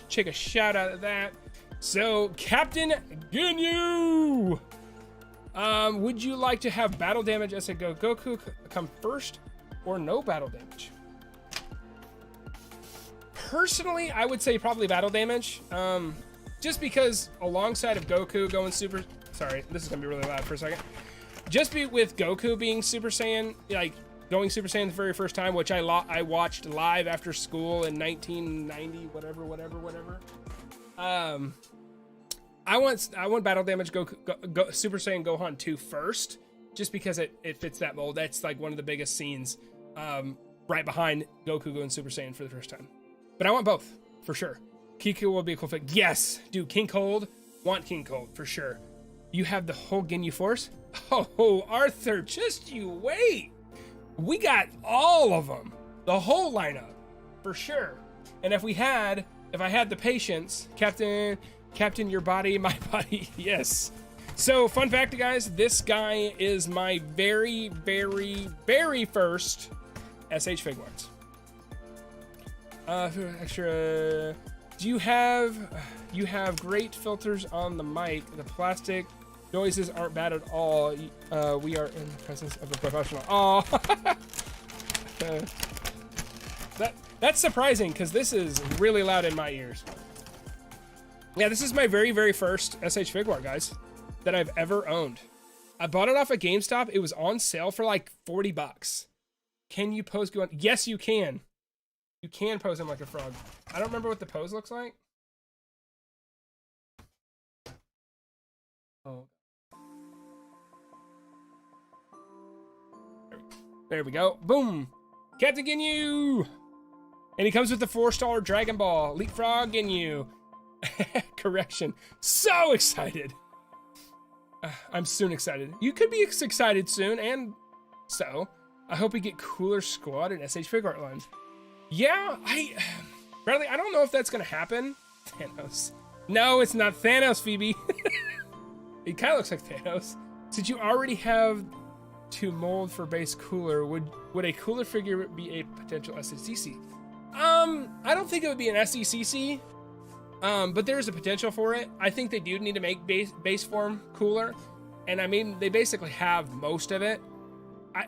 take a shout out of that. So, Captain Ginyu! Would you like to have battle damage as a Goku come first, or no battle damage? Personally, I would say probably battle damage. Just because alongside of Goku going super... Sorry, this is going to be really loud for a second. Just with Goku being Super Saiyan, like going Super Saiyan the very first time, which I watched live after school in 1990, whatever. I want battle damage Goku, Super Saiyan Gohan 2 first, just because it fits that mold. That's like one of the biggest scenes, right behind Goku going Super Saiyan for the first time. But I want both, for sure. Kiku will be a cool fit. Yes, dude, King Cold. Want King Cold, for sure. You have the whole Ginyu Force? Oh, Arthur, just you wait. We got all of them. The whole lineup, for sure. And if I had the patience, Captain, your body, my body, yes. So, fun fact, guys, this guy is my very, very, very first SH Figuarts. Extra... You have great filters on the mic. The plastic noises aren't bad at all. We are in the presence of a professional. Oh, that's surprising because this is really loud in my ears. Yeah, this is my very, very first SH Figuart, guys, that I've ever owned. I bought it off at GameStop. It was on sale for like $40. Can you pose Gohan? Yes, you can. You can pose him like a frog. I don't remember what the pose looks like. Oh. There we go. Boom. Captain Ginyu. And he comes with the 4-star Dragon Ball. Leapfrog Ginyu. Correction. So excited. I'm soon excited. You could be excited soon, and so I hope we get cooler squad and SH Figuart lines. Yeah, Bradley, I don't know if that's gonna happen. Thanos. No, it's not Thanos, Phoebe. It kind of looks like Thanos. Since you already have to mold for base cooler, would a cooler figure be a potential SCCC? I don't think it would be an SCCC. But there's a potential for it. I think they do need to make base form cooler. And I mean, they basically have most of it. I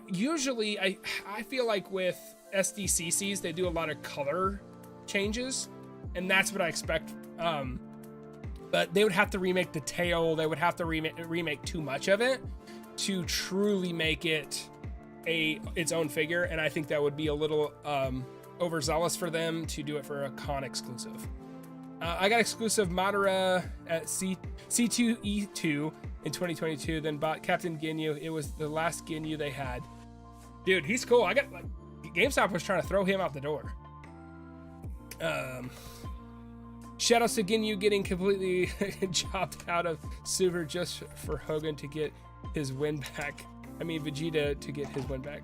feel like with SDCCs, they do a lot of color changes, and that's what I expect. But they would have to remake the tail. They would have to remake too much of it to truly make it its own figure. And I think that would be a little overzealous for them to do it for a con exclusive. I got exclusive Madara at C2E2 in 2022, then bought Captain Ginyu. It was the last Ginyu they had. Dude, he's cool. I got like GameStop was trying to throw him out the door. Shoutouts to Ginyu getting completely chopped out of Super just for Hogan to get his win back. I mean, Vegeta to get his win back.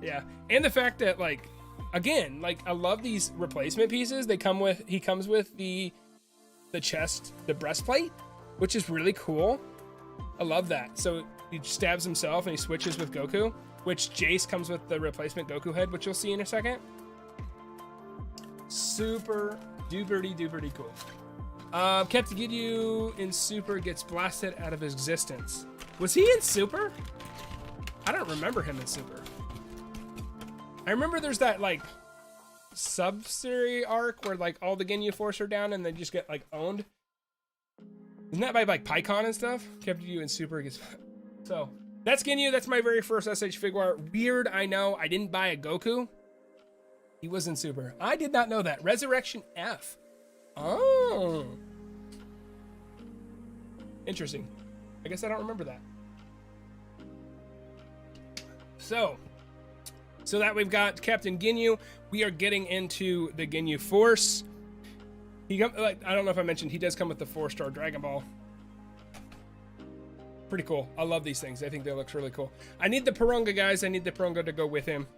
Yeah, and the fact that, like, again, like, I love these replacement pieces. They come with, he comes with the chest, the breastplate, which is really cool. I love that. So he stabs himself and he switches with Goku, which Jace comes with the replacement Goku head, which you'll see in a second. Super duperty cool. Captain Ginyu in Super gets blasted out of existence. Was he in Super? I don't remember him in Super. I remember there's that, like, sub-series arc where, like, all the Ginyu Force are down and they just get, like, owned. Isn't that by, like, Pycon and stuff? Captain Ginyu in Super gets... So, that's Ginyu. That's my very first SH Figuart. Weird, I know. I didn't buy a Goku. He was in Super. I did not know that. Resurrection F. Oh. Interesting. I guess I don't remember that. So that we've got Captain Ginyu. We are getting into the Ginyu Force. Like, I don't know if I mentioned, he does come with the 4-star Dragon Ball. Pretty cool. I love these things. I think they look really cool. I need the Porunga, guys. I need the Porunga to go with him.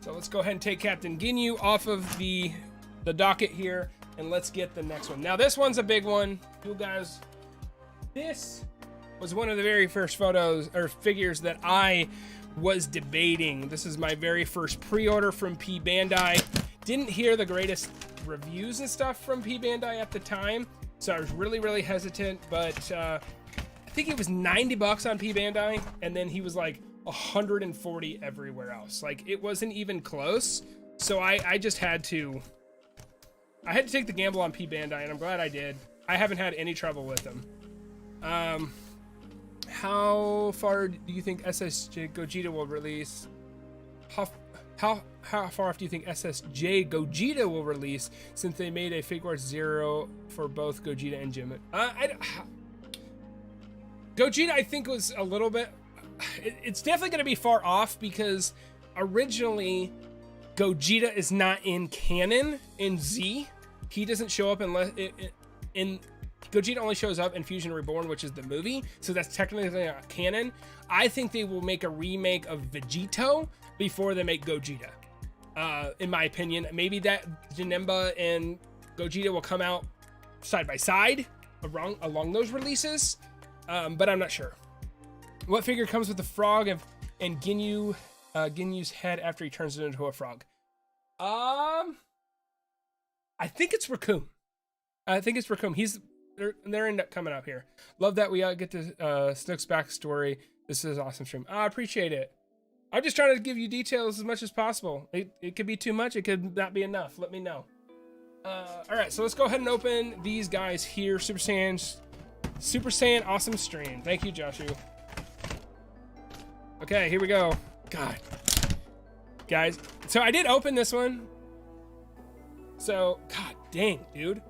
So let's go ahead and take Captain Ginyu off of the docket here, and let's get the next one. Now, this one's a big one. You guys, this was one of the very first photos or figures that I was debating. This is my very first pre-order from P Bandai. Didn't hear the greatest reviews and stuff from P Bandai at the time, so I was really hesitant, but I think it was 90 bucks on P Bandai, and then he was like 140 everywhere else. Like, it wasn't even close. So I just had to take the gamble on P Bandai, and I'm glad I did. I haven't had any trouble with them. How far do you think SSJ Gogeta will release? How far off do you think SSJ Gogeta will release, since they made a Figuarts 0 for both Gogeta and Jimin? Gogeta, I think, was a little bit... It's definitely going to be far off, because originally Gogeta is not in canon in Z. He doesn't show up unless in Gogeta only shows up in Fusion Reborn, which is the movie, so that's technically not canon. I think they will make a remake of Vegito before they make Gogeta. In my opinion, maybe that Janemba and Gogeta will come out side by side along those releases, but I'm not sure. What figure comes with the frog and Ginyu's head after he turns it into a frog? I think it's Raccoon. They're end up coming up here. Love that we get to Snook's backstory. This is an awesome stream. I appreciate it. I'm just trying to give you details as much as possible. It could be too much. It could not be enough. Let me know. All right, so let's go ahead and open these guys here. Super Saiyan awesome stream. Thank you, Joshua. Okay, here we go. God. Guys, so I did open this one. So, god dang, dude.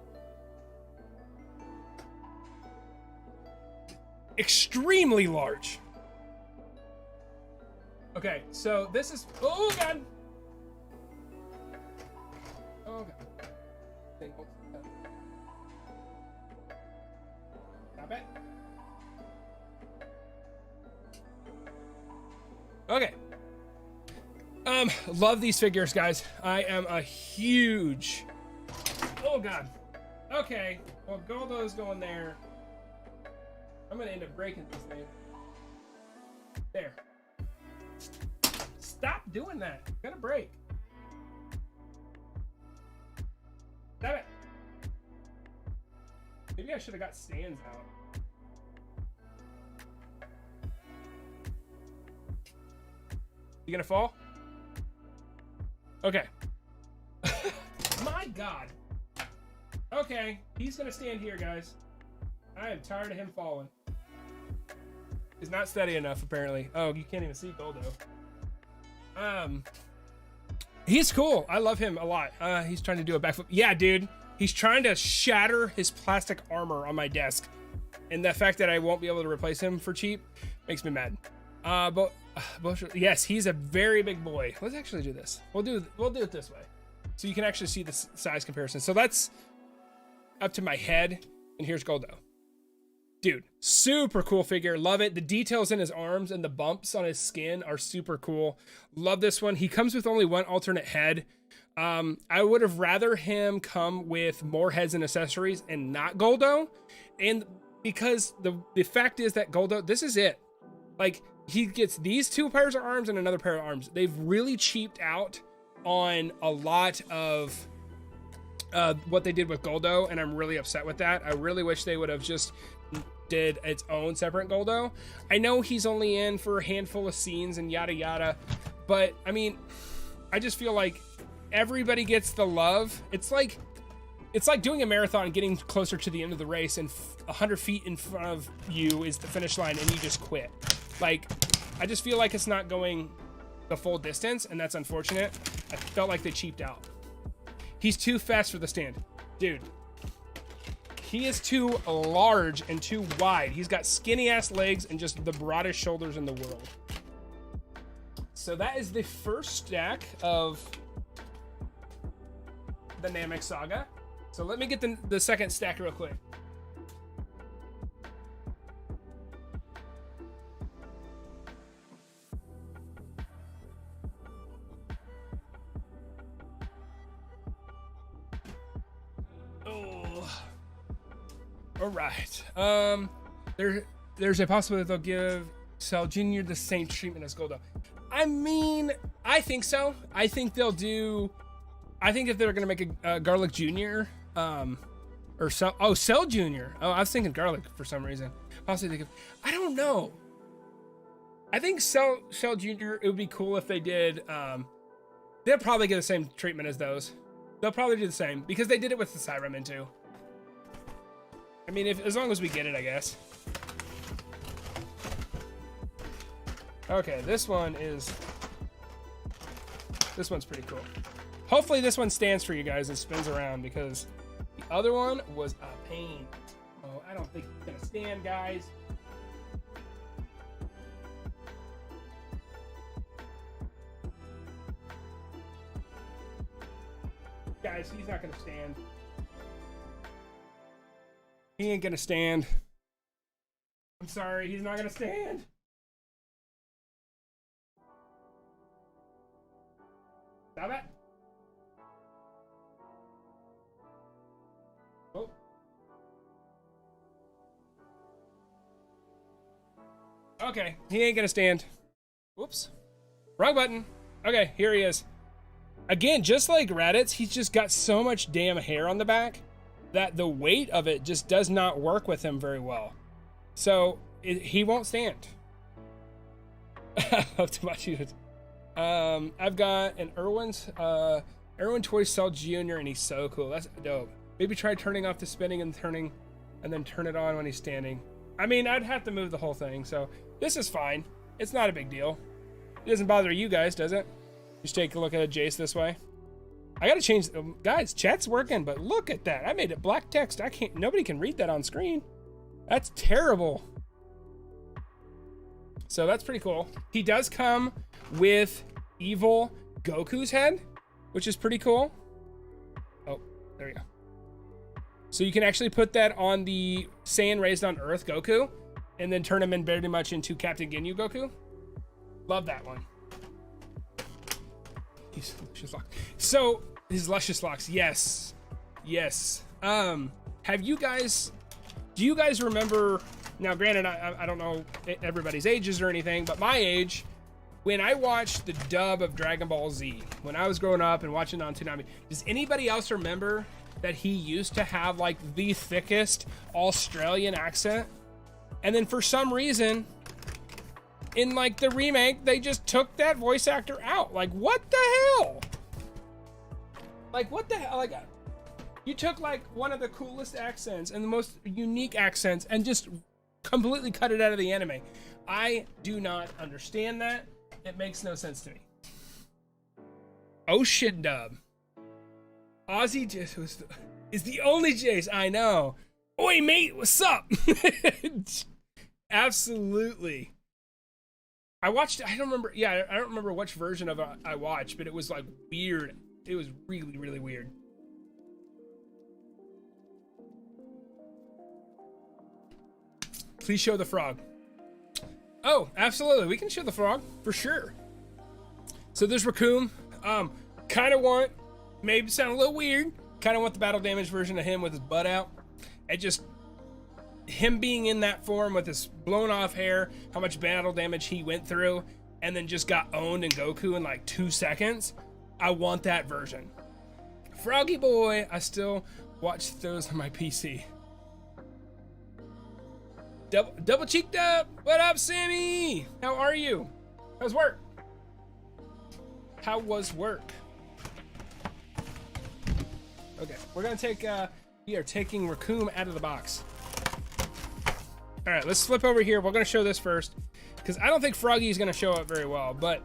Extremely large. Okay, so this is... Oh, God. Oh, God. Stop it. Okay. Love these figures, guys. I am a huge... Oh, God. Okay. Well, Goldo's going there. I'm going to end up breaking this thing. There. Stop doing that. It's going to break. Stop it. Maybe I should have got stands out. You gonna fall? Okay. My God. Okay, he's gonna stand here, guys. I am tired of him falling. He's not steady enough, apparently. Oh, you can't even see Goldo. He's cool. I love him a lot. He's trying to do a backflip. Yeah, dude. He's trying to shatter his plastic armor on my desk. And the fact that I won't be able to replace him for cheap makes me mad. But yes, he's a very big boy. Let's actually do this. We'll do it this way, so you can actually see the size comparison. So that's up to my head, and here's Goldo. Dude, super cool figure. Love it. The details in his arms and the bumps on his skin are super cool. Love this one. He comes with only one alternate head. I would have rather him come with more heads and accessories and not Goldo. And because the fact is that Goldo, this is it. Like, he gets these 2 pairs of arms and another pair of arms. They've really cheaped out on a lot of what they did with Goldo, and I'm really upset with that. I really wish they would have just did its own separate Goldo. I know he's only in for a handful of scenes and yada yada, but I mean, I just feel like everybody gets the love. It's like doing a marathon, getting closer to the end of the race, and 100 feet in front of you is the finish line, and you just quit. Like, I just feel like it's not going the full distance, and that's unfortunate. I felt like they cheaped out. He's too fast for the stand. Dude, he is too large and too wide. He's got skinny ass legs and just the broadest shoulders in the world. So that is the first stack of the Namek Saga. So let me get the second stack real quick. All right. There's a possibility they'll give Cell Jr. the same treatment as Goldo. I mean, I think so. I think they'll do. I think if they're gonna make a Garlic Jr. Or Cell Jr. Oh, I was thinking Garlic for some reason. Possibly think of. I don't know. I think Cell Jr. It would be cool if they did. They'll probably get the same treatment as those. They'll probably do the same because they did it with the Cybermen too. I mean, as long as we get it, I guess. Okay, this one's pretty cool. Hopefully this one stands for you guys and spins around, because the other one was a pain. Oh, I don't think it's gonna stand, guys. Guys, he's not gonna stand. He ain't gonna stand. I'm sorry, he's not gonna stand. Stop it. Oh. Okay, he ain't gonna stand. Whoops. Wrong button. Okay, here he is. Again, just like Raditz, he's just got so much damn hair on the back that the weight of it just does not work with him very well. So he won't stand. I've got an Irwin Toy Cell Jr. and he's so cool. That's dope. Maybe try turning off the spinning and turning, and then turn it on when he's standing. I mean, I'd have to move the whole thing, so this is fine. It's not a big deal. It doesn't bother you guys, does it? Just take a look at Jace this way. I gotta change, guys, chat's working, but look at that. I made it black text. Nobody can read that on screen. That's terrible. So that's pretty cool. He does come with evil Goku's head, which is pretty cool. Oh, there we go. So you can actually put that on the Saiyan Raised on Earth Goku, and then turn him in very much into Captain Ginyu Goku. Love that one. His luscious locks. So his luscious locks, yes. Do you guys remember, now granted I don't know everybody's ages or anything, but my age, when I watched the dub of Dragon Ball Z when I was growing up and watching it on Toonami, does anybody else remember that he used to have like the thickest Australian accent? And then for some reason in like the remake, they just took that voice actor out. Like, what the hell? Like, what the hell? Like, you took like one of the coolest accents and the most unique accents and just completely cut it out of the anime. I do not understand that. It makes no sense to me. Ocean dub. Ozzy Jace is the only Jace I know. Oi, mate, what's up? Absolutely. I watched, I don't remember, yeah, I don't remember which version of it I watched, but it was like weird. It was really, really weird. Please show the frog. Oh, absolutely. We can show the frog for sure. So there's Raccoon. Kind of want, maybe sound a little weird, kind of want the battle damage version of him with his butt out. It just, him being in that form with his blown off hair, how much battle damage he went through, and then just got owned in Goku in like 2 seconds. I want that version. Froggy boy, I still watch those on my PC. Double cheeked up. What up, Sammy? How are you? How's work? How was work? Okay, we're gonna take, we are taking Raccoon out of the box. All right, let's flip over here. We're gonna show this first, because I don't think Froggy is gonna show up very well, but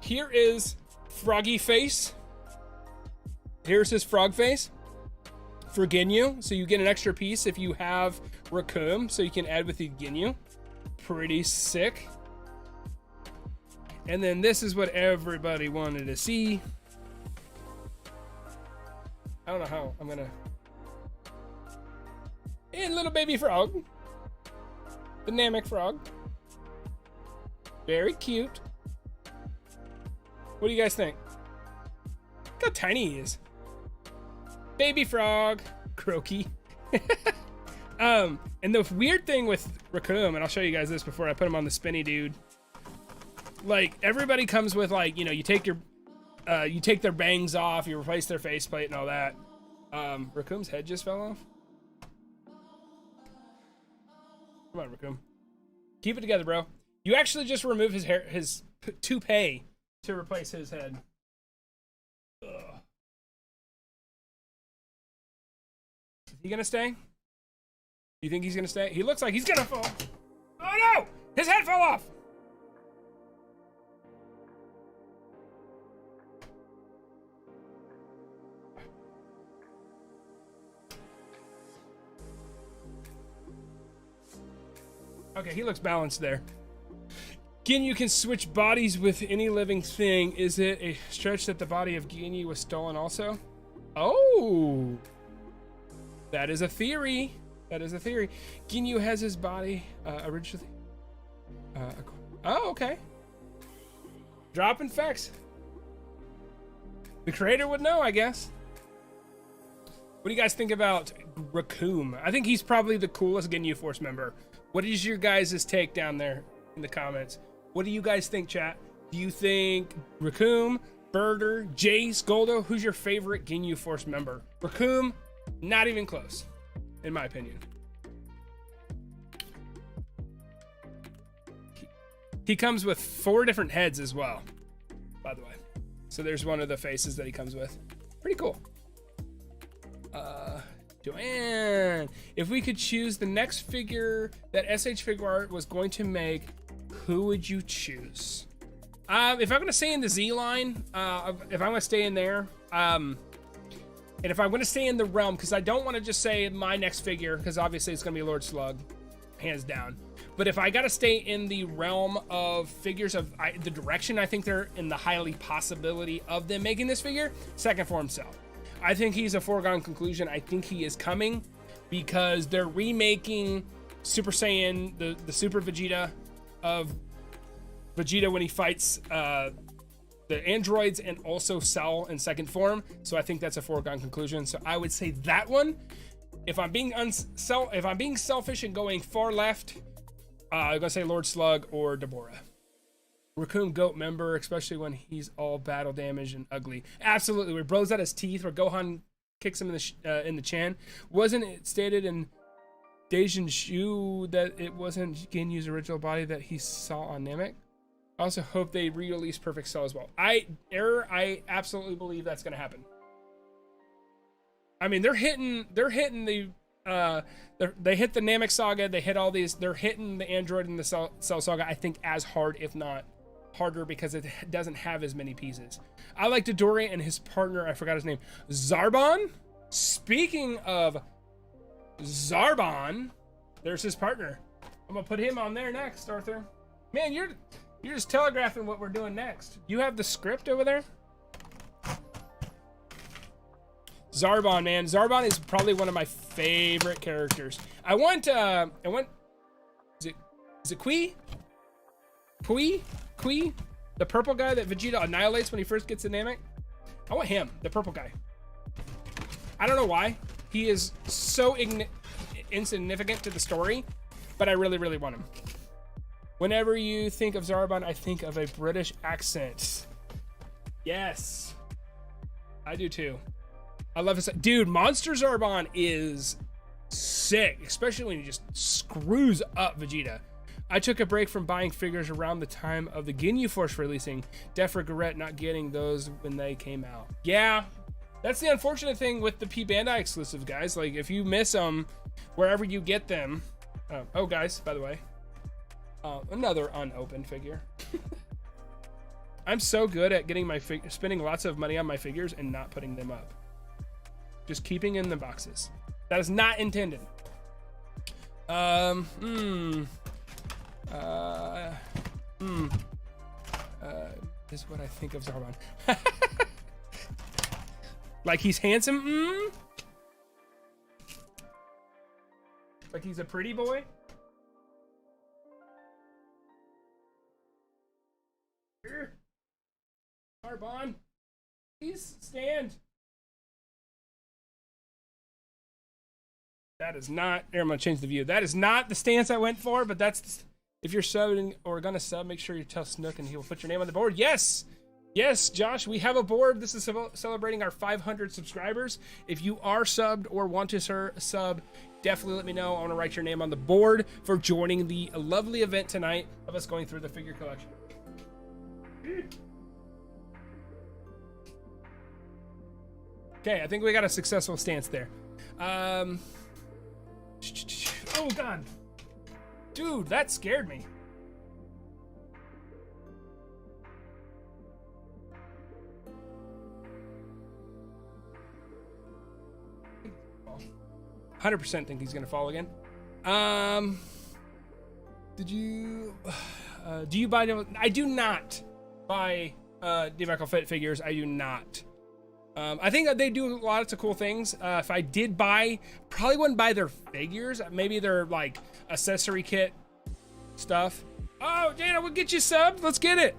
here is Froggy face. Here's his frog face for Ginyu. So you get an extra piece if you have Raccoon, so you can add with the Ginyu. Pretty sick. And then this is what everybody wanted to see. I don't know how I'm gonna. And little baby frog. The Namek frog. Very cute. What do you guys think? Look how tiny he is. Baby frog. Croaky. And the weird thing with Raccoon, and I'll show you guys this before I put him on the spinny dude. Like, everybody comes with, like, you know, you take their bangs off, you replace their faceplate and all that. Raccoon's head just fell off. Come on, Raccoon. Keep it together, bro. You actually just remove his hair, his toupee to replace his head. Ugh. Is he gonna stay? You think he's gonna stay? He looks like he's gonna fall. Oh no! His head fell off! Okay, he looks balanced there. Ginyu can switch bodies with any living thing. Is it a stretch that the body of Ginyu was stolen also? Oh! That is a theory. That is a theory. Ginyu has his body originally. Oh, okay. Dropping facts. The creator would know, I guess. What do you guys think about Raccoon? I think he's probably the coolest Ginyu Force member. What is your guys' take down there in the comments? What do you guys think, chat? Do you think Raccoon, Burger, Jace, Goldo? Who's your favorite Ginyu Force member? Raccoon, not even close, in my opinion. He comes with 4 different heads as well, by the way. So there's one of the faces that he comes with. Pretty cool. Joanne, if we could choose the next figure that SH Figuart was going to make, who would you choose? If I'm gonna stay in the Z line, if I'm gonna stay in there, and if I'm gonna stay in the realm, because I don't want to just say my next figure, because obviously it's gonna be Lord Slug, hands down. But if I gotta stay in the realm of figures of the direction I think they're in, the highly possibility of them making this figure, second form Cell. I think he's a foregone conclusion. I think he is coming because they're remaking Super Saiyan, the Super Vegeta of Vegeta when he fights the androids, and also Cell in second form. So I think that's a foregone conclusion. So I would say that one. If I'm being selfish and going far left, I'm gonna say Lord Slug or Deborah. Raccoon GOAT member, especially when he's all battle damaged and ugly. Absolutely, where he blows out his teeth, where Gohan kicks him in the chin. Wasn't it stated in Daijin Shu that it wasn't Ginyu's original body that he saw on Namek? I also hope they re-release Perfect Cell as well. I absolutely believe that's gonna happen. I mean, they're hitting the they hit the Namek Saga, they hit all these, they're hitting the Android and the Cell Saga, I think, as hard, if not harder, because it doesn't have as many pieces. I like Dodori and his partner, I forgot his name, Zarbon. Speaking of Zarbon, there's his partner. I'm gonna put him on there next, Arthur. Man, You're just telegraphing what we're doing next. You have the script over there? Zarbon, man. Zarbon is probably one of my favorite characters. I want, is it Kui? Kui? The purple guy that Vegeta annihilates when he first gets to Namek? I want him, the purple guy. I don't know why. He is so insignificant to the story, but I really, really want him. Whenever you think of Zarbon, I think of a British accent. Yes. I do too. I love his... Dude, Monster Zarbon is sick, especially when he just screws up Vegeta. I took a break from buying figures around the time of the Ginyu Force releasing. Def regret not getting those when they came out. Yeah, that's the unfortunate thing with the P Bandai exclusive, guys. Like, if you miss them wherever you get them... oh, guys, by the way. Another unopened figure. I'm so good at getting my spending lots of money on my figures and not putting them up. Just keeping in the boxes. That is not intended. This is what I think of Zarbon. Like he's handsome? Like he's a pretty boy? Here. Zarbon. Please stand. That is not, here, I'm gonna change the view. That is not the stance I went for, but that's, if you're subbing or gonna sub, make sure you tell Snook and he will put your name on the board. Yes, yes, Josh, we have a board. This is celebrating our 500 subscribers. If you are subbed or want to sub, definitely let me know. I wanna write your name on the board for joining the lovely event tonight of us going through the figure collection. Okay, I think we got a successful stance there. Oh God, dude, that scared me. Oh, 100% think he's gonna fall again. Did you? Do you buy? I do not buy Devaco Fit figures. I do not. I think that they do lots of cool things. If I did buy, probably wouldn't buy their figures. Maybe their like accessory kit stuff. Oh, Dana, we'll get you subbed. Let's get it.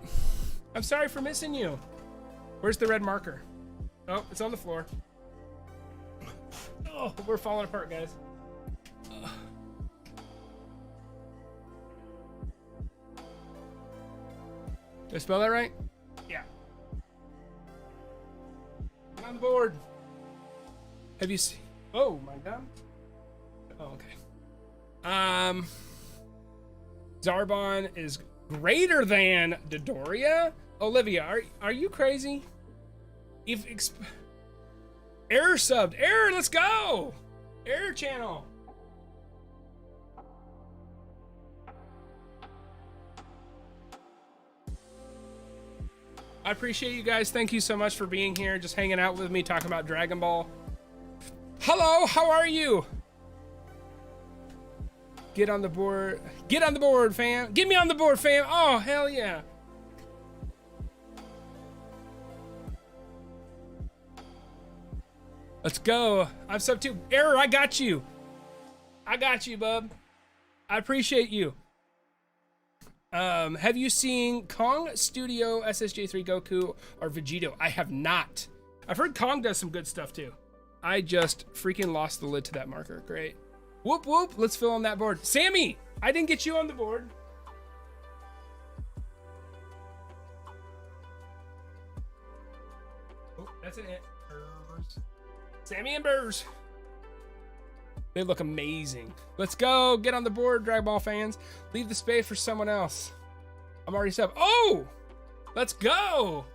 I'm sorry for missing you. Where's the red marker? Oh, it's on the floor. Oh, we're falling apart, guys. Did I spell that right? Yeah. On the board. Have you seen? Oh my God. Oh, okay. Zarbon is greater than Dodoria. Olivia, are you crazy? If Error subbed. Error, let's go. Error channel. I appreciate you guys. Thank you so much for being here, just hanging out with me, talking about Dragon Ball. Hello, how are you? Get on the board. Get on the board, fam. Get me on the board, fam. Oh, hell yeah. Let's go. I'm sub 2. Error, I got you. I got you, bub. I appreciate you. Have you seen Kong Studio SSJ3 Goku or Vegeta? I have not. I've heard Kong does some good stuff too. I just freaking lost the lid to that marker. Great. Whoop whoop. Let's fill on that board. Sammy, I didn't get you on the board. Oh, that's an it. Sammy and Burrs. They look amazing. Let's go. Get on the board, Dragon Ball fans. Leave the space for someone else. I'm already sub. Oh! Let's go!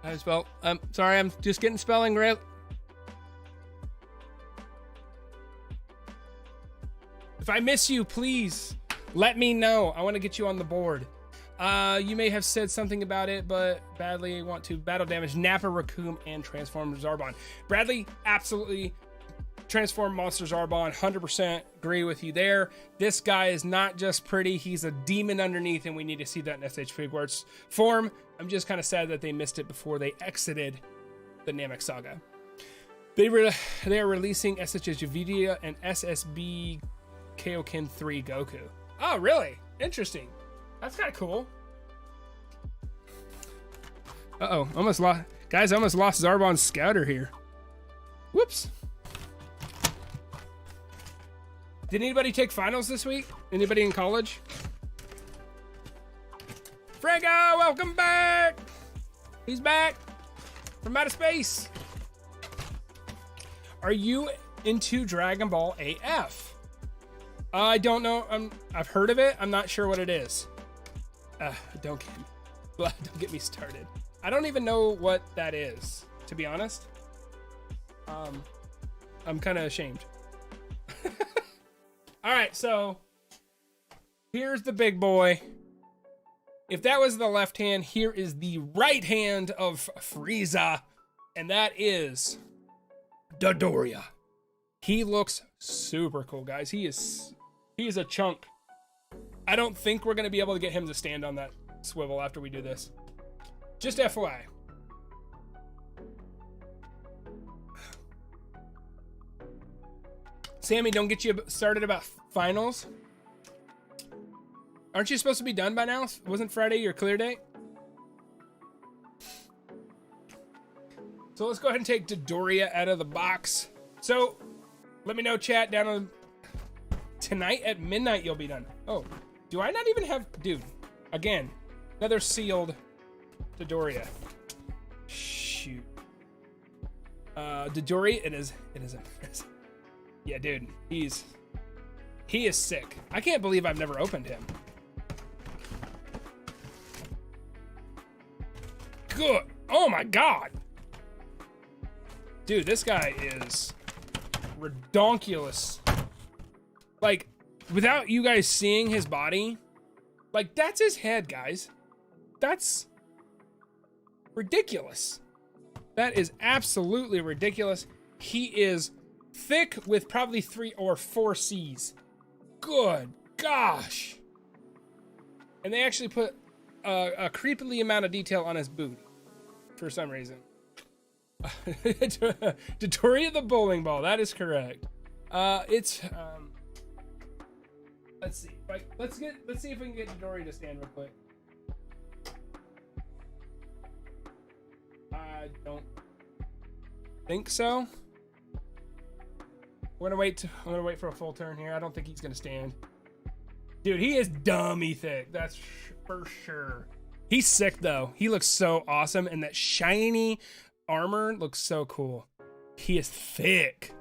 I spelled. I'm sorry, I'm just getting spelling right. If I miss you, please let me know. I want to get you on the board. You may have said something about it, but badly want to battle damage Nappa, Raccoon, and transform Zarbon. Bradley, absolutely Transform Monster Zarbon, 100% agree with you there. This guy is not just pretty, he's a demon underneath, and we need to see that in SH Figuarts form. I'm just kind of sad that they missed it before they exited the Namek Saga. They are releasing SH's Vegeta and SSB Kaioken 3 Goku. Oh, really? Interesting. That's kind of cool. Uh-oh, almost lost. Guys, I almost lost Zarbon's scouter here. Whoops. Did anybody take finals this week? Anybody in college? Frego, welcome back. He's back from outer space. Are you into Dragon Ball AF? I don't know. I've heard of it. I'm not sure what it is. Don't get me started. I don't even know what that is, to be honest. I'm kind of ashamed. All right, so here's the big boy. If that was the left hand, here is the right hand of Frieza, and that is Dodoria. He looks super cool, guys. He is a chunk. I don't think we're gonna be able to get him to stand on that swivel after we do this. Just FYI. Sammy, don't get you started about finals. Aren't you supposed to be done by now? Wasn't Friday your clear date? So let's go ahead and take Dodoria out of the box. So let me know, chat, down on tonight at midnight you'll be done. Oh, do I not even have, dude, again, another sealed Dodoria. Shoot. Dodoria, it is impressive. Yeah, dude, he is sick. I can't believe I've never opened him. Good. Oh my god. Dude, this guy is redonkulous. Like, without you guys seeing his body, like, that's his head, guys. That's ridiculous. That is absolutely ridiculous. He is thick with probably 3 or 4 C's. Good gosh. And they actually put a creepily amount of detail on his boot for some reason. Dodoria the bowling ball, that is correct. It's let's see. Let's see if we can get Dodoria to stand real quick. I don't think so. I'm gonna wait for a full turn here. I don't think he's gonna stand. Dude, he is dummy thick. That's for sure. He's sick though. He looks so awesome, and that shiny armor looks so cool. He is thick.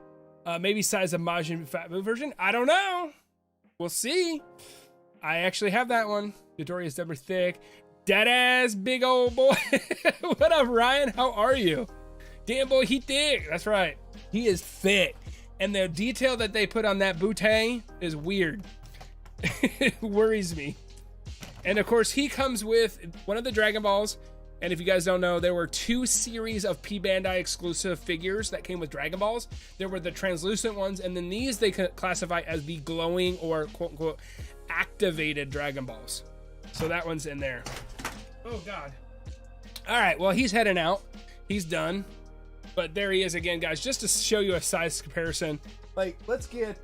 Maybe size of Majin Fat Buu version. I don't know. We'll see. I actually have that one. Dodoria is double thick. Dead ass big old boy. What up, Ryan? How are you? Damn boy, he thick. That's right. He is thick. And the detail that they put on that bootay is weird. It worries me. And of course, he comes with one of the Dragon Balls. And if you guys don't know, there were 2 series of P Bandai exclusive figures that came with Dragon Balls. There were the translucent ones, and then these they could classify as the glowing or quote unquote activated Dragon Balls. So that one's in there. Oh God. All right, well, he's heading out. He's done. But there he is again, guys, just to show you a size comparison. Like, let's get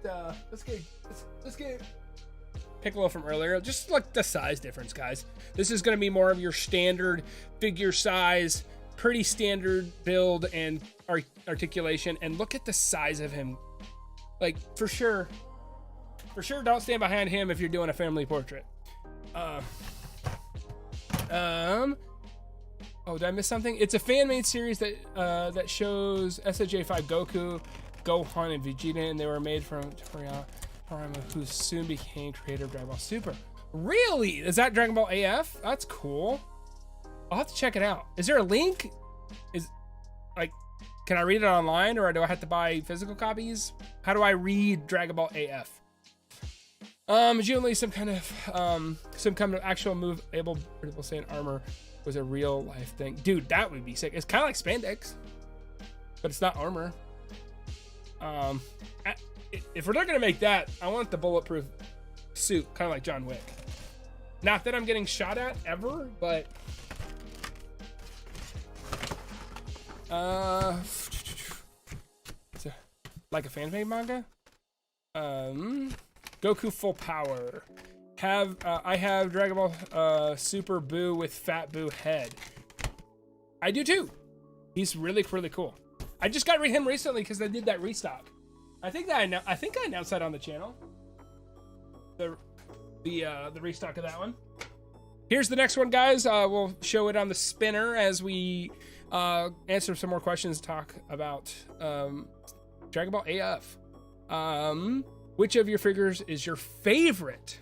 Piccolo from earlier. Just look the size difference, guys. This is going to be more of your standard figure size, pretty standard build and articulation. And look at the size of him. Like, for sure, don't stand behind him if you're doing a family portrait. Oh, did I miss something? It's a fan-made series that shows SJ5 Goku, Gohan, and Vegeta, and they were made from Toriyama, who soon became creator of Dragon Ball Super. Really? Is that Dragon Ball AF? That's cool. I'll have to check it out. Is there a link? Can I read it online, or do I have to buy physical copies? How do I read Dragon Ball AF? Presumably some kind of actual movable Saiyan armor was a real life thing. Dude, that would be sick. It's kind of like spandex, but it's not armor. I- if we're not gonna make that, I want the bulletproof suit, kind of like John Wick. Not that I'm getting shot at ever, but like a fan-made manga. Goku full power. I have Dragon Ball Super Boo with Fat Boo head. I do too. He's really cool. I just got him recently because I did that restock. I think I announced that on the channel. The restock of that one. Here's the next one, guys. We'll show it on the spinner as we answer some more questions, talk about Dragon Ball AF. Which of your figures is your favorite?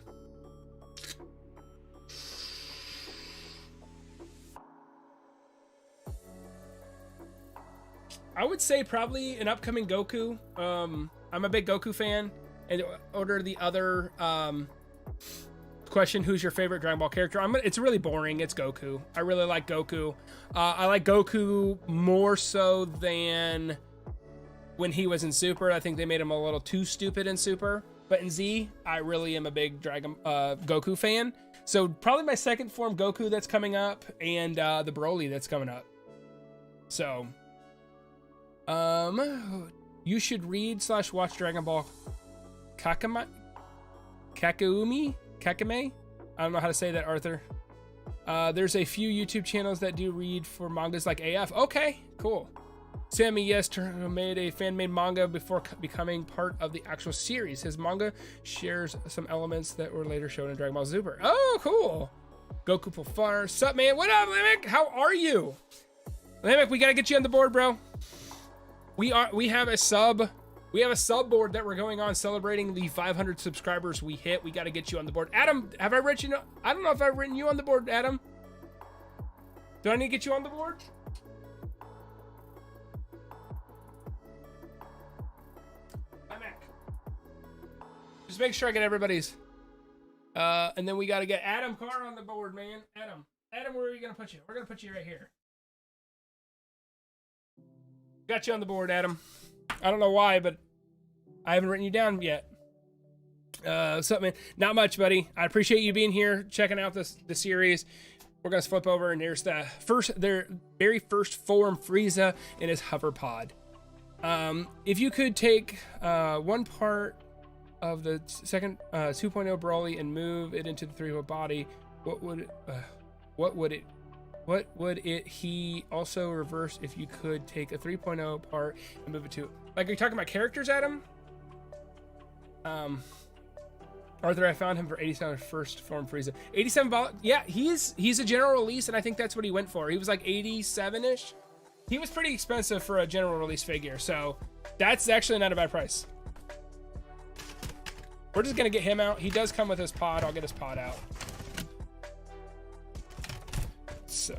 I would say probably an upcoming Goku. I'm a big Goku fan. And in order to the other question, who's your favorite Dragon Ball character? It's really boring. It's Goku. I really like Goku. I like Goku more so than when he was in Super. I think they made him a little too stupid in Super. But in Z, I really am a big Goku fan. So probably my second form Goku that's coming up, and the Broly that's coming up. So you should read / watch Dragon Ball Kakame. I don't know how to say that, Arthur. There's a few YouTube channels that do read for mangas like AF. Okay, cool. Sammy Yes made a fan-made manga before becoming part of the actual series. His manga shares some elements that were later shown in Dragon Ball Super. Oh, cool. Goku full fire. Sup, man? What up, Lamick? How are you? Lamick, we gotta get you on the board, bro. We have a sub board that we're going on celebrating the 500 subscribers we hit. We got to get you on the board. Adam, have I written you? I don't know if I've written you on the board, Adam. Do I need to get you on the board? I'm back. Just make sure I get everybody's. And then we got to get Adam Carr on the board, man. Adam, where are we going to put you? We're going to put you right here. Got you on the board, Adam. I don't know why, but I haven't written you down yet. What's up, man? Not much, buddy. I appreciate you being here, checking out the series. We're gonna flip over, and there's their very first form Frieza in his hover pod. If you could take one part of the second 2.0 Broly and move it into the 3.0 body, what would it he also reverse if you could take a 3.0 part and move it to, like, are you talking about characters, Adam? Arthur, I found him for 87 first form Frieza. 87 yeah, he's a general release, and I think that's what he went for. He was like 87-ish. He was pretty expensive for a general release figure, so that's actually not a bad price. We're just gonna get him out. He does come with his pod. I'll get his pod out. So,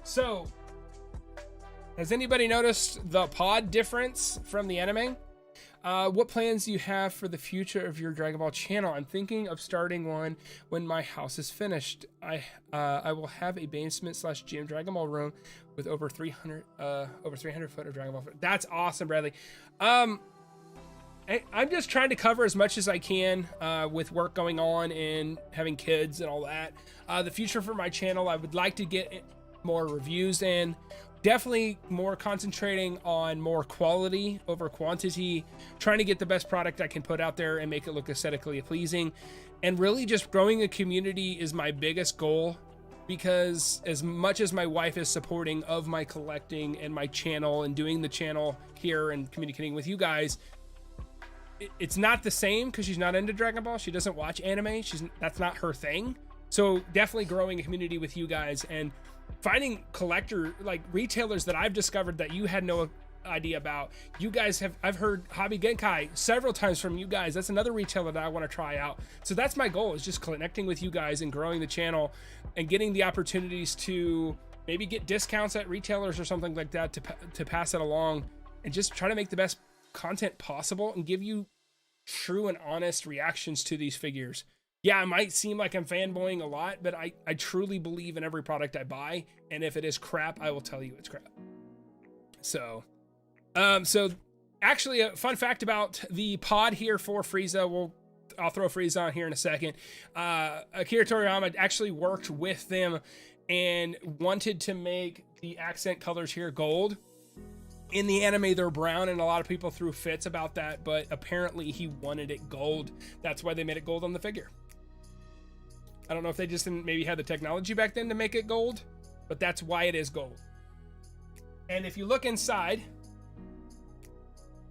So, has anybody noticed the pod difference from the anime? What plans do you have for the future of your Dragon Ball channel? I'm thinking of starting one when my house is finished. I will have a basement / gym Dragon Ball room with over 300 foot of Dragon Ball. That's awesome, Bradley. I'm just trying to cover as much as I can with work going on and having kids and all that. The future for my channel, I would like to get more reviews in. Definitely more concentrating on more quality over quantity, trying to get the best product I can put out there and make it look aesthetically pleasing. And really just growing a community is my biggest goal, because as much as my wife is supporting of my collecting and my channel and doing the channel here and communicating with you guys, it's not the same because she's not into Dragon Ball. She doesn't watch anime. That's not her thing. So definitely growing a community with you guys and finding retailers that I've discovered that you had no idea about. You guys I've heard Hobby Genkai several times from you guys. That's another retailer that I want to try out. So that's my goal, is just connecting with you guys and growing the channel and getting the opportunities to maybe get discounts at retailers or something like that to pass it along, and just try to make the best content possible and give you true and honest reactions to these figures. Yeah, I might seem like I'm fanboying a lot, but I truly believe in every product I buy. And if it is crap, I will tell you it's crap. So, actually a fun fact about the pod here for Frieza, I'll throw Frieza on here in a second. Akira Toriyama actually worked with them and wanted to make the accent colors here gold. In the anime, they're brown, and a lot of people threw fits about that, but apparently he wanted it gold. That's why they made it gold on the figure. I don't know if they just didn't maybe have the technology back then to make it gold, but that's why it is gold. And if you look inside,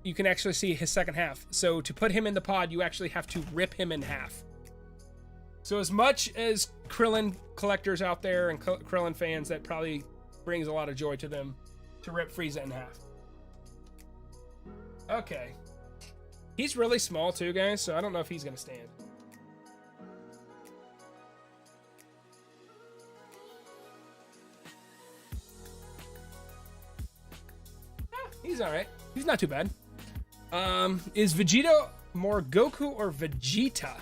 you can actually see his second half. So to put him in the pod, you actually have to rip him in half. So as much as Krillin collectors out there and Krillin fans, that probably brings a lot of joy to them to rip Frieza in half. Okay. He's really small too, guys, so I don't know if he's gonna stand. He's all right. He's not too bad. Is Vegeta more Goku or Vegeta?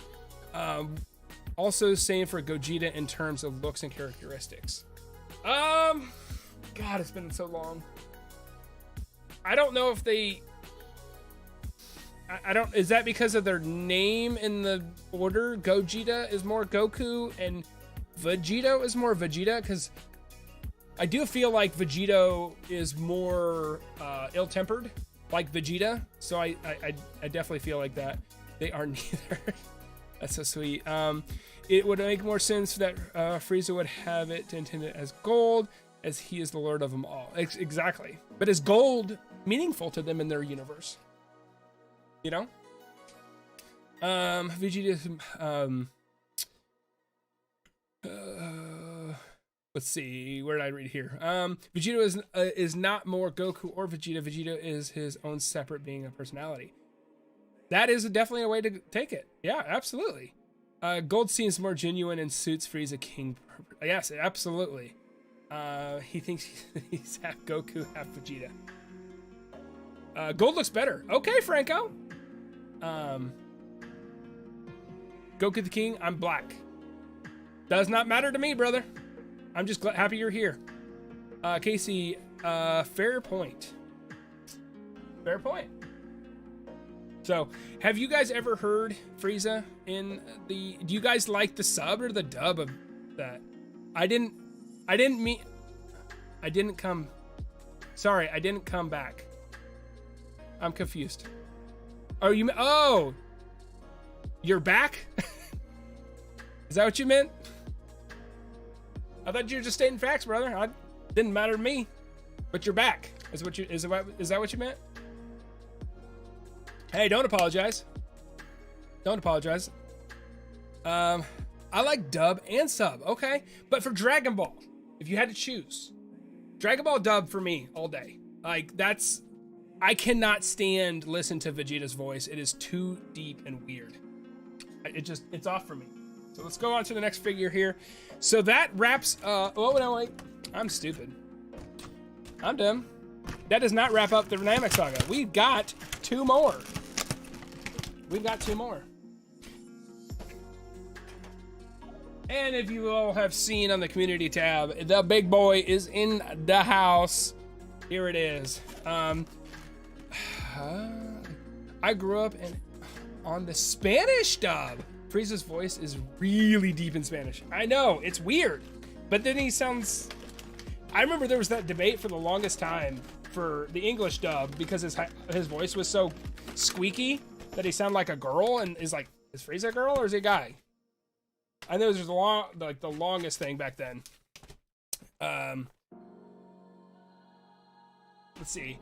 Also same for Gogeta in terms of looks and characteristics. God, it's been so long. I don't know if they... I don't... Is that because of their name in the order? Gogeta is more Goku and Vegeta is more Vegeta? Because I do feel like Vegeta is more ill-tempered, like Vegeta. So I definitely feel like that. They are neither. That's so sweet. It would make more sense that Frieza would have it intended as gold, as he is the lord of them all. Exactly. But is gold meaningful to them in their universe? You know? Vegeta, let's see, where did I read here? Vegeta is not more Goku or Vegeta. Vegeta is his own separate being and personality. That is definitely a way to take it. Yeah, absolutely. Gold seems more genuine and suits Frieza King. Yes, absolutely. He thinks he's half Goku, half Vegeta. Gold looks better. Okay, Franco. Goku the King, I'm black. Does not matter to me, brother. I'm just happy you're here. Casey, fair point. Fair point. So, have you guys ever heard Frieza in the... Do you guys like the sub or the dub of that? I didn't come back. I'm confused. Oh, you're back? Is that what you meant? I thought you were just stating facts, brother. It didn't matter to me, but you're back. Is that what you meant? Hey, don't apologize. Don't apologize. I like dub and sub. Okay, but for Dragon Ball, if you had to choose, Dragon Ball dub for me all day. Like that's, I cannot listen to Vegeta's voice. It is too deep and weird. It's off for me. So let's go on to the next figure here. So that wraps, oh no, wait, I'm stupid. I'm dumb. That does not wrap up the Namek Saga. We've got two more. And if you all have seen on the community tab, the big boy is in the house. Here it is. I grew up on the Spanish dub. Frieza's voice is really deep in Spanish. I know, it's weird. But then he sounds... I remember there was that debate for the longest time for the English dub because his voice was so squeaky that he sounded like a girl, and is Frieza a girl or is he a guy? I know there's the longest thing back then. Let's see.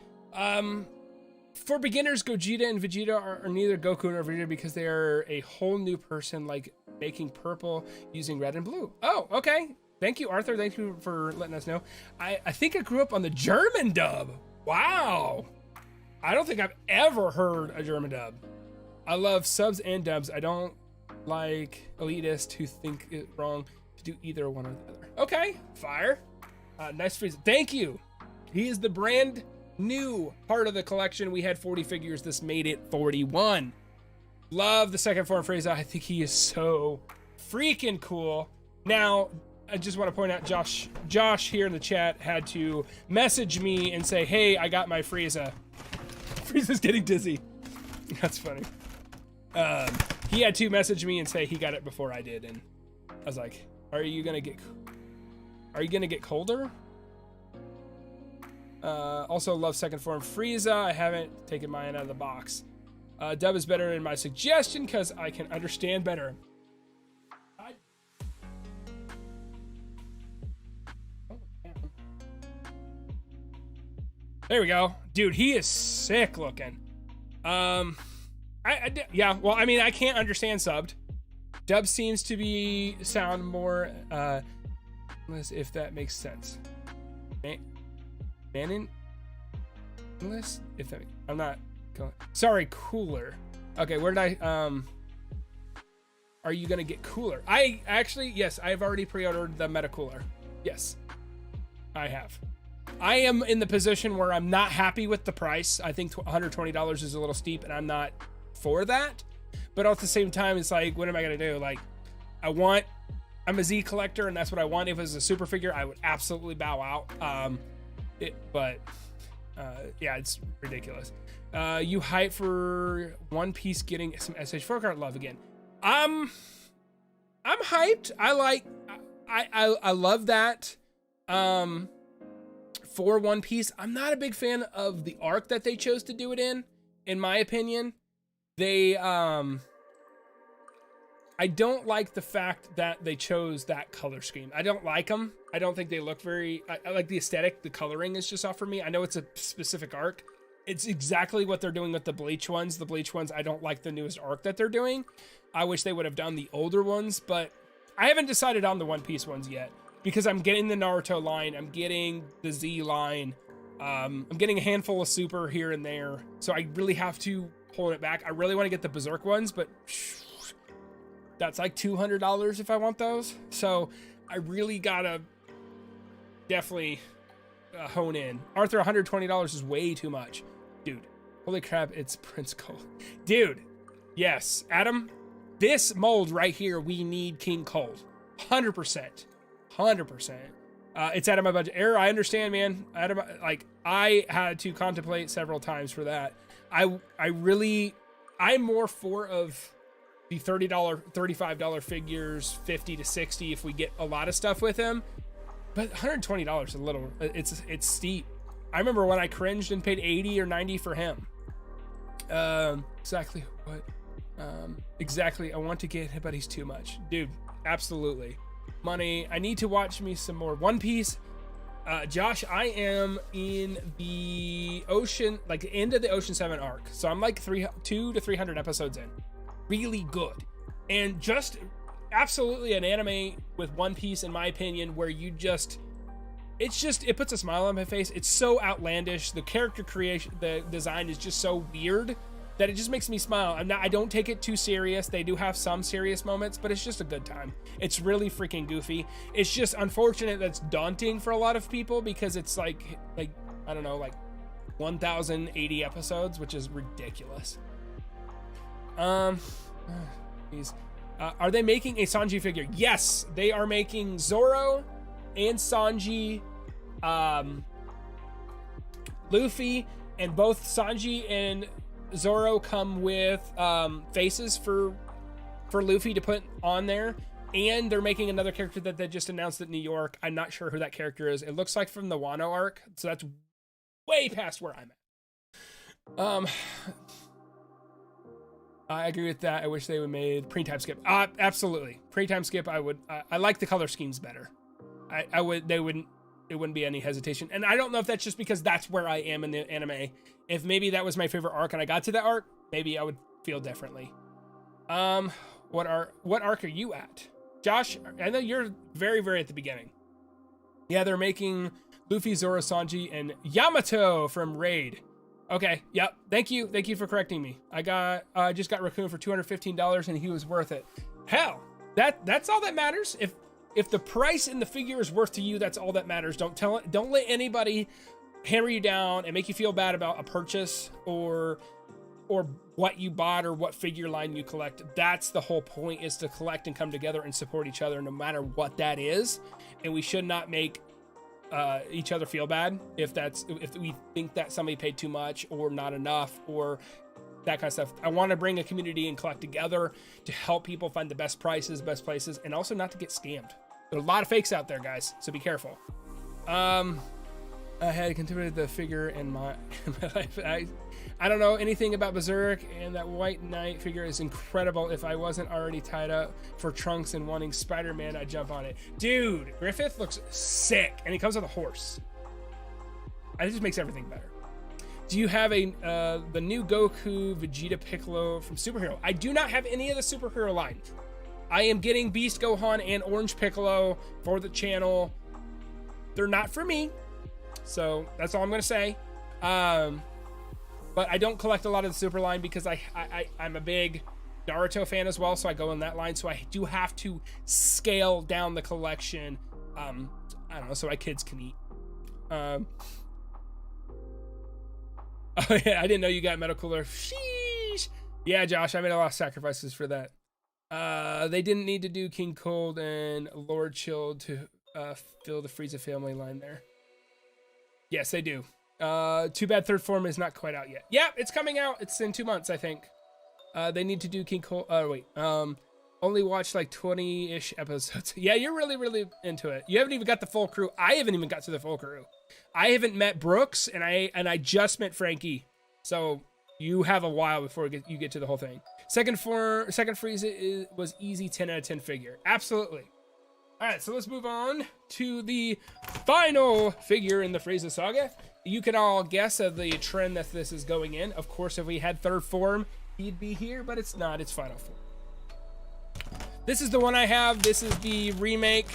For beginners, Gogeta and Vegeta are neither Goku nor Vegeta because they are a whole new person, like making purple using red and blue. Oh, okay. Thank you, Arthur. Thank you for letting us know. I think I grew up on the German dub. Wow. I don't think I've ever heard a German dub. I love subs and dubs. I don't like elitists who think it wrong to do either one or the other. Okay, fire. Nice Frieza. Thank you. He is the brand new part of the collection. We had 40 figures. This made it 41. Love the second form Frieza. I think he is so freaking cool. Now, I just want to point out Josh here in the chat had to message me and say, hey, I got my Frieza. Frieza's getting dizzy. That's funny. He had to message me and say he got it before I did, and I was like, are you gonna get colder? Also love second form Frieza. I haven't taken mine out of the box. Dub is better in my suggestion because I can understand better. There we go. Dude, he is sick looking. Yeah, well, I mean, I can't understand subbed. Dub seems to sound more, if that makes sense. Manin? If that, I'm not going. Sorry, cooler. Okay, where did I, are you gonna get cooler? I actually, yes, I've already pre-ordered the Meta Cooler. Yes, I have. I am in the position where I'm not happy with the price. I think $120 is a little steep, and I'm not for that. But at the same time, it's like, what am I gonna do? Like, I'm a Z collector, and that's what I want. If it was a super figure, I would absolutely bow out. Yeah, it's ridiculous. You hype for One Piece getting some SH4 card love again. I'm hyped. I love that. For One Piece, I'm not a big fan of the arc that they chose to do it in my opinion. I don't like the fact that they chose that color scheme. I don't like them. I don't think they look very, I like the aesthetic. The coloring is just off for me. I know it's a specific arc. It's exactly what they're doing with the Bleach ones. The Bleach ones, I don't like the newest arc that they're doing. I wish they would have done the older ones, but I haven't decided on the One Piece ones yet because I'm getting the Naruto line. I'm getting the Z line. I'm getting a handful of Super here and there. So I really have to hold it back. I really want to get the Berserk ones, but that's like $200 if I want those. So I really gotta definitely hone in. Arthur, $120 is way too much. Dude, holy crap, it's Prince Cold. Dude, yes, Adam, this mold right here, we need King Cold. 100%. 100%. It's out of my budget. Error, I understand, man. I had to contemplate several times for that. I'm more for of the $30, $35 figures, 50 to 60 if we get a lot of stuff with him. But $120 is a little, it's steep. I remember when I cringed and paid 80 or 90 for him. Exactly what? Exactly. I want to get him, but he's too much. Dude, absolutely. Money. I need to watch me some more One Piece. Josh, I am in the ocean, like the end of the Ocean 7 arc. So I'm like 200 to 300 episodes in. Really good. And just absolutely an anime with One Piece, in my opinion, where it puts a smile on my face. It's so outlandish. The character creation, the design is just so weird that it just makes me smile. I don't take it too serious. They do have some serious moments, but it's just a good time. It's really freaking goofy. It's just unfortunate that's daunting for a lot of people because it's like I don't know, like 1,080 episodes, which is ridiculous. Are they making a Sanji figure? Yes, they are making Zoro and Sanji, Luffy, and both Sanji and Zoro come with faces for Luffy to put on there, and they're making another character that they just announced at New York. I'm not sure who that character is. It looks like from the Wano arc, so that's way past where I'm at. I agree with that. I wish they would made pre-time skip. Absolutely, pre-time skip. I like the color schemes better. It wouldn't be any hesitation. And I don't know if that's just because that's where I am in the anime. If maybe that was my favorite arc and I got to that arc, maybe I would feel differently. What arc are you at? Josh, I know you're very, very at the beginning. Yeah, they're making Luffy, Zoro, Sanji, and Yamato from Raid. Okay, yep. Thank you for correcting me. I just got Raccoon for $215 and he was worth it. Hell, that's all that matters. If the price and the figure is worth to you, that's all that matters. Don't let anybody hammer you down and make you feel bad about a purchase or or what you bought or what figure line you collect. That's the whole point, is to collect and come together and support each other no matter what that is. And we should not make each other feel bad if we think that somebody paid too much or not enough or that kind of stuff. I want to bring a community and collect together to help people find the best prices, best places, and also not to get scammed. There are a lot of fakes out there, guys, so be careful. I had contributed the figure in my life. I don't know anything about Berserk, and that White Knight figure is incredible. If I wasn't already tied up for Trunks and wanting Spider-Man, I'd jump on it. Dude, Griffith looks sick, and he comes with a horse. It just makes everything better. Do you have the new Goku, Vegeta, Piccolo from Superhero? I do not have any of the Superhero line. I am getting Beast Gohan and Orange Piccolo for the channel. They're not for me, so that's all I'm gonna say. But I don't collect a lot of the Super line because I'm a big Naruto fan as well, so I go in that line. So I do have to scale down the collection. I don't know, so my kids can eat. Oh yeah, I didn't know you got Metal Cooler. Sheesh. Yeah, Josh, I made a lot of sacrifices for that. They didn't need to do King Cold and Lord Chill to fill the Frieza family line there. Yes, they do. Too bad third form is not quite out yet. Yeah, it's coming out. It's in 2 months, I think. They need to do King Cold. Oh, wait. Only watched like 20-ish episodes. Yeah, you're really, really into it. You haven't even got the full crew. I haven't even got to the full crew. I haven't met Brooks, and I just met Frankie. So you have a while before you get to the whole thing. Second Frieza was easy 10 out of 10 figure. Absolutely. All right, so let's move on to the final figure in the Frieza saga. You can all guess of the trend that this is going in. Of course, if we had third form, he'd be here, but it's not. It's final form. This is the one I have. This is the remake.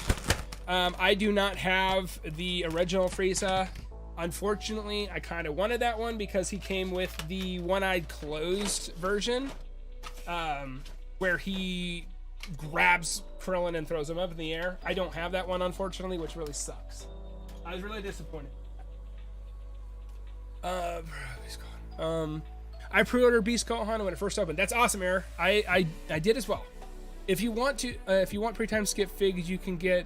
I do not have the original Frieza. Unfortunately, I kind of wanted that one because he came with the one-eyed closed version, where he grabs Krillin and throws him up in the air. I don't have that one, unfortunately, which really sucks. I was really disappointed. I pre-ordered Beast Gohan when it first opened. That's awesome, Air. I did as well. If you want pre-time skip figs, you can get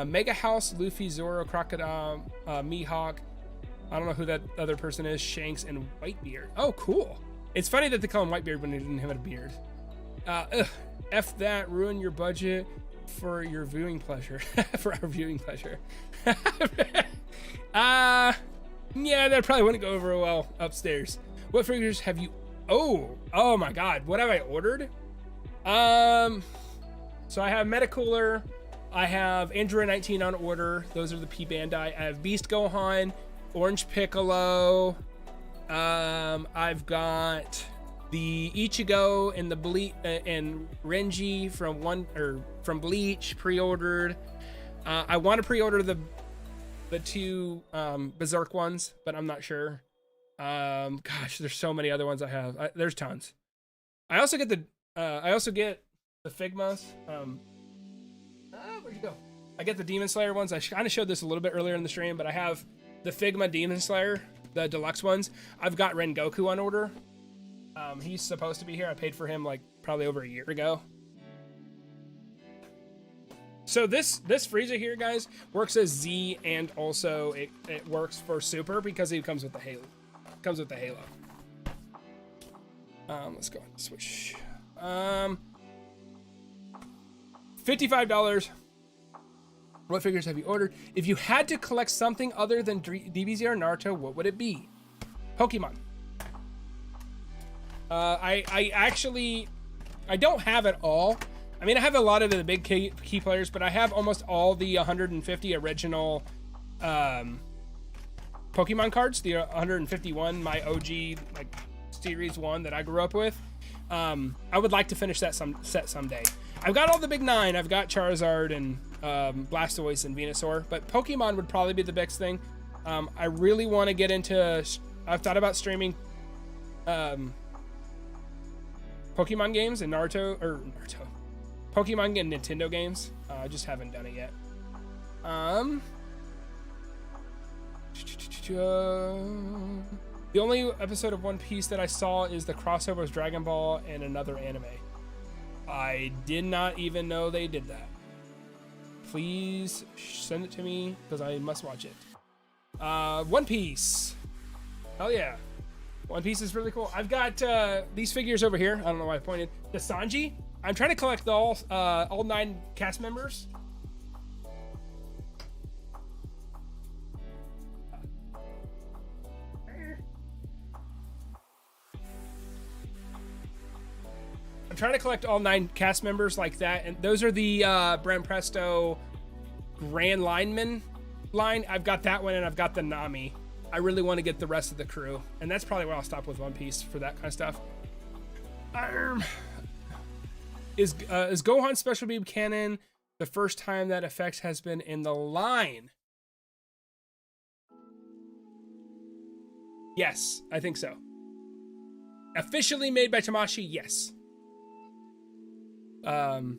Mega House, Luffy, Zoro, Crocodile, Mihawk. I don't know who that other person is. Shanks and Whitebeard. Oh, cool. It's funny that they call him Whitebeard when he didn't have a beard. F that, ruin your budget for your viewing pleasure. For our viewing pleasure. Yeah, that probably wouldn't go over well upstairs. What figures have you? Oh my God. What have I ordered? So I have Metacooler. I have Android 19 on order. Those are the P Bandai. I have Beast Gohan, Orange Piccolo. I've got the Ichigo and the and Renji from Bleach pre-ordered. I want to pre-order the two Berserk ones, but I'm not sure. Gosh, there's so many other ones I have. There's tons. I also get the Figmas. Where'd you go? I get the Demon Slayer ones. I kind of showed this a little bit earlier in the stream, but I have the Figma Demon Slayer, the deluxe ones. I've got Rengoku on order. He's supposed to be here. I paid for him like probably over a year ago. So this Frieza here, guys, works as Z, and also it works for Super because he comes with the Halo. Comes with the Halo. Let's go and switch. $55. What figures have you ordered? If you had to collect something other than DBZ or Naruto, what would it be? Pokemon. I don't have it all. I mean, I have a lot of the big key players, but I have almost all the 150 original Pokemon cards. The 151, my OG like Series 1 that I grew up with. I would like to finish that set someday. I've got all the big 9. I've got Charizard and Blastoise and Venusaur, but Pokemon would probably be the biggest thing. I really want to get into... I've thought about streaming Pokemon games and Pokemon and Nintendo games. I just haven't done it yet. The The only episode of One Piece that I saw is the crossover with Dragon Ball and another anime. I did not even know they did that. Please send it to me because I must watch it. One Piece. Hell yeah. One Piece is really cool. I've got these figures over here. I don't know why I pointed. The Sanji. I'm trying to collect all 9 cast members. I'm trying to collect all 9 cast members like that, and those are the Bren Presto Grand Lineman line. I've got that one, and I've got the Nami. I really want to get the rest of the crew, and that's probably where I'll stop with One Piece for that kind of stuff. Is Gohan Special Beam canon the first time that effect has been in the line? Yes, I think so. Officially made by Tamashii, yes. Sorry,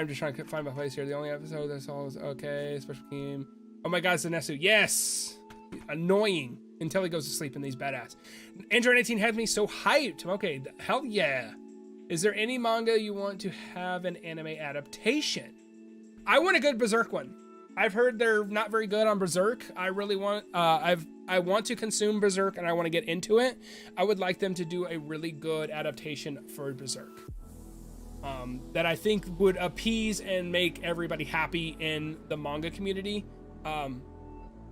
I'm just trying to find my place here. The only episode that's all is okay. Special Beam. Oh my God, Zanesu. Yes. Annoying until he goes to sleep, and he's badass. Android 18 had me so hyped. Okay, hell yeah. Is there any manga you want to have an anime adaptation? I want a good Berserk one. I've heard they're not very good on Berserk. I really want, I want to consume Berserk and I want to get into it. I would like them to do a really good adaptation for Berserk. That I think would appease and make everybody happy in the manga community. And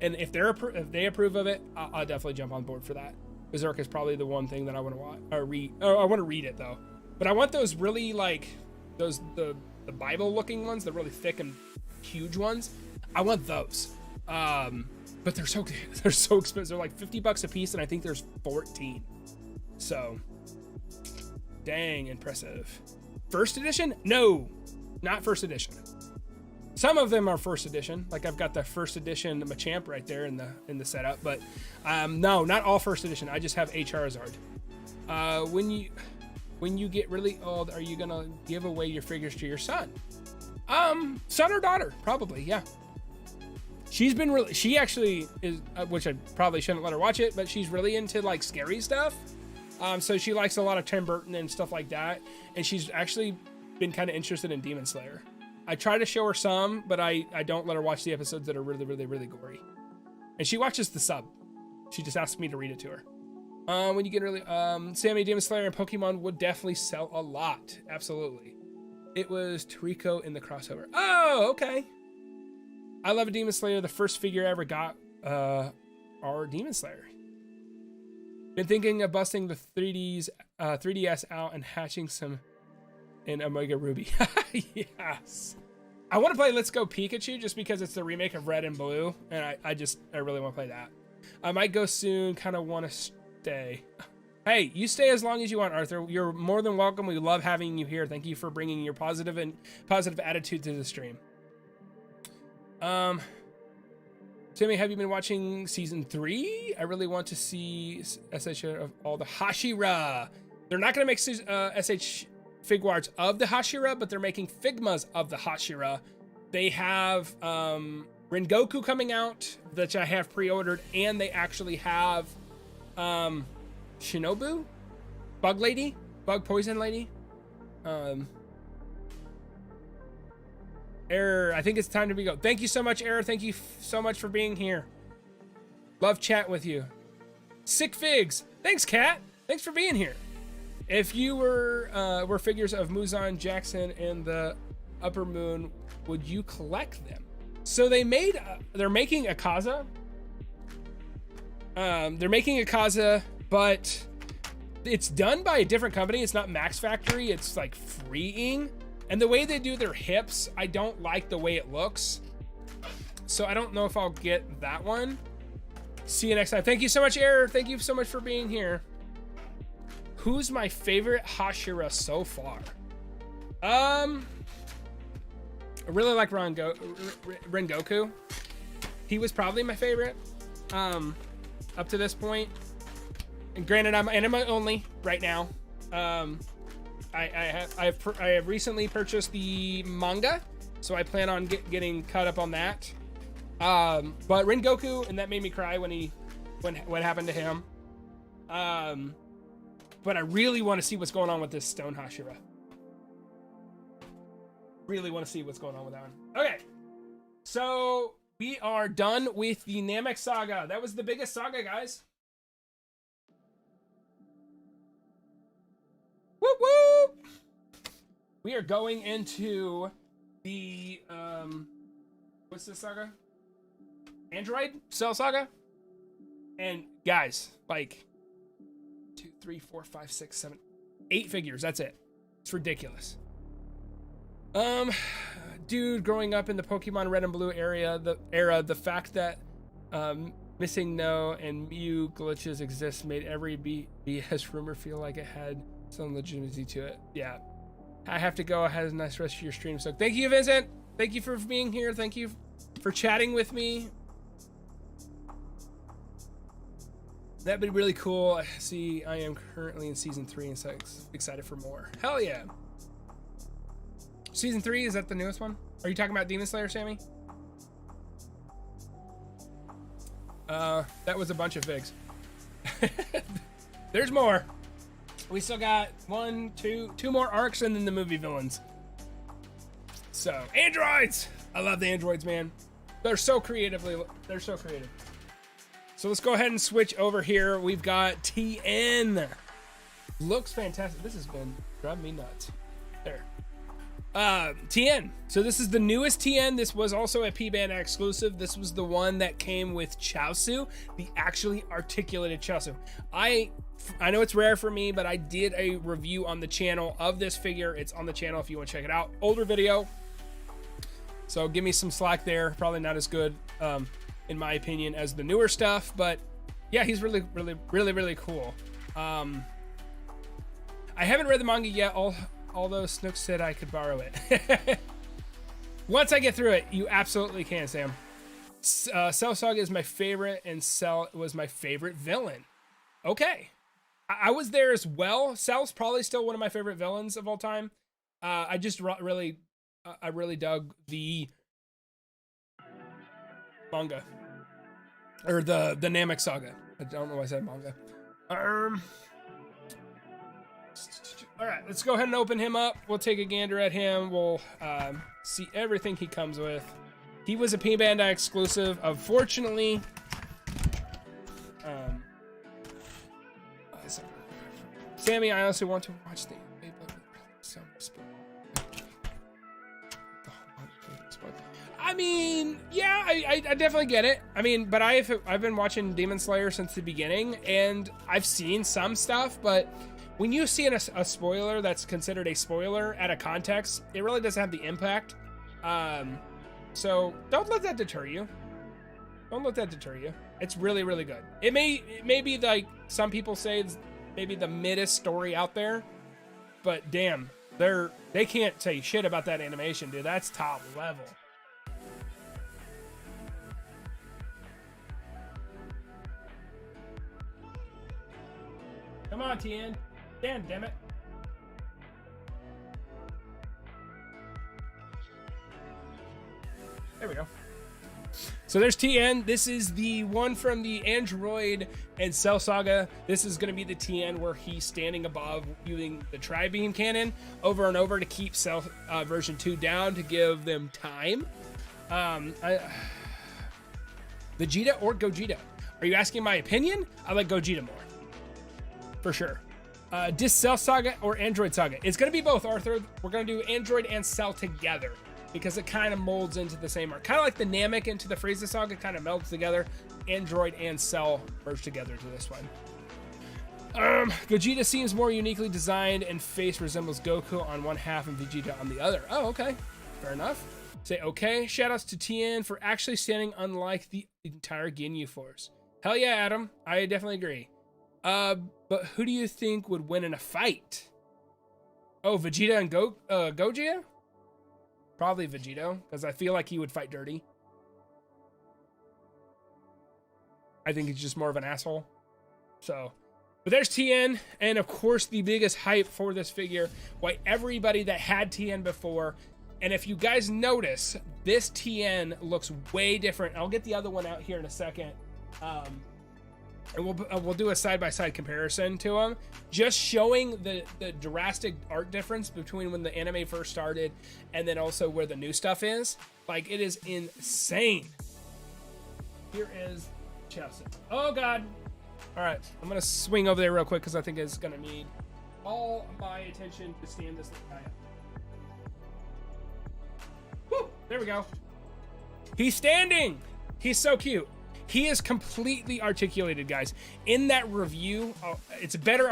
if they approve of it, I'll definitely jump on board for that. Berserk is probably the one thing that I want to watch or read. Oh, I want to read it though. But I want those really like the Bible looking ones, the really thick and huge ones. I want those. But they're so expensive. They're like $50 a piece, and I think there's 14. So, dang, impressive. First edition? No, not first edition. Some of them are first edition. Like I've got the first edition Machamp right there in the setup, but no, not all first edition. I just have a Charizard. When you get really old, are you gonna give away your figures to your son? Son or daughter, probably, yeah. She actually is, which I probably shouldn't let her watch it, but she's really into like scary stuff. So she likes a lot of Tim Burton and stuff like that. And she's actually been kind of interested in Demon Slayer. I try to show her some, but I don't let her watch the episodes that are really, really, really gory. And she watches the sub. She just asks me to read it to her. When you get really, Sammy, Demon Slayer, and Pokemon would definitely sell a lot. Absolutely. It was Toriko in the crossover. Oh, okay. I love a Demon Slayer. The first figure I ever got, our Demon Slayer. Been thinking of busting the 3DS out and hatching some in Omega Ruby. Yes. I want to play Let's Go Pikachu just because it's the remake of Red and Blue, and I really want to play that. I might go soon. Kind of want to stay. Hey, you stay as long as you want, Arthur. You're more than welcome. We love having you here. Thank you for bringing your positive attitude to the stream. Timmy, have you been watching season 3? I really want to see SH of all the Hashira. They're not going to make SH Figuarts of the Hashira, but they're making Figmas of the Hashira. They have Rengoku coming out, which I have pre-ordered, and they actually have Shinobu, Bug Poison Lady. Error, I think it's time to go. Thank you so much, Error. Thank you so much for being here. Love chat with you. Sick Figs. Thanks, Kat. Thanks for being here. If you were figures of Muzan, Jackson, and the Upper Moon, would you collect them? So they're making Akaza. They're making Akaza, but it's done by a different company. It's not Max Factory. It's like Freeing. And the way they do their hips, I don't like the way it looks. So I don't know if I'll get that one. See you next time. Thank you so much, Error. Thank you so much for being here. Who's my favorite Hashira so far? I really like Rengoku. He was probably my favorite up to this point. And granted, I'm anime only right now. I have recently purchased the manga, so I plan on getting caught up on that. But Rengoku, and that made me cry when he what happened to him. But I really want to see what's going on with this Stone Hashira. Really want to see what's going on with that one. Okay, so we are done with the Namek Saga. That was the biggest saga, guys. Whoop whoop! We are going into the what's this saga? Android Cell Saga. And guys, like 2, 3, 4, 5, 6, 7, 8 figures. That's it. It's ridiculous. Dude, growing up in the Pokemon Red and Blue the fact that missing No and Mew glitches exist made every BS rumor feel like it had some legitimacy to it. Yeah. I have to go. Have a nice rest of your stream. So thank you, Vincent. Thank you for being here. Thank you for chatting with me. That'd be really cool. See, I am currently in season 3 and so excited for more. Hell yeah. Season 3, is that the newest one? Are you talking about Demon Slayer, Sammy? That was a bunch of figs. There's more. We still got 2 more arcs and then the movie villains. So, androids! I love the androids, man. They're so creative. So let's go ahead and switch over here. We've got TN. Looks fantastic. This has been driving me nuts. There. TN. So this is the newest TN. This was also a P-Bandai exclusive. This was the one that came with Chaozu, the actually articulated Chaozu. I know it's rare for me, but I did a review on the channel of this figure. It's on the channel if you want to check it out. Older video. So give me some slack there. Probably not as good, in my opinion, as the newer stuff, but yeah, he's really cool. I haven't read the manga yet, although Snook said I could borrow it. Once I get through it, you absolutely can, Sam. Cell Saga is my favorite, and Cell was my favorite villain. Okay, I was there as well. Cell's probably still one of my favorite villains of all time. I just really dug the manga, or the Namek Saga. I don't know why I said manga. All right, let's go ahead and open him up. We'll take a gander at him. We'll see everything he comes with. He was a P-Bandai exclusive. Unfortunately, Sammy, I also want to watch the I mean, yeah, I definitely get it. I mean, but I've been watching Demon Slayer since the beginning, and I've seen some stuff, but when you see a spoiler that's considered a spoiler at a context, it really doesn't have the impact. So don't let that deter you. Don't let that deter you. It's really good. It may be like some people say it's maybe the middest story out there, but damn, they can't say shit about that animation, dude. That's top level. Come on, TN. Damn it. There we go. So there's TN. This is the one from the Android and Cell Saga. This is going to be the TN where he's standing above using the Tri-Beam cannon over and over to keep Cell version 2 down to give them time. Vegeta or Gogeta? Are you asking my opinion? I like Gogeta more. For sure. Cell Saga or Android Saga? It's going to be both, Arthur. We're going to do Android and Cell together because it kind of molds into the same arc. Kind of like the Namek into the Frieza Saga kind of melds together. Android and Cell merge together to this one. Gogeta seems more uniquely designed and face resembles Goku on one half and Vegeta on the other. Oh, okay. Fair enough. Say okay. Shoutouts to TN for actually standing unlike the entire Ginyu Force. Hell yeah, Adam. I definitely agree. But who do you think would win in a fight? Oh, Vegeta and Gogeta? Probably Vegeta, because I feel like he would fight dirty. I think he's just more of an asshole. So, but there's TN, and of course the biggest hype for this figure, why everybody that had TN before, and if you guys notice, this TN looks way different. I'll get the other one out here in a second. and we'll do a side-by-side comparison to them, just showing the drastic art difference between when the anime first started and then also where the new stuff is. Like, it is insane. Here is Chelsea. Oh god. All right, I'm gonna swing over there real quick because I think it's gonna need all my attention to stand this guy up. Woo, there we go. He's standing. He's so cute. He is completely articulated, guys. In that review, it's a better,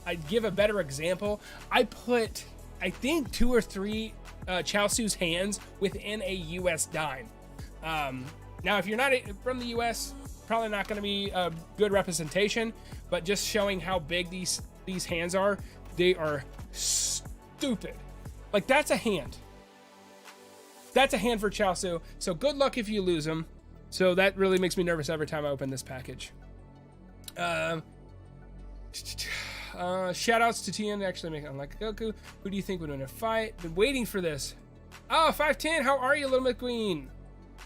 I'd give a better example. I put, I think, 2 or 3 Chaosu's hands within a US dime. Now, if you're not from the US, probably not going to be a good representation, but just showing how big these hands are, they are stupid. Like, that's a hand. That's a hand for Chaosu. So good luck if you lose him. So that really makes me nervous every time I open this package. Shout outs to Tian actually making unlike Goku. Who do you think would win a fight? Been waiting for this. Oh, 510. How are you, Little McQueen?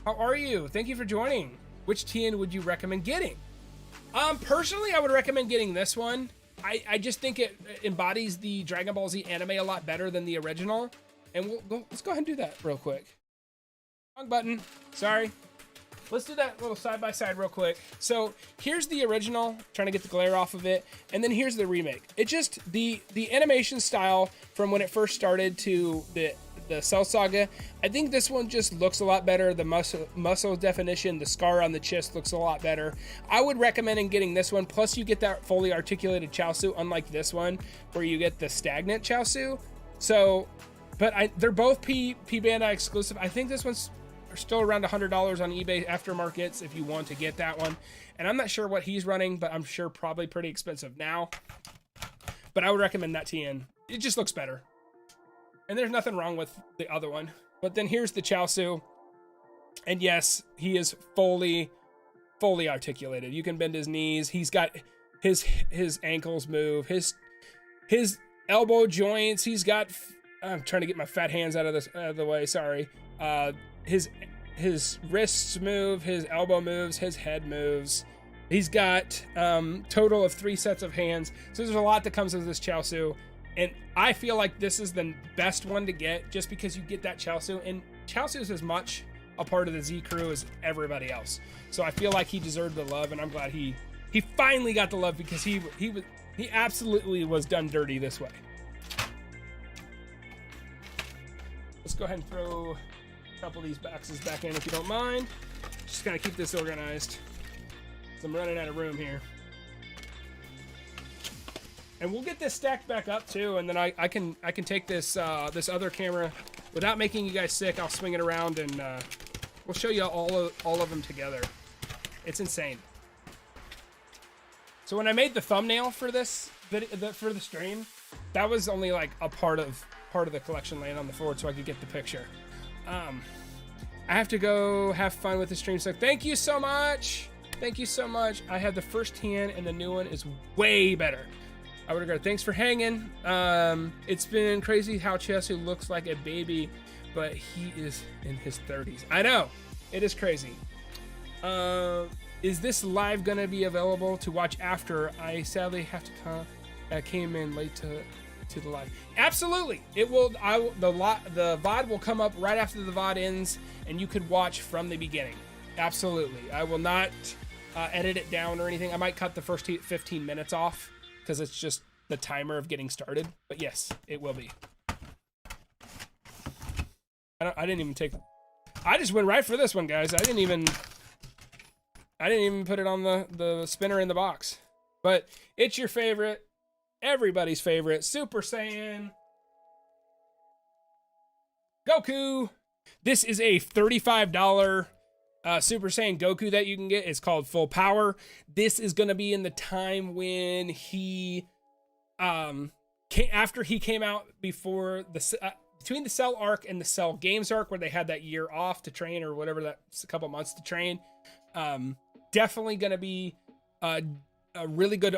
How are you? Thank you for joining. Which Tian would you recommend getting? Personally, I would recommend getting this one. I just think it embodies the Dragon Ball Z anime a lot better than the original. And let's go ahead and do that real quick. Wrong button. Sorry. Let's do that little side-by-side real quick. So here's the original, trying to get the glare off of it, and then here's the remake. It just, the animation style from when it first started to the Cell Saga, I think this one just looks a lot better. The muscle definition, the scar on the chest looks a lot better. I would recommend getting this one, plus you get that fully articulated Chaosu, unlike this one, where you get the stagnant Chaosu. So, but they're both P Bandai exclusive. I think this one's still around $100 on eBay aftermarkets if you want to get that one. And I'm not sure what he's running, but I'm sure probably pretty expensive now. But I would recommend that TN. It just looks better. And there's nothing wrong with the other one. But then here's the Chaosu. And yes, he is fully articulated. You can bend his knees. He's got his ankles move, his elbow joints. He's got, I'm trying to get my fat hands out of the way, sorry. His wrists move, his elbow moves, his head moves. He's got total of 3 sets of hands. So there's a lot that comes with this Chaosu. And I feel like this is the best one to get just because you get that Chaosu. And Chaosu is as much a part of the Z crew as everybody else. So I feel like he deserved the love, and I'm glad he finally got the love because he absolutely was done dirty this way. Let's go ahead and throw a couple of these boxes back in if you don't mind. Just gotta keep this organized. So I'm running out of room here. And we'll get this stacked back up too, and then I can take this this other camera without making you guys sick. I'll swing it around and we'll show you all of them together. It's insane. So when I made the thumbnail for this for the stream, that was only like a part of the collection laying on the floor so I could get the picture. I have to go have fun with the stream, so thank you so much. Thank you so much. I had the first tan and the new one is way better. I would agree. Thanks for hanging. It's been crazy how Chaosu looks like a baby, but he is in his 30s. I know. It is crazy. Is this live going to be available to watch after? I sadly have to come. I came in late to the live. Absolutely. It will. The VOD will come up right after the VOD ends, and you could watch from the beginning. Absolutely. I will not edit it down or anything. I might cut the first 15 minutes off because it's just the timer of getting started. But yes, it will be. I didn't even take. I just went right for this one, guys. I didn't even put it on the spinner in the box. But it's your favorite, everybody's favorite, Super Saiyan Goku. This is a $35 Super Saiyan Goku that you can get. It's called Full Power. This is going to be in the time when he, after he came out before between the Cell arc and the Cell Games arc, where they had that year off to train or whatever, that's a couple months to train. Definitely going to be a really good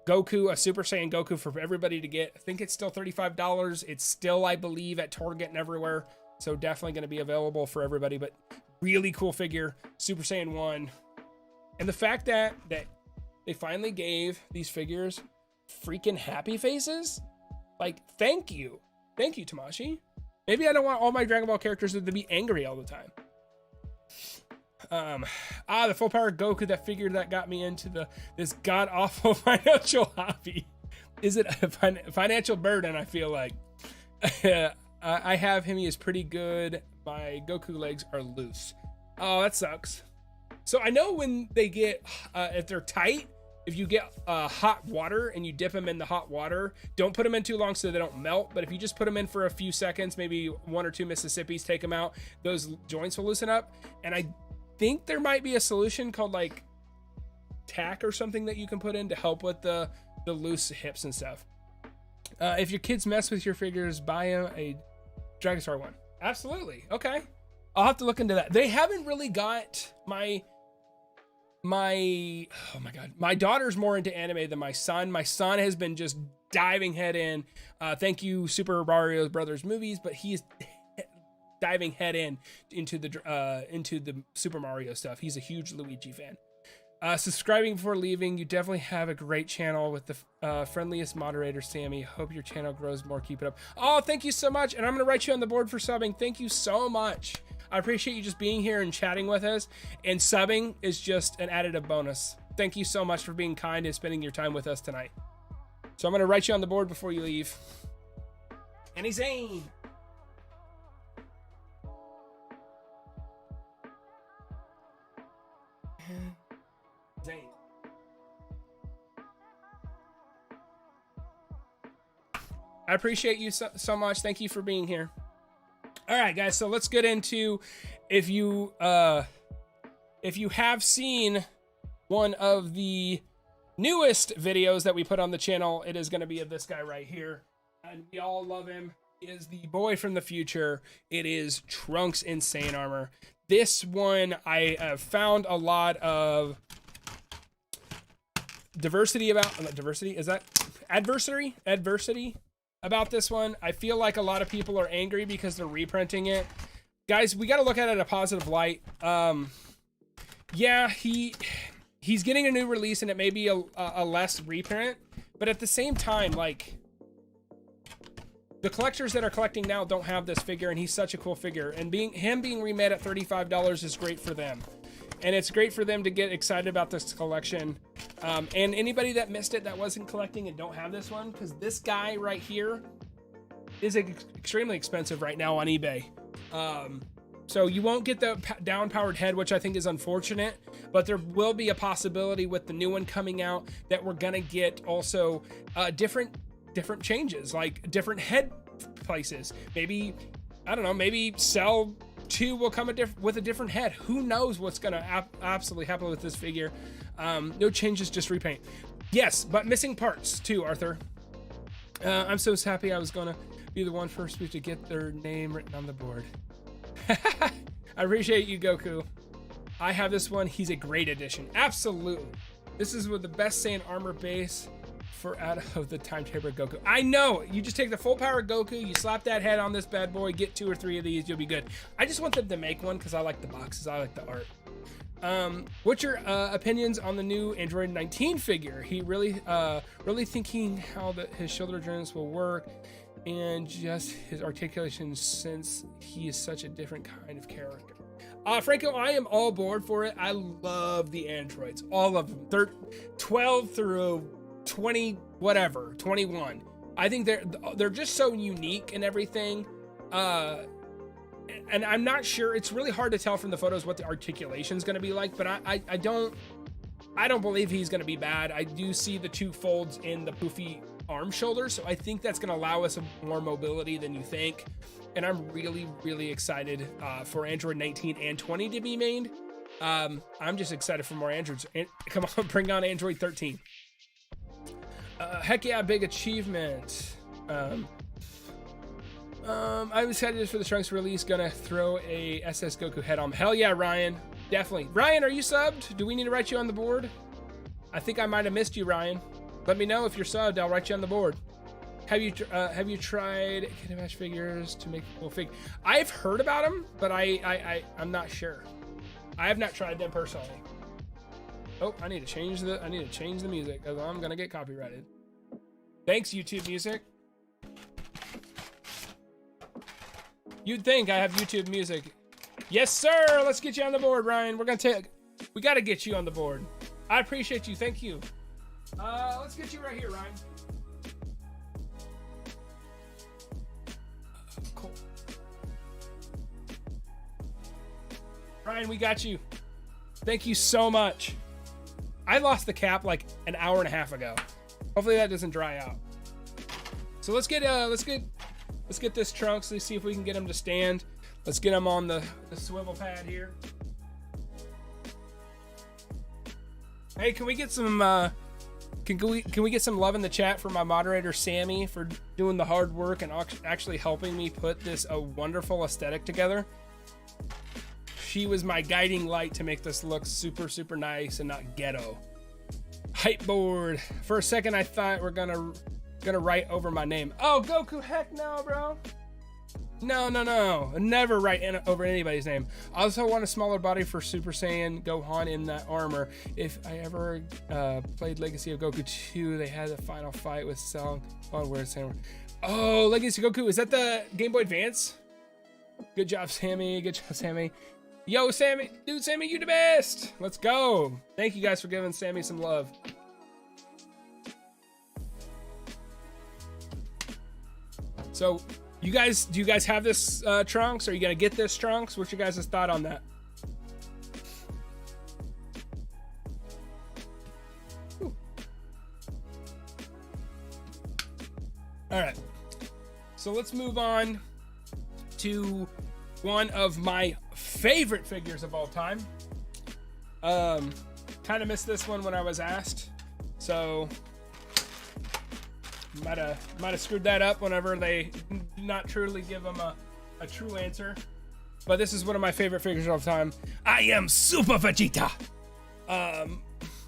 Goku, a Super Saiyan Goku for everybody to get. I think it's still $35. It's still, I believe, at Target and everywhere. So definitely going to be available for everybody, but really cool figure, Super Saiyan 1. And the fact that They finally gave these figures freaking happy faces. Like, thank you. Thank you, Tamashi. Maybe I don't want all my Dragon Ball characters to be angry all the time. The full power Goku, that figure that got me into this god-awful financial hobby. Is it a financial burden? I feel like. I have him. He is pretty good. My Goku legs are loose. Oh, that sucks. So I know when they get, if they're tight, if you get hot water and you dip them in the hot water, don't put them in too long so they don't melt. But if you just put them in for a few seconds, maybe 1 or 2 Mississippis, take them out, those joints will loosen up. And I think there might be a solution called like tack or something that you can put in to help with the loose hips and stuff. If your kids mess with your figures, buy them a Dragon Star one. Absolutely. Okay. I'll have to look into that. They haven't really got my oh my god, my daughter's more into anime than my son. My son has been just diving head in. Thank you, Super Mario Brothers movies, but he's diving head into the Super Mario stuff. He's a huge Luigi fan. Subscribing before leaving. You definitely have a great channel with the friendliest moderator, Sammy. Hope your channel grows more. Keep it up. Oh, thank you so much. And I'm going to write you on the board for subbing. Thank you so much. I appreciate you just being here and chatting with us. And subbing is just an additive bonus. Thank you so much for being kind and spending your time with us tonight. So I'm going to write you on the board before you leave. Annie Zane. Zane. I appreciate you so much. Thank you for being here. All right, guys. So let's get into, if you have seen one of the newest videos that we put on the channel, it is going to be of this guy right here, and we all love him. He is the boy from the future. It is Trunks in Saiyan armor. This one I have found a lot of adversity about this one. I feel like a lot of people are angry because they're reprinting it. Guys, we got to look at it in a positive light. Yeah, he's getting a new release and it may be a less reprint, but at the same time, like, the collectors that are collecting now don't have this figure, and he's such a cool figure, and him being remade at $35 is great for them. And it's great for them to get excited about this collection. And anybody that missed it, that wasn't collecting and don't have this one, because this guy right here is extremely expensive right now on eBay. So you won't get the down-powered head, which I think is unfortunate, but there will be a possibility with the new one coming out that we're gonna get also different changes, like different head places. Maybe, I don't know, maybe Cell 2 will come with a different head. Who knows what's gonna absolutely happen with this figure. No changes, just repaint. Yes, but missing parts too, Arthur. I'm so happy I was gonna be the one first to get their name written on the board. I appreciate you, Goku. I have this one. He's a great addition. Absolutely. This is with the best Saiyan armor base for out of the timetable Goku. I know. You just take the full power Goku, you slap that head on this bad boy, get 2 or 3 of these, you'll be good. I just want them to make one because I like the boxes, I like the art. What's your opinions on the new Android 19 figure? He really thinking how his shoulder joints will work and just his articulation, since he is such a different kind of character. Franco, I am all board for it. I love the androids, all of them. They're 12 through 20, whatever, 21. I think they're just so unique and everything. And I'm not sure. It's really hard to tell from the photos what the articulation is going to be like, but I don't believe he's going to be bad. I do see the 2 folds in the poofy arm shoulder, so I think that's going to allow us more mobility than you think. And I'm really, really excited for Android 19 and 20 to be made. I'm just excited for more androids. Come on, bring on Android 13. Heck yeah, big achievement. I'm excited for the Trunks release. Gonna throw a SS Goku head on. Hell yeah, Ryan. Definitely. Ryan, are you subbed? Do we need to write you on the board? I think I might have missed you, Ryan. Let me know if you're subbed. I'll write you on the board. Have you tried Kid Match figures to make a cool fig? I've heard about them, but I'm not sure. I have not tried them personally. Oh, I need to change the music because I'm gonna get copyrighted. Thanks, YouTube Music. You'd think I have YouTube Music. Yes, sir. Let's get you on the board, Ryan. We gotta get you on the board. I appreciate you. Thank you. Let's get you right here, Ryan. Cool. Ryan, we got you. Thank you so much. I lost the cap like an hour and a half ago. Hopefully that doesn't dry out. So let's get this Trunks. Let's see if we can get him to stand. Let's get him on the swivel pad here. Hey, can we get some can we get some love in the chat for my moderator Sammy for doing the hard work and actually helping me put this a wonderful aesthetic together? She was my guiding light to make this look super, super nice and not ghetto. Hype board. For a second, I thought we're gonna write over my name. Oh, Goku, heck no, bro. No. Never write over anybody's name. I also want a smaller body for Super Saiyan Gohan in that armor. If I ever played Legacy of Goku 2, they had the final fight with Cell. Oh, where's Sam? Oh, Legacy of Goku. Is that the Game Boy Advance? Good job, Sammy. Good job, Sammy. Yo, Sammy. Dude, Sammy, you the best. Let's go. Thank you guys for giving Sammy some love. So, do you guys have this Trunks? Are you gonna get this Trunks? What's your guys' thought on that? Whew. All right. So let's move on to one of my favorite figures of all time. Kind of missed this one when I was asked, so might have screwed that up whenever they not truly give them a true answer. But this is one of my favorite figures of all time. I am Super Vegeta.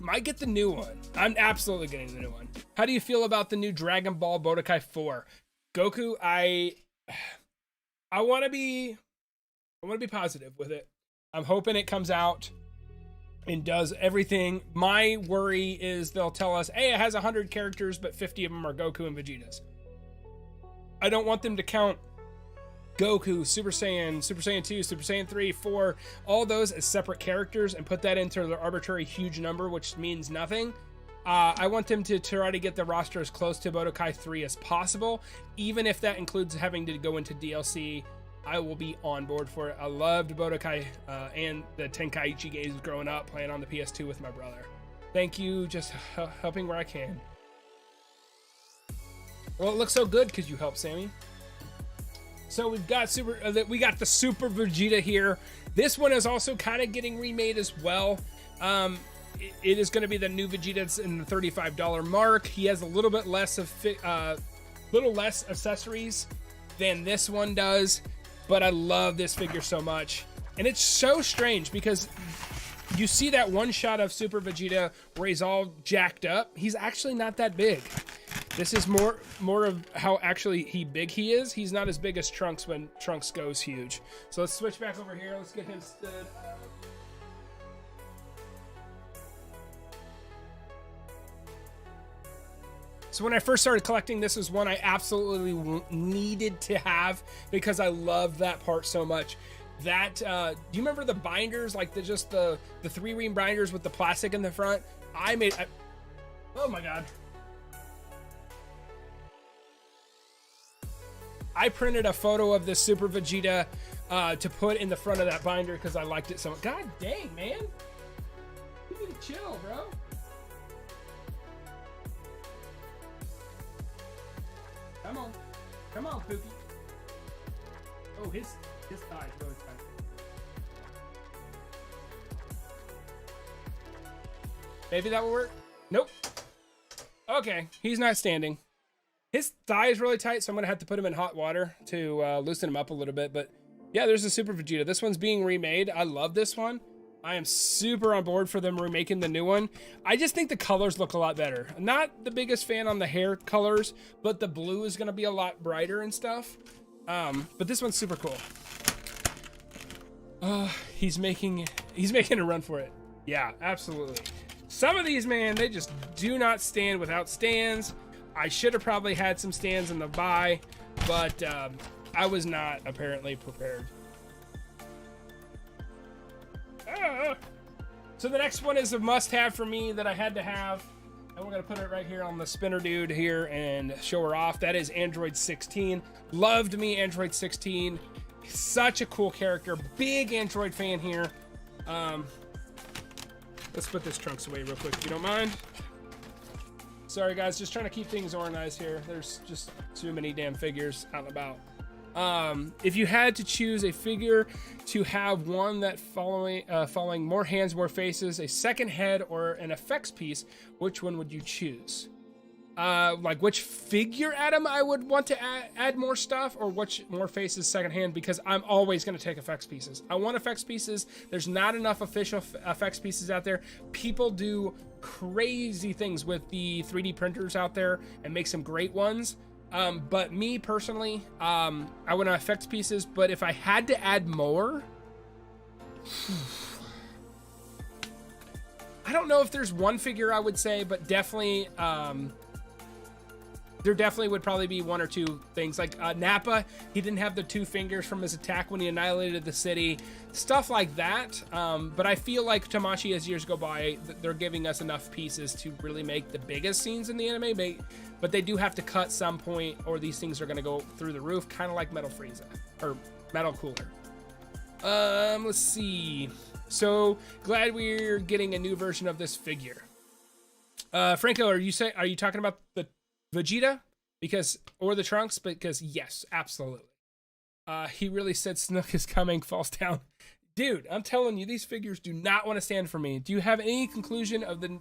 Might get the new one. I'm absolutely getting the new one. How do you feel about the new Dragon Ball Budokai 4? Goku, I want to be positive with it. I'm hoping it comes out and does everything. My worry is they'll tell us, hey, it has 100 characters, but 50 of them are Goku and Vegeta's. I don't want them to count Goku, Super Saiyan 2, Super Saiyan 3, 4, all those as separate characters and put that into their arbitrary huge number, which means nothing. I want them to try to get the roster as close to Budokai 3 as possible, even if that includes having to go into DLC. I will be on board for it. I loved Budokai and the Tenkaichi games growing up, playing on the PS2 with my brother. Thank you, just helping where I can. Well, it looks so good because you helped, Sammy. So we've got the Super Vegeta here. This one is also kind of getting remade as well. It is going to be the new Vegeta's in the $35 mark. He has a little bit less of less accessories than this one does. But I love this figure so much. And it's so strange because you see that one shot of Super Vegeta where he's all jacked up. He's actually not that big. This is more of how actually big he is. He's not as big as Trunks when Trunks goes huge. So let's switch back over here. Let's get him stood up. So when I first started collecting, this was one I absolutely needed to have because I love that part so much. That, do you remember the binders, like the 3-ring binders with the plastic in the front? Oh my God. I printed a photo of this Super Vegeta to put in the front of that binder because I liked it so much. God dang, man. You need to chill, bro. Come on, Pookie. Oh, his thigh is really tight. Maybe that will work. Nope. Okay, he's not standing. His thigh is really tight, so I'm gonna have to put him in hot water to loosen him up a little bit. But yeah, there's a Super Vegeta. This one's being remade. I love this one. I am super on board for them remaking the new one. I just think the colors look a lot better. I'm not the biggest fan on the hair colors, but the blue is gonna be a lot brighter and stuff. But this one's super cool. He's making a run for it. Yeah, absolutely. some of these, man, they just do not stand without stands. I should have probably had some stands in the buy, but I was not apparently prepared. So the next one is a must-have for me that I had to have, and we're gonna put it right here on the spinner dude here and show her off. That is Android 16. Loved me Android 16. Such a cool character. Big Android fan here. Let's put this trunks away real quick if you don't mind. Sorry guys, just trying to keep things organized here. There's just too many damn figures out and about. If you had to choose a figure to have one that following more hands, more faces, a second head, or an effects piece, which one would you choose? Like which figure, Adam, I would want to add more stuff, or which more faces, second hand, because I'm always going to take effects pieces. I want effects pieces. There's not enough official effects pieces out there. People do crazy things with the 3D printers out there and make some great ones. But me personally, I want effects pieces, but if I had to add more, I don't know if there's one figure I would say, but definitely, there definitely would probably be one or two things like Nappa. He didn't have the 2 fingers from his attack when he annihilated the city, stuff like that. But I feel like Tamashii, as years go by, they're giving us enough pieces to really make the biggest scenes in the anime. But they do have to cut some point, or these things are going to go through the roof, kind of like Metal Frieza or Metal Cooler. Let's see. So glad we're getting a new version of this figure. Franco, are you talking about the Vegeta? Or the Trunks? Because yes, absolutely. He really said Snook is coming, falls down. Dude, I'm telling you, these figures do not want to stand for me. Do you have any conclusion of the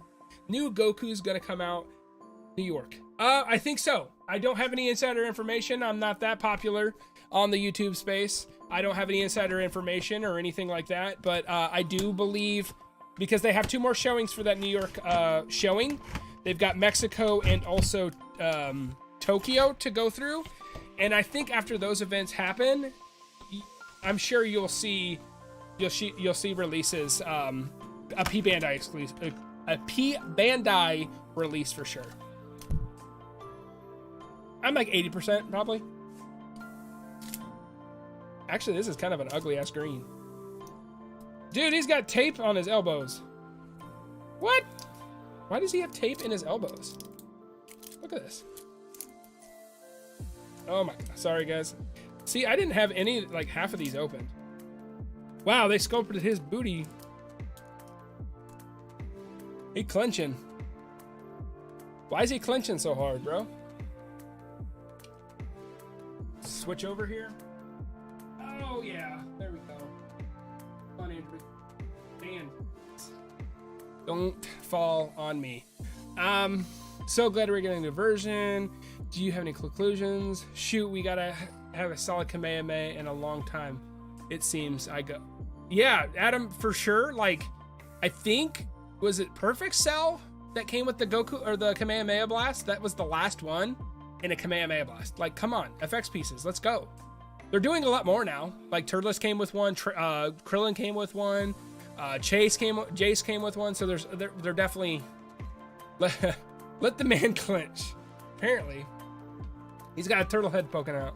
new Goku's going to come out New York? I think so. I don't have any insider information. I'm not that popular on the YouTube space. I don't have any insider information or anything like that, but I do believe, because they have 2 more showings for that New York showing. They've got Mexico and also Tokyo to go through, and I think after those events happen, I'm sure you'll see releases, a P Bandai exclusive, a P Bandai release for sure. I'm like 80% probably. Actually, this is kind of an ugly ass green. Dude, he's got tape on his elbows. What? Why does he have tape in his elbows? Look at this. Oh my god. Sorry, guys. See, I didn't have any, like, half of these open. Wow, they sculpted his booty. He clenching. Why is he clenching so hard, bro? Switch over here. Oh, yeah. There we go. Come on, Andrew. Man. Don't fall on me. So glad we're getting the version. Do you have any conclusions? Shoot, we gotta have a solid Kamehameha in a long time, it seems. Yeah, Adam, for sure. Like, I think, was it Perfect Cell that came with the Goku or the Kamehameha Blast? That was the last one in a Kamehameha Blast. Like, come on, FX pieces, let's go. They're doing a lot more now. Like, Turles came with one, Krillin came with one, Jace came with one. So they're definitely let the man clench. Apparently, he's got a turtle head poking out.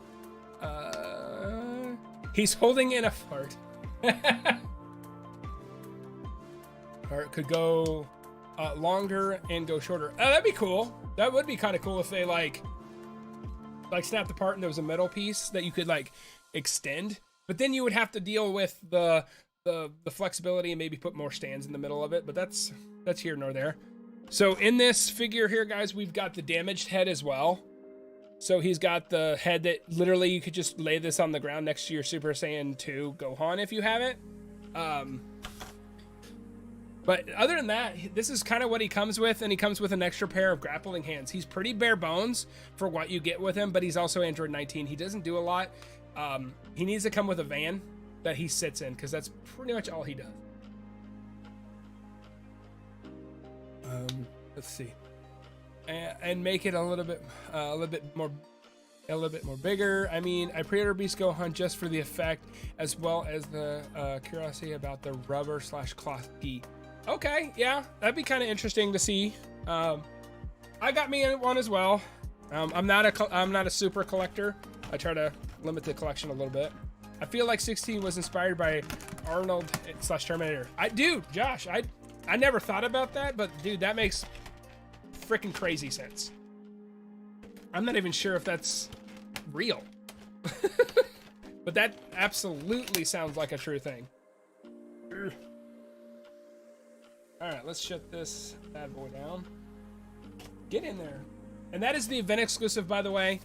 He's holding in a fart. Or it could go longer and go shorter. Oh, that'd be cool. That would be kind of cool if they like snapped apart and there was a metal piece that you could like extend. But then you would have to deal with the flexibility and maybe put more stands in the middle of it. But that's here nor there. So in this figure here, guys, we've got the damaged head as well. So he's got the head that literally you could just lay this on the ground next to your Super Saiyan 2 Gohan if you have it. But other than that, this is kind of what he comes with, and he comes with an extra pair of grappling hands. He's pretty bare bones for what you get with him, but he's also Android 19. He doesn't do a lot. He needs to come with a van that he sits in, because that's pretty much all he does. Let's see, and make it a little bit more bigger. I mean, I pre-ordered Beast Gohan just for the effect, as well as the curiosity about the rubber/cloth gi. Okay, yeah, that'd be kind of interesting to see. I got me in one as well. I'm not a super collector. I try to limit the collection a little bit. I feel like 16 was inspired by Arnold / Terminator. Josh, I never thought about that, but dude, that makes freaking crazy sense. I'm not even sure if that's real. But that absolutely sounds like a true thing. All right, let's shut this bad boy down. Get in there. And that is the event exclusive, by the way.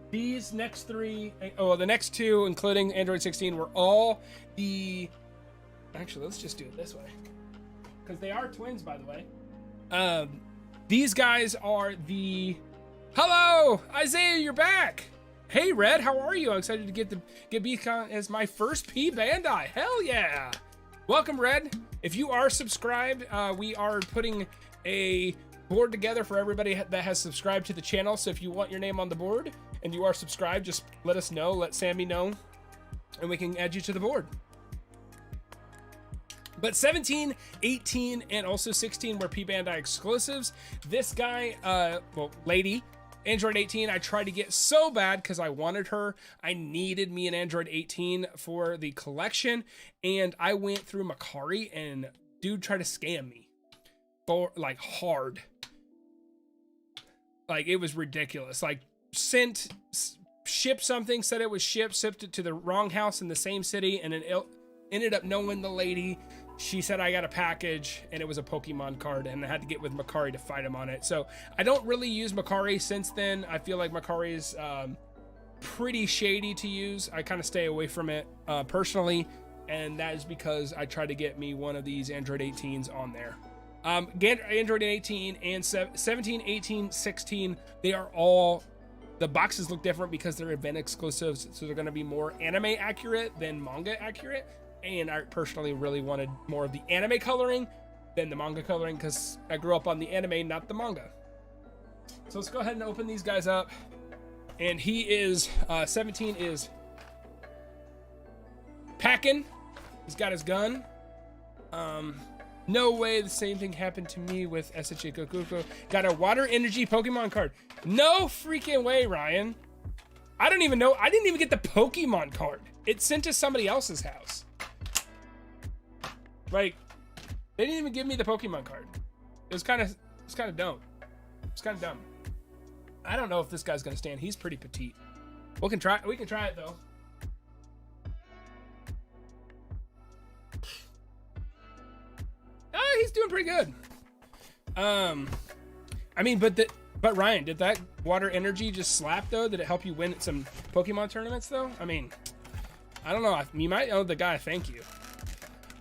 These next three, the next two, including Android 16, were all the... Actually, let's just do it this way. Because they are twins, by the way. These guys are the... Hello! Isaiah, you're back! Hey, Red, how are you? I'm excited to get BCon as my first P Bandai. Hell yeah! Welcome, Red. If you are subscribed, we are putting a board together for everybody that has subscribed to the channel. So if you want your name on the board and you are subscribed, just let us know, let Sammy know, and we can add you to the board. But 17, 18, and also 16 were P Bandai exclusives. This guy, lady, Android 18, I tried to get so bad because I wanted her. I needed me an Android 18 for the collection, and I went through Macari, and dude tried to scam me for like hard. Like, it was ridiculous. Like, shipped something, said it was shipped it to the wrong house in the same city, and it ended up knowing the lady. She said I got a package and it was a Pokemon card, and I had to get with Macari to fight him on it. So I don't really use Macari since then. I feel like Macari is pretty shady to use. I kind of stay away from it personally, and that is because I tried to get me one of these Android 18s on there. Android 18 and 17, 18, 16, they are all, the boxes look different because they're event exclusives, so they're going to be more anime accurate than manga accurate. And I personally really wanted more of the anime coloring than the manga coloring because I grew up on the anime, not the manga. So let's go ahead and open these guys up. And he is, 17 is packing. He's got his gun. No way the same thing happened to me with SHA Goku. Got a water energy Pokemon card. No freaking way, Ryan. I don't even know. I didn't even get the Pokemon card. It's sent to somebody else's house. Like, they didn't even give me the Pokemon card. It was kind of dumb. It's kind of dumb. I don't know if this guy's gonna stand. He's pretty petite. We can try it though. He's doing pretty good. I mean, but Ryan, did that water energy just slap though? Did it help you win at some Pokemon tournaments though? I mean, I don't know. You might owe the guy a thank you.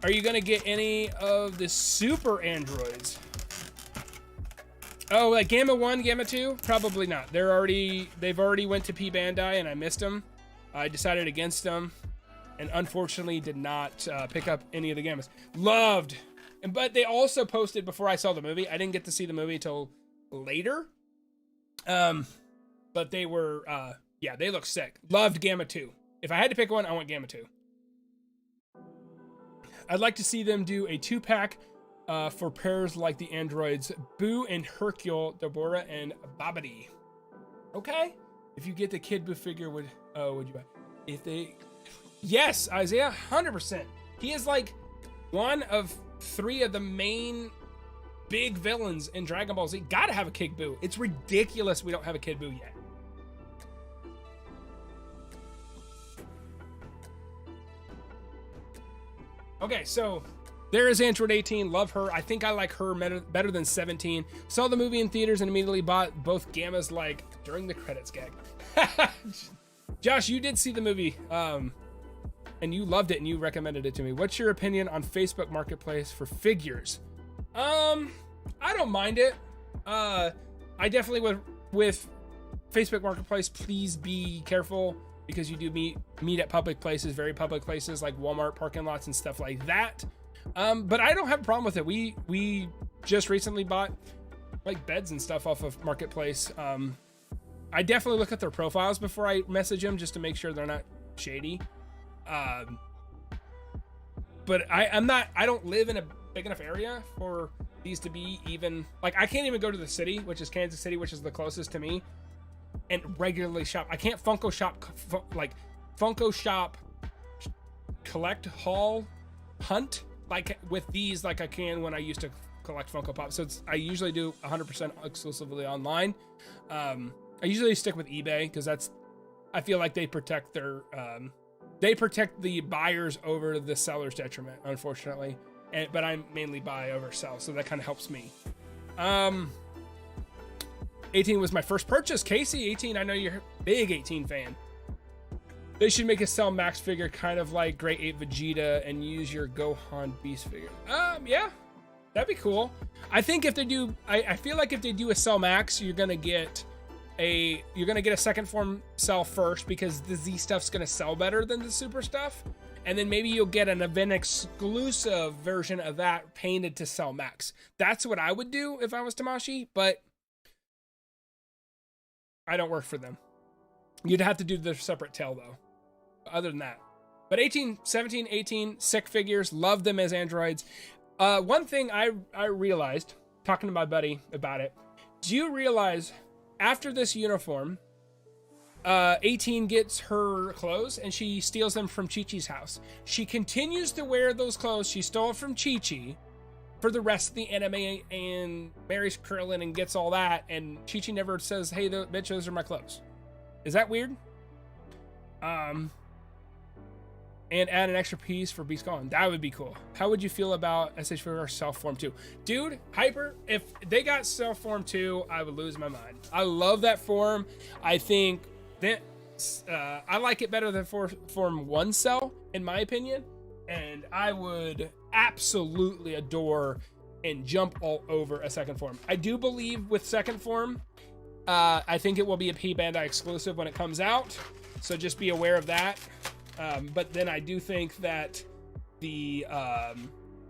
Are you gonna get any of the super androids? Oh, like Gamma 1, Gamma 2? Probably not. They've already went to P Bandai and I missed them. I decided against them and unfortunately did not pick up any of the Gammas. Loved. But they also posted before I saw the movie. I didn't get to see the movie till later. But they were, yeah, they look sick. Loved Gamma 2. If I had to pick one, I want Gamma 2. I'd like to see them do a 2-pack for pairs like the androids Boo and Hercule, Deborah and Babidi. Okay. If you get the Kid Boo figure, would you buy? If they, yes, Isaiah, 100%. He is like one of 3 of the main big villains in Dragon Ball Z. Gotta have a Kid Boo. It's ridiculous we don't have a Kid Boo yet. Okay, so there is Android 18. Love her. I think I like her better than 17. Saw the movie in theaters and immediately bought both Gammas like during the credits gag. Josh, you did see the movie and you loved it and you recommended it to me. What's your opinion on Facebook Marketplace for figures? I don't mind it. I definitely would with Facebook Marketplace. Please be careful, because you do meet at public places, very public places like Walmart parking lots and stuff like that. But I don't have a problem with it. We just recently bought like beds and stuff off of Marketplace. I definitely look at their profiles before I message them just to make sure they're not shady. But I don't live in big enough area for these to be even, like, I can't even go to the city, which is Kansas City, which is the closest to me, and regularly shop. I can't Funko Shop, like, Funko Shop, collect, haul, hunt, like, with these, like I can when I used to collect Funko Pop. So I usually do 100% exclusively online. I usually stick with eBay, because I feel like they protect their, they protect the buyers over the seller's detriment, unfortunately. But I mainly buy over sell, so that kind of helps me. 18 was my first purchase. Casey, 18, I know you're a big 18 fan. They should make a Cell Max figure kind of like Great 8 Vegeta and use your Gohan Beast figure. Yeah, that'd be cool. I think if they do, I feel like if they do a Cell Max, you're gonna get a second form Cell first, because the Z stuff's gonna sell better than the Super stuff. And then maybe you'll get an event exclusive version of that painted to Cell Max. That's what I would do if I was Tamashii, but I don't work for them. You'd have to do the separate tail though. Other than that. But 18, 17, 18, sick figures. Love them as androids. One thing I realized, talking to my buddy about it. Do you realize after this uniform, 18 gets her clothes and she steals them from Chi-Chi's house. She continues to wear those clothes she stole from Chi-Chi for the rest of the anime and marries Krillin and gets all that. And Chi-Chi never says, hey, bitch, those are my clothes. Is that weird? And add an extra piece for Beast Gone. That would be cool. How would you feel about SH Figuarts Self Form 2? Dude, Hyper, if they got Self Form 2, I would lose my mind. I love that form. I think that I like it better than Form 1 Cell, in my opinion. And I would absolutely adore and jump all over a second form. I do believe with second form, I think it will be a P Bandai exclusive when it comes out. So just be aware of that. But then I do think that the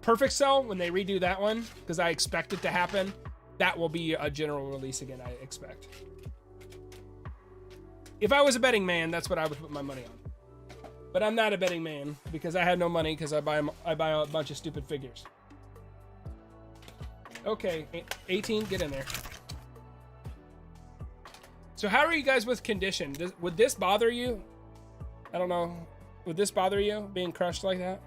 Perfect Cell, when they redo that one, because I expect it to happen, that will be a general release again, I expect. If I was a betting man, that's what I would put my money on. But I'm not a betting man because I had no money because I buy a bunch of stupid figures. Okay, 18, get in there. So how are you guys with condition? Would this bother you? I don't know. Would this bother you, being crushed like that?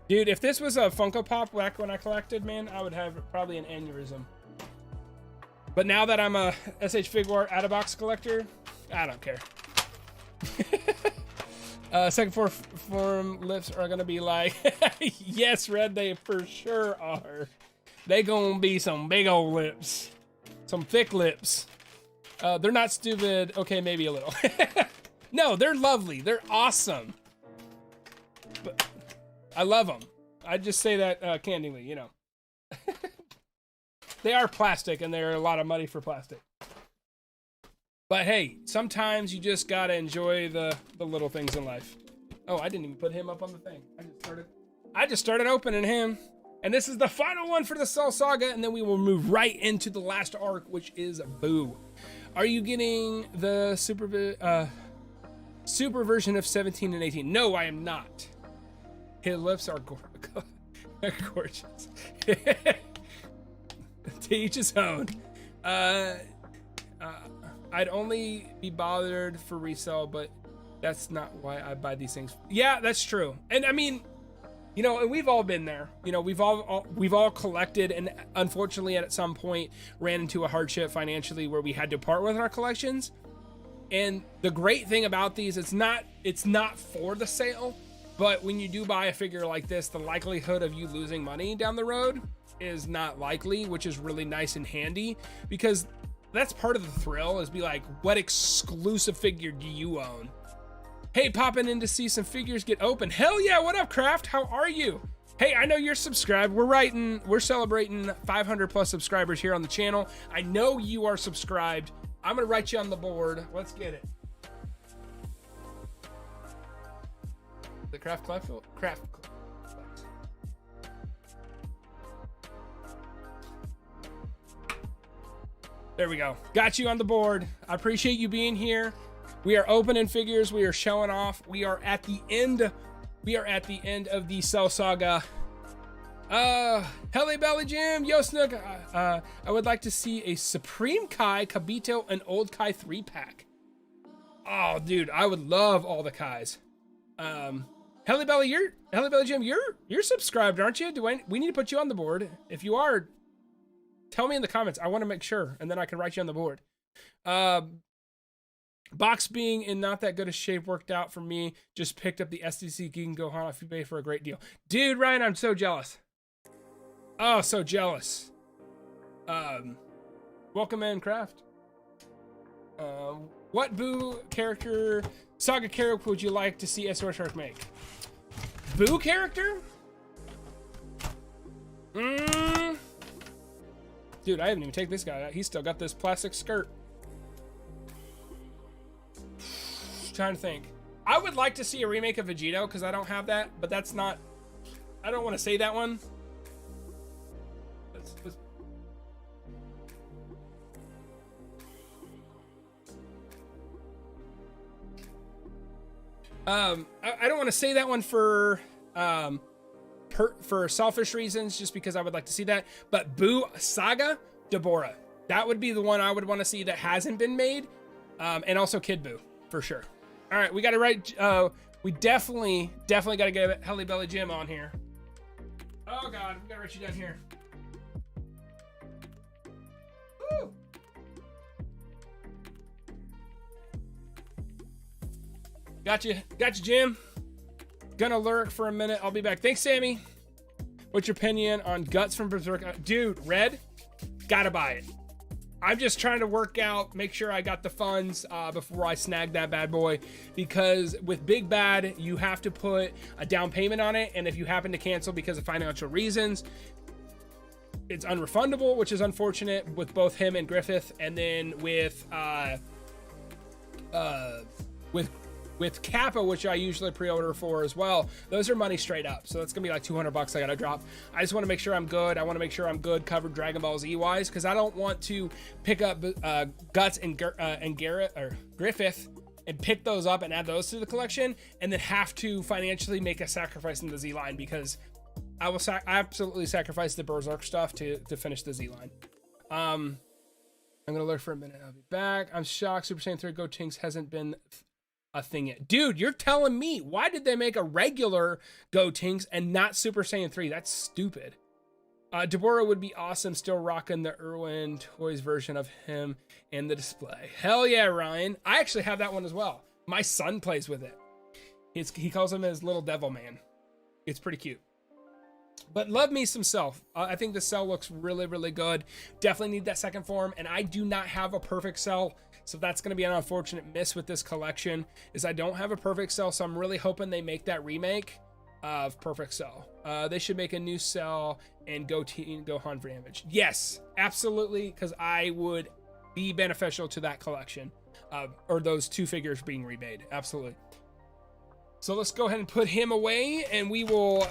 Dude, if this was a Funko Pop back when I collected, man, I would have probably an aneurysm. But now that I'm a SH Figuarts out-of-box collector, I don't care. Second form lips are gonna be like, yes, Red, they for sure are. They gonna be some big old lips. Some thick lips. They're not stupid. Okay, maybe a little. No, they're lovely. They're awesome. But I love them. I just say that candidly, you know. They are plastic, and they're a lot of money for plastic. But hey, sometimes you just gotta enjoy the little things in life. Oh, I didn't even put him up on the thing. I just started opening him. And this is the final one for the Cell Saga, and then we will move right into the last arc, which is Boo. Are you getting the super version of 17 and 18? No, I am not. His lips are gorgeous. To each his own. I'd only be bothered for resale, but that's not why I buy these things. Yeah, that's true. And I mean, you know, and we've all been there. You know, we've all collected, and unfortunately at some point ran into a hardship financially where we had to part with our collections. And the great thing about these, it's not for the sale, but when you do buy a figure like this, the likelihood of you losing money down the road is not likely, which is really nice and handy, because that's part of the thrill, is be like, what exclusive figure do you own? Hey, popping in to see some figures get open. Hell yeah, what up, Craft? How are you? Hey, I know you're subscribed. We're celebrating 500 plus subscribers here on the channel. I know you are subscribed. I'm gonna write you on the board. Let's get it. The Craft Club? Craft Club. There we go. Got you on the board. I appreciate you being here. We are opening figures. We are showing off. We are at the end. We are at the end of the Cell Saga. Helly Belly Jim, yo Snook. I would like to see a Supreme Kai, Kabito, and Old Kai 3-pack. Oh, dude, I would love all the Kais. Helly Belly Jim, you're subscribed, aren't you? We need to put you on the board. If you are, tell me in the comments. I want to make sure, and then I can write you on the board. Box being in not that good a shape worked out for me. Just picked up the SDC Geek Gohan off eBay for a great deal. Dude, Ryan, I'm so jealous. Oh, so jealous. Welcome in, Craft. What Boo character, Saga character would you like to see SR Shark make? Boo character? Dude, I haven't even taken this guy out. He's still got this plastic skirt. Trying to think. I would like to see a remake of Vegeta because I don't have that, but that's not. I don't want to say that one. I don't want to say that one for selfish reasons, just because I would like to see that. But Boo Saga Deborah, that would be the one I would want to see that hasn't been made, and also Kid Boo for sure. All right, we got to write. We definitely got to get Helly Belly Jim on here. Oh God, we got to write you down here. Woo. Gotcha, Jim. Gonna lurk for a minute. I'll be back. Thanks, Sammy. What's your opinion on Guts from Berserk? Dude, Red, gotta buy it. I'm just trying to work out, make sure I got the funds before I snag that bad boy, because with Big Bad, you have to put a down payment on it, and if you happen to cancel because of financial reasons, it's unrefundable, which is unfortunate with both him and Griffith. And then with Kappa, which I usually pre-order for as well, those are money straight up. So that's gonna be like $200 I gotta drop. I just want to make sure I'm good. I want to make sure I'm good covered Dragon Ball Z wise, because I don't want to pick up Guts and Garrett or Griffith and pick those up and add those to the collection, and then have to financially make a sacrifice in the Z line, because I will absolutely sacrifice the Berserk stuff to finish the Z line. I'm gonna lurk for a minute. I'll be back. I'm shocked Super Saiyan 3 Gotenks hasn't been a thing yet. Dude, you're telling me, why did they make a regular Gotenks and not Super Saiyan 3? That's stupid. Deborah would be awesome, still rocking the Irwin Toys version of him in the display. Hell yeah, Ryan. I actually have that one as well. My son plays with it. He calls him his little devil man. It's pretty cute. But love me some Cell. I think the Cell looks really, really good. Definitely need that second form, and I do not have a perfect Cell. So that's going to be an unfortunate miss with this collection, is I don't have a perfect Cell. So I'm really hoping they make that remake of Perfect Cell. They should make a new Cell and Gohan for Damage. Yes, absolutely, because I would be beneficial to that collection, or those two figures being remade. Absolutely. So let's go ahead and put him away, and we will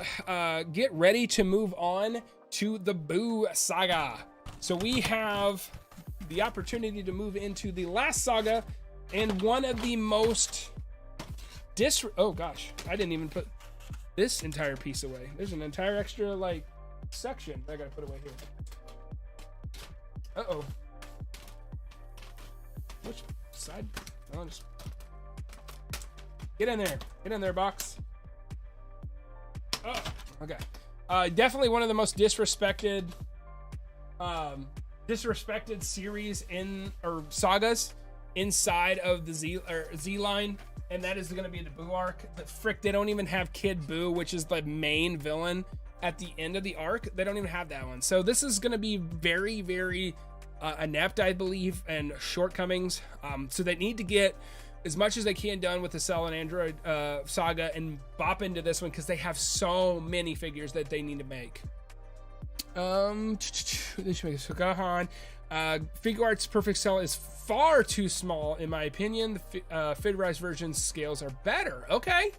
get ready to move on to the Boo Saga. So we have the opportunity to move into the last saga, and one of the most oh gosh, I didn't even put this entire piece away. There's an entire extra like section that I gotta put away here. Uh-oh. Which side? I'll just get in there, box. Oh, okay. Definitely one of the most disrespected series or sagas inside of the Z line, and that is going to be the Boo arc. But frick, they don't even have Kid Boo, which is the main villain at the end of the arc. They don't even have that one. So this is going to be very, very inept, I believe, and shortcomings. So they need to get as much as they can done with the Cell and Android saga and bop into this one, because they have so many figures that they need to make. They should make a Gohan. Figuarts Perfect Cell is far too small, in my opinion. The Figuarts version scales are better. Okay.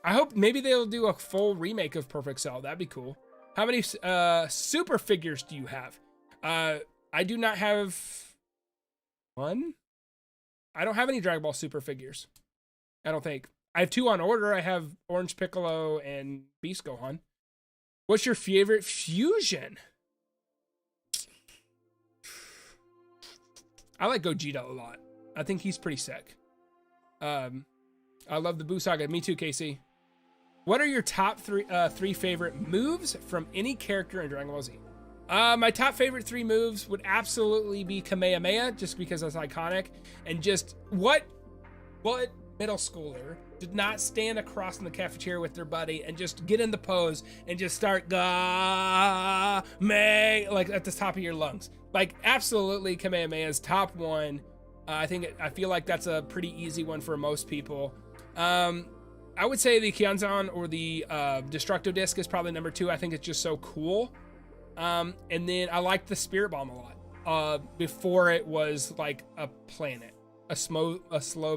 I hope maybe they'll do a full remake of Perfect Cell. That'd be cool. How many super figures do you have? I do not have one. I don't have any Dragon Ball Super figures. I don't think. I have two on order. I have Orange Piccolo and Beast Gohan. What's your favorite fusion? I like Gogeta a lot. I think he's pretty sick. I love the Buu Saga. Me too, Casey. What are your top three favorite moves from any character in Dragon Ball Z? My top favorite 3 moves would absolutely be Kamehameha, just because that's iconic. And just what middle schooler did not stand across in the cafeteria with their buddy and just get in the pose and just start Ga-me like at the top of your lungs? Like, absolutely, Kamehameha's top 1. I feel like that's a pretty easy one for most people. I would say the Kyanzan or the Destructo Disc is probably number 2. I think it's just so cool. And then I liked the Spirit Bomb a lot. Before it was like a planet, a slow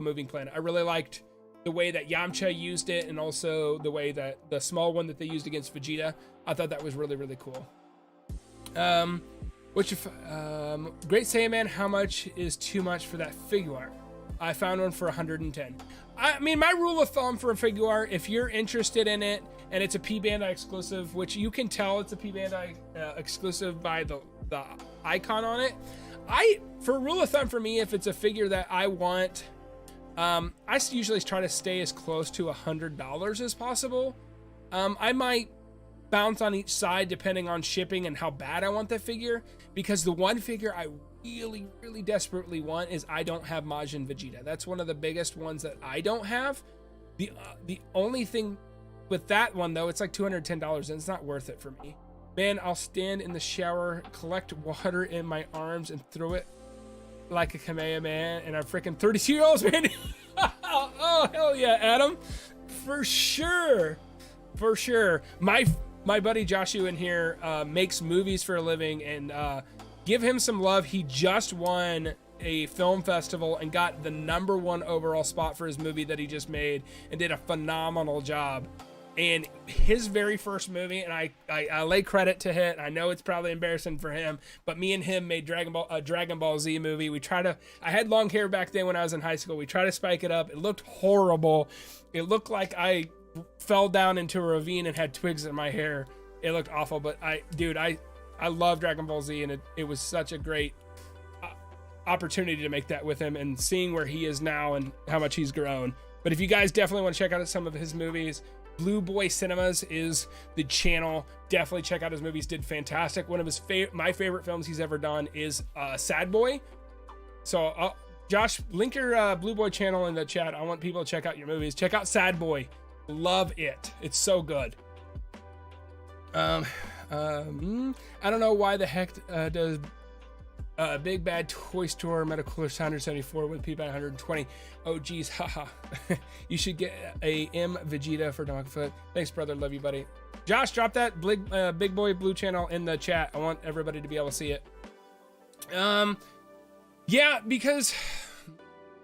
moving planet. I really liked the way that Yamcha used it, and also the way that the small one that they used against Vegeta. I thought that was really, really cool. Great Saiyaman, how much is too much for that Figuart? I found one for 110. I mean, my rule of thumb for a Figuart, if you're interested in it and it's a P Bandai exclusive, which you can tell it's a P Bandai exclusive by the icon on it. For a rule of thumb for me, if it's a figure that I want, I usually try to stay as close to $100 as possible. I might bounce on each side depending on shipping and how bad I want that figure, because the one figure I really, really desperately want is I don't have Majin Vegeta. That's one of the biggest ones that I don't have. The only thing with that one, though, it's like $210, and it's not worth it for me. Man, I'll stand in the shower, collect water in my arms, and throw it like a Kamehameha, and I'm freaking 32-year-olds, man. Oh, hell yeah, Adam. For sure. For sure. My buddy Joshua in here makes movies for a living, and give him some love. He just won a film festival and got the #1 overall spot for his movie that he just made, and did a phenomenal job. And his very first movie, and I lay credit to it. I know it's probably embarrassing for him, but me and him made a Dragon Ball Z movie. I had long hair back then when I was in high school. We tried to spike it up. It looked horrible. It looked like I fell down into a ravine and had twigs in my hair. It looked awful, but I love Dragon Ball Z, and it was such a great opportunity to make that with him, and seeing where he is now and how much he's grown. But if you guys definitely want to check out some of his movies, Blue Boy Cinemas is the channel. Definitely check out his movies. Did fantastic. One of his my favorite films he's ever done is Sad Boy. So Josh, link your Blue Boy channel in the chat. I want people to check out your movies. Check out Sad Boy. Love it. It's so good. I don't know why the heck does Big Bad Toy Store Metacooler 174 with P by 120. Oh geez, haha. You should get a M Vegeta for Dogfoot. Thanks, brother. Love you, buddy. Josh, drop that Big Boy Blue channel in the chat. I want everybody to be able to see it. Yeah, because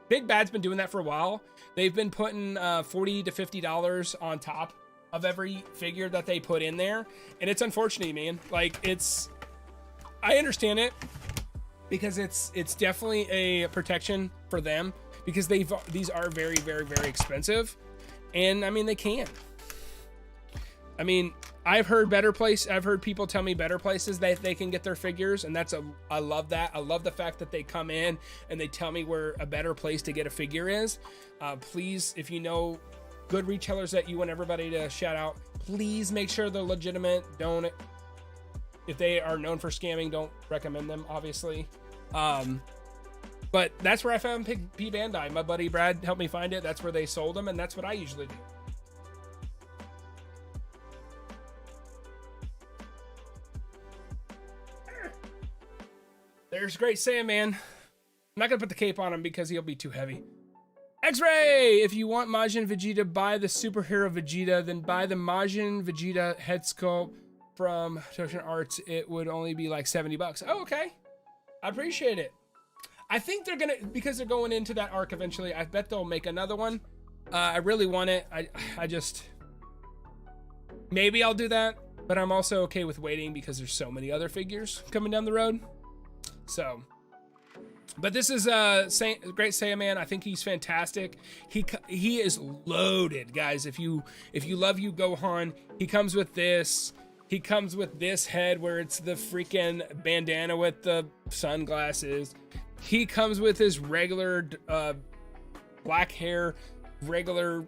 Big Bad's been doing that for a while. They've been putting $40 to $50 on top of every figure that they put in there, and it's unfortunate, man. Like, I understand it, because it's definitely a protection for them, because these are very, very, very expensive, and I mean, they can. I mean, I've heard people tell me better places that they can get their figures, and I love that. I love the fact that they come in and they tell me where a better place to get a figure is. Please, if you know good retailers that you want everybody to shout out, please make sure they're legitimate. If they are known for scamming, don't recommend them, obviously. But that's where I found P Bandai. My buddy Brad helped me find it. That's where they sold them, and that's what I usually do. There's Great Saiyaman. I'm not gonna put the cape on him because he'll be too heavy. X-Ray! If you want Majin Vegeta, buy the superhero Vegeta, then buy the Majin Vegeta head sculpt from Toshin Arts. It would only be like $70. Oh, okay. I appreciate it. I think they're gonna, because they're going into that arc eventually, I bet they'll make another one. I really want it. I just, maybe I'll do that, but I'm also okay with waiting because there's so many other figures coming down the road. So, but this is Great Saiyaman. I think he's fantastic. He is loaded, guys. If you love Yu Gohan, he comes with this. He comes with this head where it's the freaking bandana with the sunglasses. He comes with his regular black hair, regular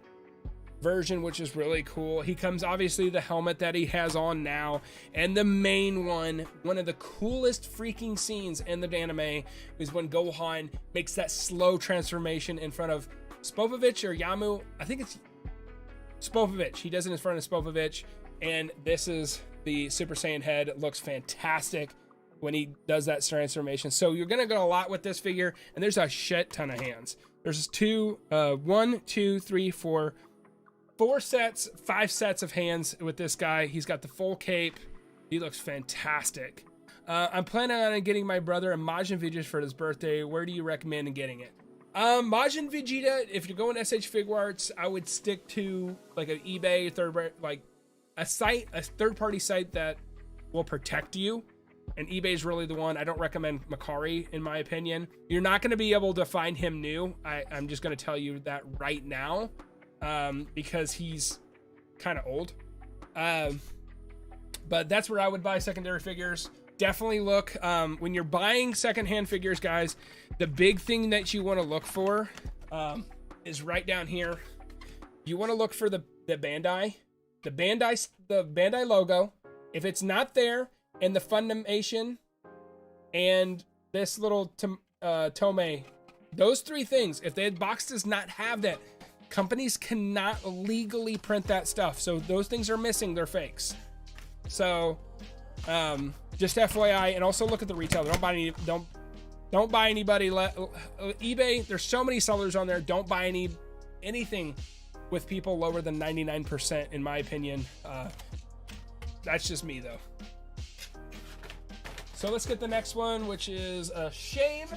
version, which is really cool. He comes, obviously, the helmet that he has on now, and the main one of the coolest freaking scenes in the anime is when Gohan makes that slow transformation in front of Spopovich or Yamu. I think it's Spopovich. He does it in front of Spopovich, and this is the Super Saiyan head. It looks fantastic when he does that transformation. So you're gonna get a lot with this figure, and there's a shit ton of hands. There's one, two, three, four, 5 sets of hands with this guy. He's got the full cape. He looks fantastic. I'm planning on getting my brother a Majin Vegeta for his birthday. Where do you recommend getting it? Majin Vegeta, if you're going SH Figuarts, I would stick to like an eBay a third-party site that will protect you. And eBay is really the one. I don't recommend Macari, in my opinion. You're not going to be able to find him new. I'm just going to tell you that right now, because he's kind of old. But that's where I would buy secondary figures. Definitely look, when you're buying secondhand figures, guys, the big thing that you want to look for is right down here. You want to look for the Bandai. The Bandai logo. If it's not there, and the Funimation and this little Tomei, those 3 things, if the box does not have that, companies cannot legally print that stuff. So those things are missing, they're fakes. So just FYI, and also look at the retail. Don't buy anybody. eBay, there's so many sellers on there. Don't buy anything with people lower than 99%, in my opinion. That's just me, though. So let's get the next one, which is a shame.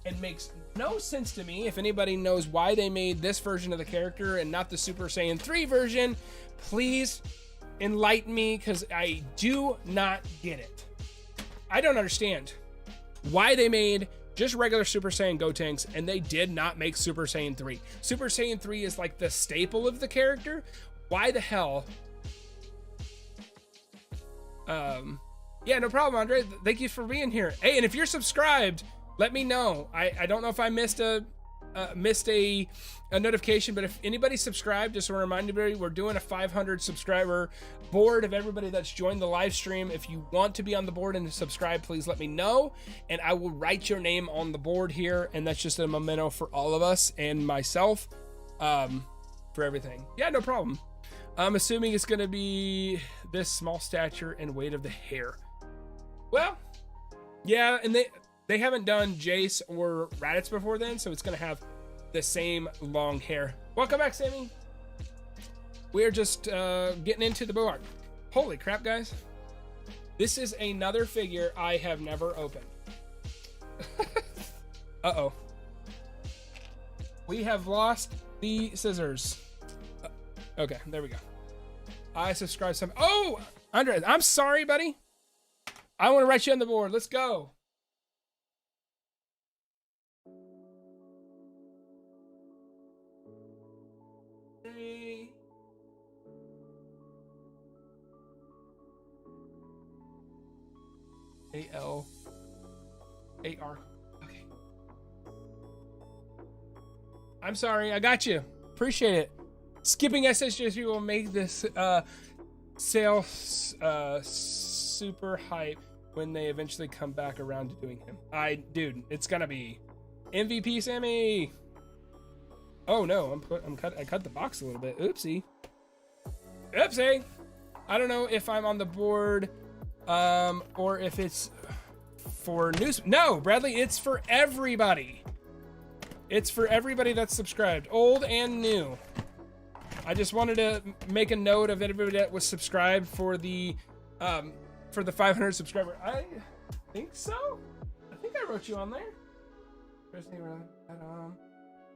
It makes no sense to me. If anybody knows why they made this version of the character and not the Super Saiyan 3 version, please enlighten me, because I do not get it. I don't understand why they made just regular Super Saiyan Gotenks and they did not make Super Saiyan 3. Super Saiyan 3 is like the staple of the character. Why the hell? Yeah, no problem, Andre. Thank you for being here. Hey, and if you're subscribed, let me know. I don't know if I missed a notification, but if anybody subscribed, just to remind everybody, we're doing a 500 subscriber board of everybody that's joined the live stream. If you want to be on the board and subscribe, please let me know, and I will write your name on the board here, and that's just a memento for all of us and myself, for everything. Yeah, no problem. I'm assuming it's going to be this small stature and weight of the hair. Well, yeah, and they haven't done Jace or Raditz before then, so it's going to have the same long hair. Welcome back, Sammy. We're just getting into the board. Holy crap, guys. This is another figure I have never opened. Uh-oh. We have lost the scissors. Okay, there we go. I subscribed some. Oh, Andre, I'm sorry, buddy. I want to write you on the board. Let's go. A-L-A-R. Okay. I'm sorry. I got you. Appreciate it. Skipping SSJC will make this sale super hype when they eventually come back around to doing him. Dude, it's gonna be MVP Sammy. Oh no, I cut the box a little bit. Oopsie. Oopsie. I don't know if I'm on the board, or if it's for news. No, Bradley, it's for everybody. It's for everybody that's subscribed, old and new. I just wanted to make a note of everybody that was subscribed for the 500 subscriber. I think so. I think I wrote you on there.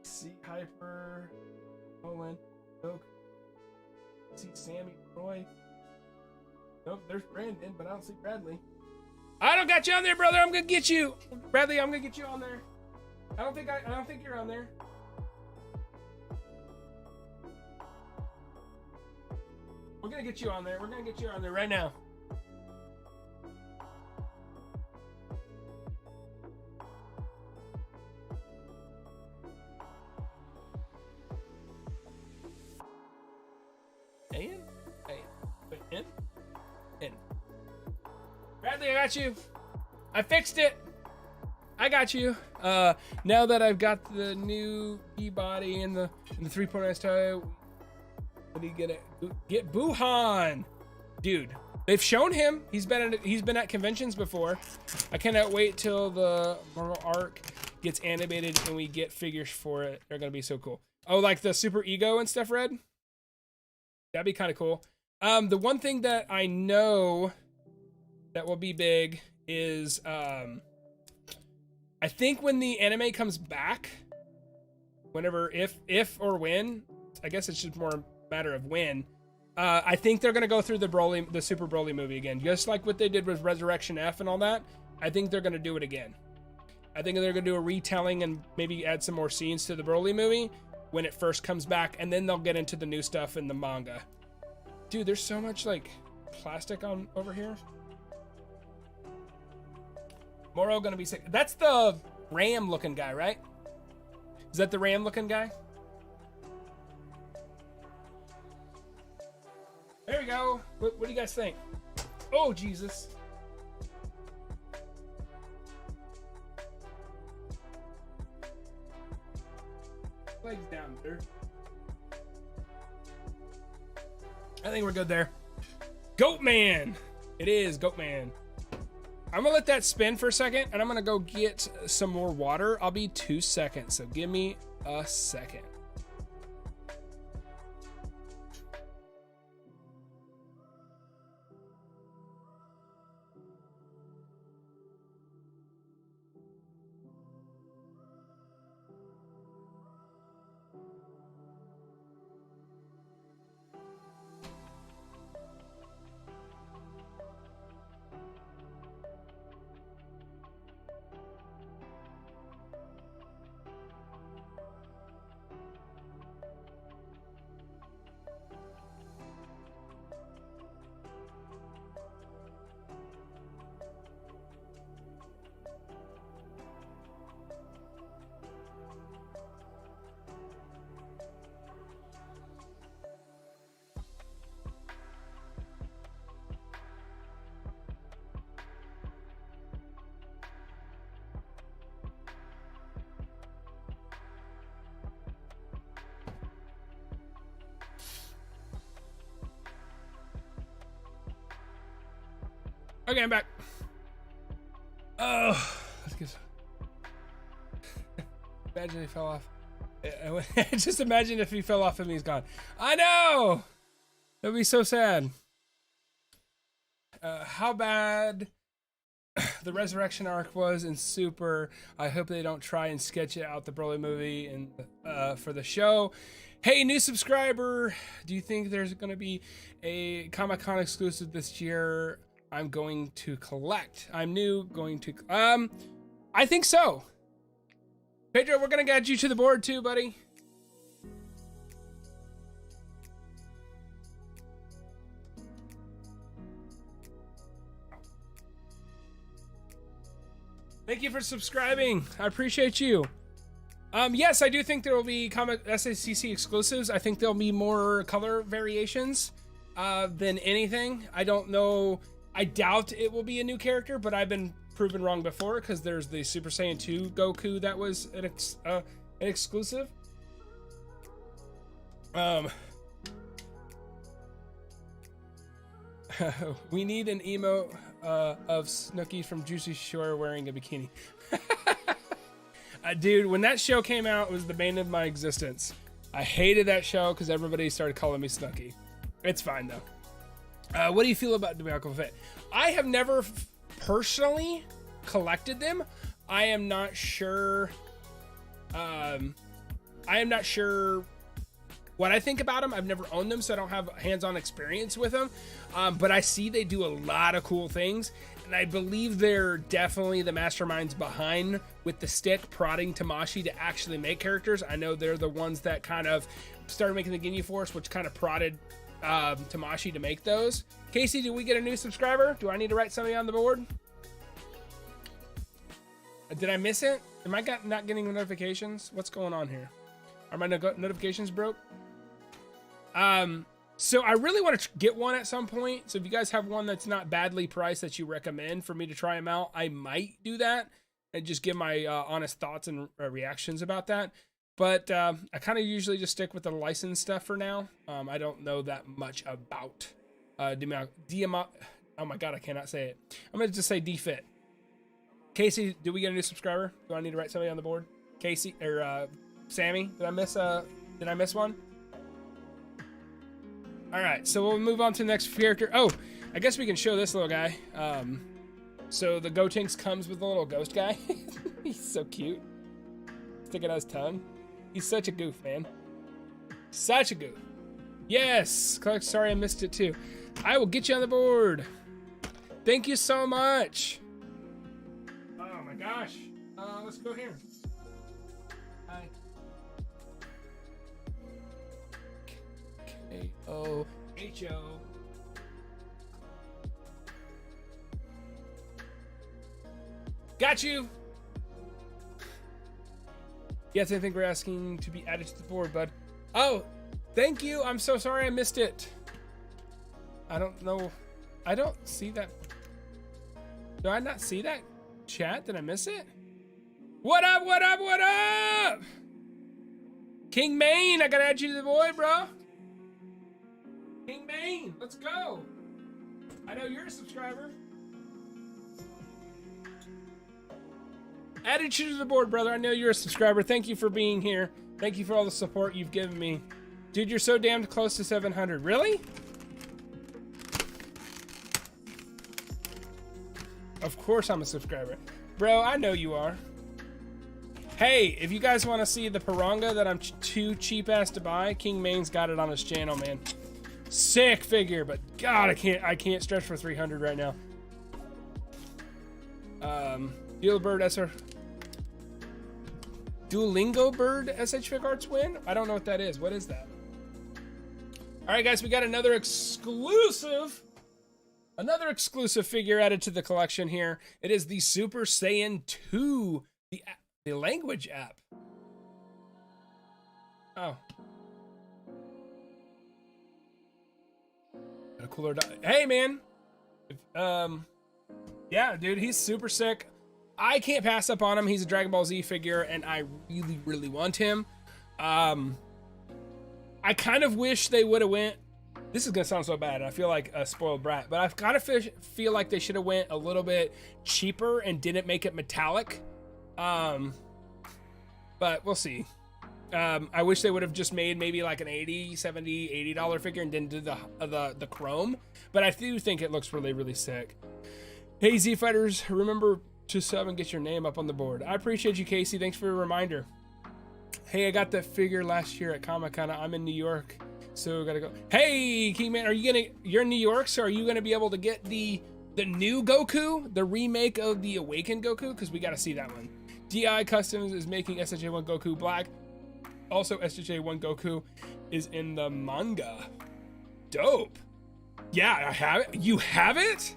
See Hyper, Owen, Goku. See Sammy, Roy. Nope, there's Brandon, but I don't see Bradley. I don't got you on there, brother. I'm gonna get you, Bradley. I'm gonna get you on there. I don't think you're on there. We're gonna get you on there. We're gonna get you on there right now. Broly, I got you. I fixed it. I got you. Now that I've got the new E-body and the 3.9 style, what do you get Buhan, dude. They've shown him. He's been at conventions before. I cannot wait till the Marvel arc gets animated and we get figures for it. They're gonna be so cool. Oh, like the Super Ego and stuff, Red? That'd be kind of cool. The one thing that I know that will be big is I think when the anime comes back, whenever, if or when, I guess it's just more a matter of when. I think they're gonna go through the Super Broly movie again, just like what they did with Resurrection F and all that. I think they're gonna do it again. I think they're gonna do a retelling and maybe add some more scenes to the Broly movie when it first comes back, and then they'll get into the new stuff in the manga. Dude, there's so much like plastic on over here. Moro gonna be sick. That's the Ram looking guy, right? Is that the Ram looking guy? There we go. What do you guys think? Oh, Jesus. Legs down, dude. I think we're good there. Goatman. It is Goatman. I'm gonna let that spin for a second, and I'm gonna go get some more water. I'll be 2 seconds, so give me a second. Okay, I'm back. Oh, let's get some. Imagine he fell off. Just imagine if he fell off and he's gone. I know! That'd be so sad. How bad the Resurrection arc was in Super. I hope they don't try and sketch it out the Broly movie and for the show. Hey, new subscriber. Do you think there's going to be a Comic-Con exclusive this year? I'm going to collect. I'm new, going to... I think so. Pedro, we're going to get you to the board too, buddy. Thank you for subscribing. I appreciate you. Yes, I do think there will be comic SACC exclusives. I think there'll be more color variations than anything. I don't know... I doubt it will be a new character, but I've been proven wrong before because there's the Super Saiyan 2 Goku that was an exclusive. We need an emote of Snooki from Juicy Shore wearing a bikini. Dude, when that show came out, it was the bane of my existence. I hated that show because everybody started calling me Snooki. It's fine though. What do you feel about Debacle Fit? I have never personally collected them. I am not sure. I am not sure what I think about them. I've never owned them, so I don't have hands-on experience with them. But I see they do a lot of cool things, and I believe they're definitely the masterminds behind with the stick prodding Tamashii to actually make characters. I know they're the ones that kind of started making the Ginyu Force, which kind of prodded Tamashii to make those. Casey, do we get a new subscriber? Do I need to write something on the board? Did I miss it? Am I not getting notifications? What's going on here? Are my notifications broke? So I really want to get one at some point. So if you guys have one that's not badly priced that you recommend for me to try them out, I might do that and just give my honest thoughts and reactions about that. But I kind of usually just stick with the licensed stuff for now. I don't know that much about oh my God, I cannot say it. I'm going to just say DFit. Casey, did we get a new subscriber? Do I need to write somebody on the board? Casey or Sammy? Did I miss one? All right, so we'll move on to the next character. Oh, I guess we can show this little guy. So the Gotenks comes with a little ghost guy. He's so cute. Sticking out his tongue. He's such a goof, man. Such a goof. Yes, Clark, sorry I missed it too. I will get you on the board. Thank you so much. Oh my gosh. Let's go here. Hi. K-O-H-O. Got you. Yes, I think we're asking to be added to the board, bud. Oh, thank you. I'm so sorry I missed it. I don't know. I don't see that. Do I not see that chat? Did I miss it? What up, what up, what up? King Maine, I gotta add you to the board, bro. King Maine, let's go. I know you're a subscriber. Added you to the board, brother. I know you're a subscriber. Thank you for being here. Thank you for all the support you've given me. Dude, you're so damn close to 700. Really? Of course I'm a subscriber. Bro, I know you are. Hey, if you guys want to see the Piranga that I'm too cheap ass to buy, King Maine's got it on his channel, man. Sick figure, but God, I can't stretch for 300 right now. Dual Bird SR. Duolingo Bird SH Figuarts win? I don't know what that is. What is that? All right, guys, we got another exclusive figure added to the collection here. It is the Super Saiyan 2, the language app. Oh. Got a cooler dot. Hey, man. Yeah, dude, he's super sick. I can't pass up on him. He's a Dragon Ball Z figure, and I really, really want him. I kind of wish they would have went. This is gonna sound so bad. I feel like a spoiled brat, but I kind of feel like they should have went a little bit cheaper and didn't make it metallic. But we'll see. I wish they would have just made maybe like an $80, $70, $80 figure and didn't do the chrome. But I do think it looks really, really sick. Hey, Z Fighters, remember to sub and get your name up on the board. I appreciate you, Casey. Thanks for the reminder. Hey, I got that figure last year at Comic-Con. I'm in New York, so gotta go. Hey, Keyman, you're in New York, so are you gonna be able to get the new Goku, the remake of the Awakened Goku? Because we gotta see that one. DI Customs is making SJ1 Goku black. Also, SJ1 Goku is in the manga. Dope. Yeah, I have it. You have it?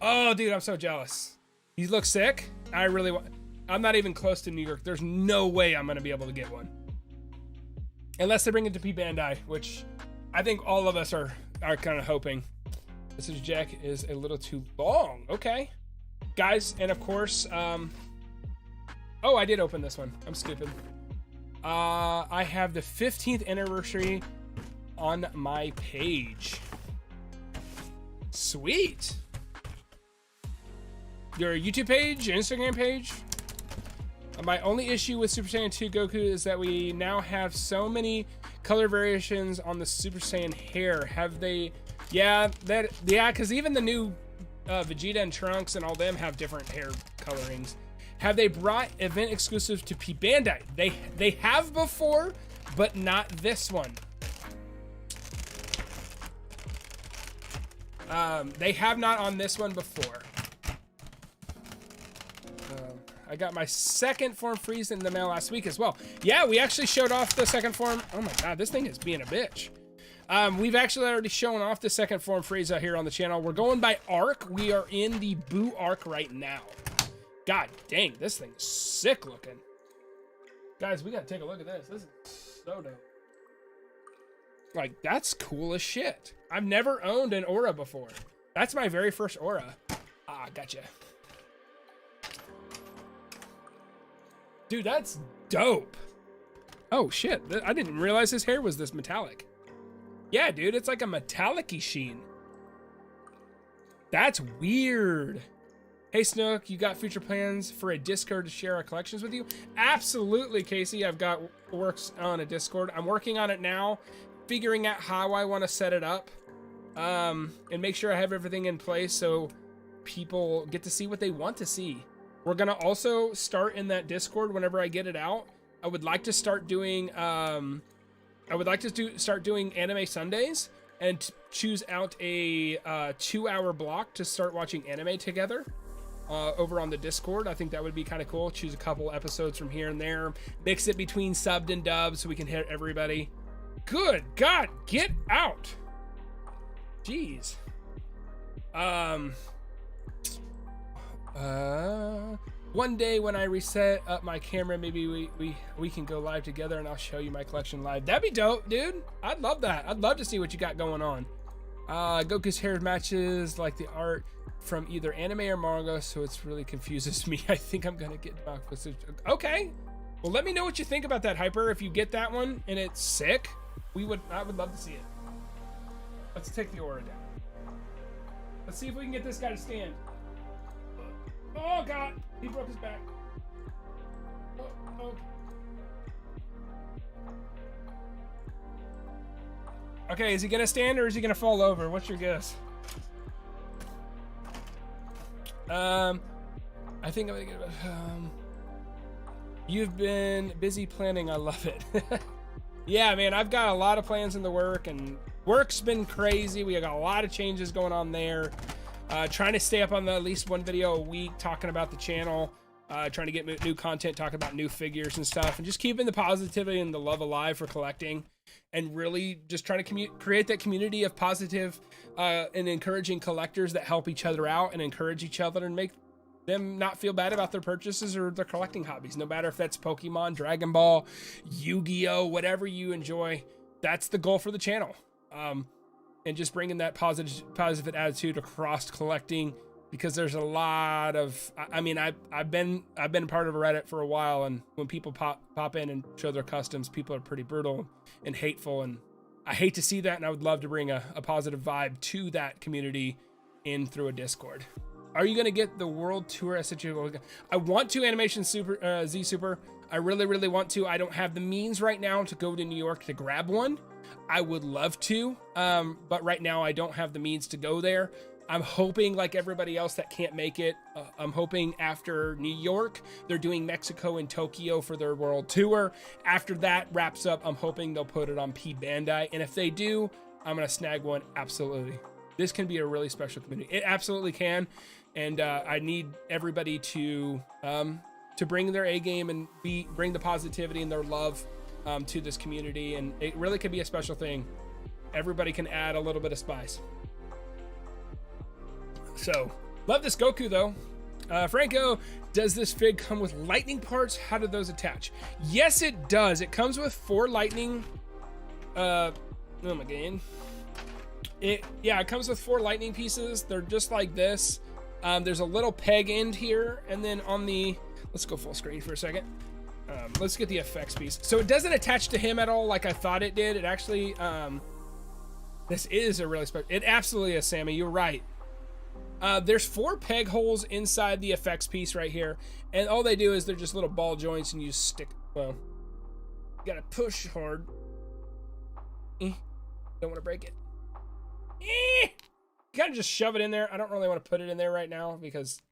Oh, dude, I'm so jealous. He looks sick. I really want. I'm not even close to New York. There's no way I'm gonna be able to get one, unless they bring it to P Bandai, which I think all of us are kind of hoping. This jack is a little too long. Okay, guys, and of course, oh, I did open this one. I'm stupid. I have the 15th anniversary on my page. Sweet. Your YouTube page, your Instagram page. My only issue with Super Saiyan 2 Goku is that we now have so many color variations on the Super Saiyan hair. Have they? Yeah, because even the new Vegeta and Trunks and all them have different hair colorings. Have they brought event exclusive to P Bandai? They have before, but not this one. They have not on this one before. I got my second form Frieza in the mail last week as well. Yeah, we actually showed off the second form. Oh my God, this thing is being a bitch. We've actually already shown off the second form Frieza here on the channel. We're going by arc. We are in the Boo arc right now. God dang, this thing is sick looking. Guys, we gotta take a look at this. This is so dope. Like, that's cool as shit. I've never owned an aura before. That's my very first aura. Ah, gotcha. Dude, that's dope. Oh, shit. I didn't realize his hair was this metallic. Yeah, dude, it's like a metallic-y sheen. That's weird. Hey, Snook, you got future plans for a Discord to share our collections with you? Absolutely, Casey. I've got works on a Discord. I'm working on it now, figuring out how I want to set it up, and make sure I have everything in place so people get to see what they want to see. We're going to also start in that Discord whenever I get it out. I would like to start doing, start doing Anime Sundays and choose out a 2-hour block to start watching anime together. Over on the Discord. I think that would be kind of cool. Choose a couple episodes from here and there. Mix it between subbed and dubbed so we can hit everybody. Good God, get out. Jeez. One day when I reset up my camera, maybe we can go live together and I'll show you my collection live. That'd be dope, dude. I'd love that. I'd love to see what you got going on. Goku's hair matches like the art from either anime or manga, so it's really confuses me. I think I'm gonna get okay. Well, let me know what you think about that, Hyper. If you get that one and it's sick, I would love to see it. Let's take the aura down. Let's see if we can get this guy to stand. Oh God, he broke his back. Oh. Okay, is he gonna stand or is he gonna fall over? What's your guess? I think I'm gonna get you've been busy planning. I love it. Yeah, man, I've got a lot of plans in the work, and work's been crazy. We got a lot of changes going on there. Trying to stay up on at least one video a week talking about the channel, trying to get new content, talking about new figures and stuff, and just keeping the positivity and the love alive for collecting, and really just trying to create that community of positive and encouraging collectors that help each other out and encourage each other and make them not feel bad about their purchases or their collecting hobbies, no matter if that's Pokemon, Dragon Ball, Yu-Gi-Oh, whatever you enjoy. That's the goal for the channel. And just bringing that positive attitude across collecting, because there's a lot of, I mean, I've been part of a Reddit for a while, and when people pop in and show their customs, people are pretty brutal and hateful, and I hate to see that, and I would love to bring a positive vibe to that community in through a Discord. Are you gonna get the world tour? I want to. Animation Super Z Super. I really want to. I don't have the means right now to go to New York to grab one. I would love to, but right now I don't have the means to go there. I'm hoping, like everybody else that can't make it, I'm hoping after New York, they're doing Mexico and Tokyo for their world tour. After that wraps up, I'm hoping they'll put it on P Bandai. And if they do, I'm going to snag one. Absolutely. This can be a really special community. It absolutely can. And I need everybody to bring their A game and bring the positivity and their love to this community. And it really could be a special thing. Everybody can add a little bit of spice. So, love this Goku though. Franco, does this fig come with lightning parts? How do those attach? Yes, it does. It comes with 4 lightning. Oh my god. It comes with 4 lightning pieces. They're just like this. There's a little peg end here, and then on the, let's go full screen for a second. Let's get the effects piece. So it doesn't attach to him at all like I thought it did. It actually, this is a really special, it absolutely is, Sammy. You're right. There's 4 peg holes inside the effects piece right here, and all they do is they're just little ball joints, and you stick, well, you gotta push hard. Don't want to break it. You gotta just shove it in there. I don't really want to put it in there right now because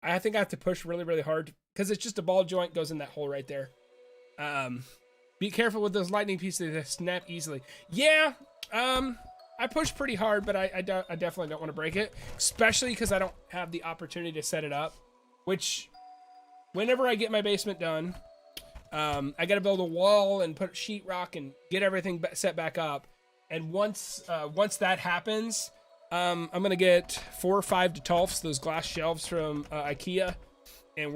I think I have to push really hard because it's just a ball joint goes in that hole right there. Be careful with those lightning pieces, they snap easily. Yeah, I push pretty hard, but I definitely don't want to break it, especially because I don't have the opportunity to set it up, which whenever I get my basement done, I got to build a wall and put sheetrock and get everything set back up. And once that happens, I'm going to get 4 or 5 Detolfs, those glass shelves from IKEA, and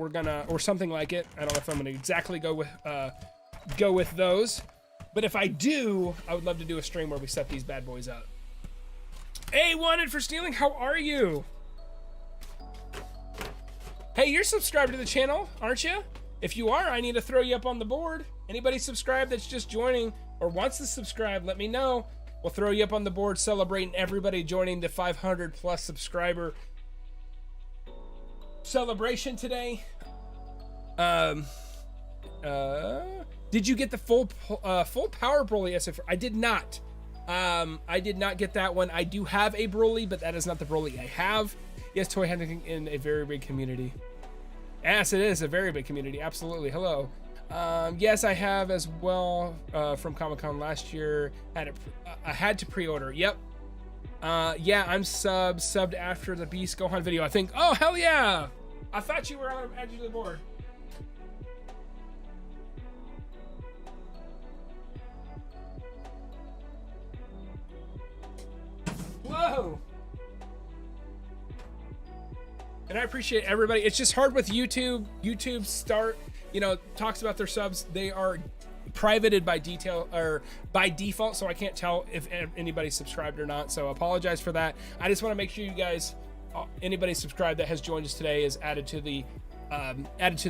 or something like it. I don't know if I'm going to exactly go with those. But if I do, I would love to do a stream where we set these bad boys up. Hey, Wanted for Stealing, how are you? Hey, you're subscribed to the channel, aren't you? If you are, I need to throw you up on the board. Anybody subscribed that's just joining or wants to subscribe, let me know. We'll throw you up on the board celebrating everybody joining the 500 plus subscriber celebration today. Did you get the full power Broly SF? I did not. I did not get that one. I do have a Broly, but that is not the Broly I have. Yes, toy hunting in a very big community. Yes, it is a very big community. Absolutely. Hello. Yes, I have as well from Comic-Con last year. I had to pre-order. Yep. Yeah, I'm subbed after the Beast Gohan video, I think. Oh, hell yeah! I thought you were on the edge of the board. Whoa! And I appreciate everybody. It's just hard with YouTube. YouTube talks about their subs. They are privated by default, so I can't tell if anybody's subscribed or not. So I apologize for that. I just want to make sure you guys, anybody subscribed that has joined us today, is added to the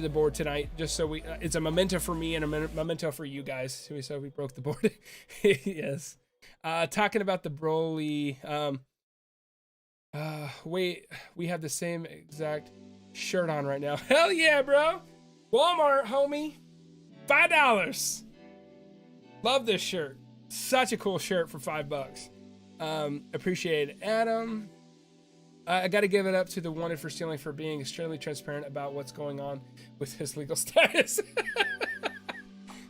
board tonight. Just so it's a memento for me and a memento for you guys. So we broke the board. Yes. Talking about the Broly. Wait, we have the same exact shirt on right now. Hell yeah, bro. Walmart, homie. $5. Love this shirt. Such a cool shirt for $5. Appreciate it. Adam. I got to give it up to the Wanted for Stealing for being extremely transparent about what's going on with his legal status.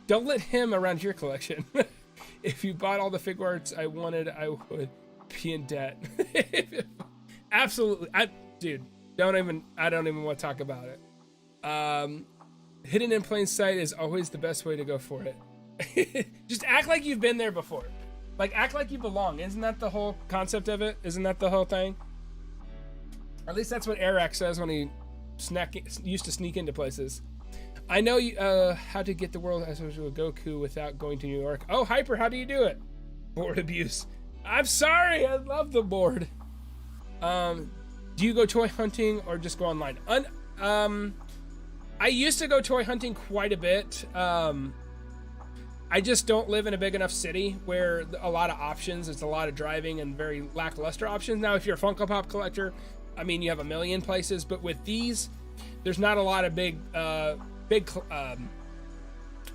Don't let him around your collection. If you bought all the Figuarts I wanted, I would be in debt. Absolutely. I don't even want to talk about it. Hidden in plain sight is always the best way to go for it. Just act like you've been there before. Like, act like you belong. Isn't that the whole concept of it? Isn't that the whole thing? At least that's what Eric says when he used to sneak into places. I know how to get the world as with Goku without going to New York. Oh, Hyper, how do you do it? Board abuse. I'm sorry. I love the board. Do you go toy hunting or just go online? I used to go toy hunting quite a bit. I just don't live in a big enough city where a lot of options. It's a lot of driving and very lackluster options. Now, if you're a Funko Pop collector, I mean, you have a million places. But with these, there's not a lot of big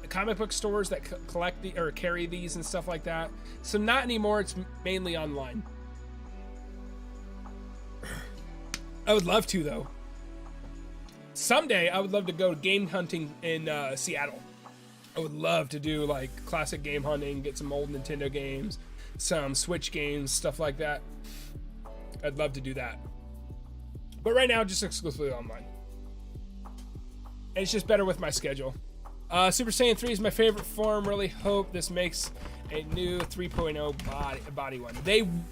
comic book stores that collect or carry these and stuff like that. So not anymore. It's mainly online. I would love to, though. Someday, I would love to go game hunting in Seattle. I would love to do like classic game hunting, get some old Nintendo games, some Switch games, stuff like that. I'd love to do that. But right now, just exclusively online. And it's just better with my schedule. Super Saiyan 3 is my favorite form. Really hope this makes a new 3.0 body one.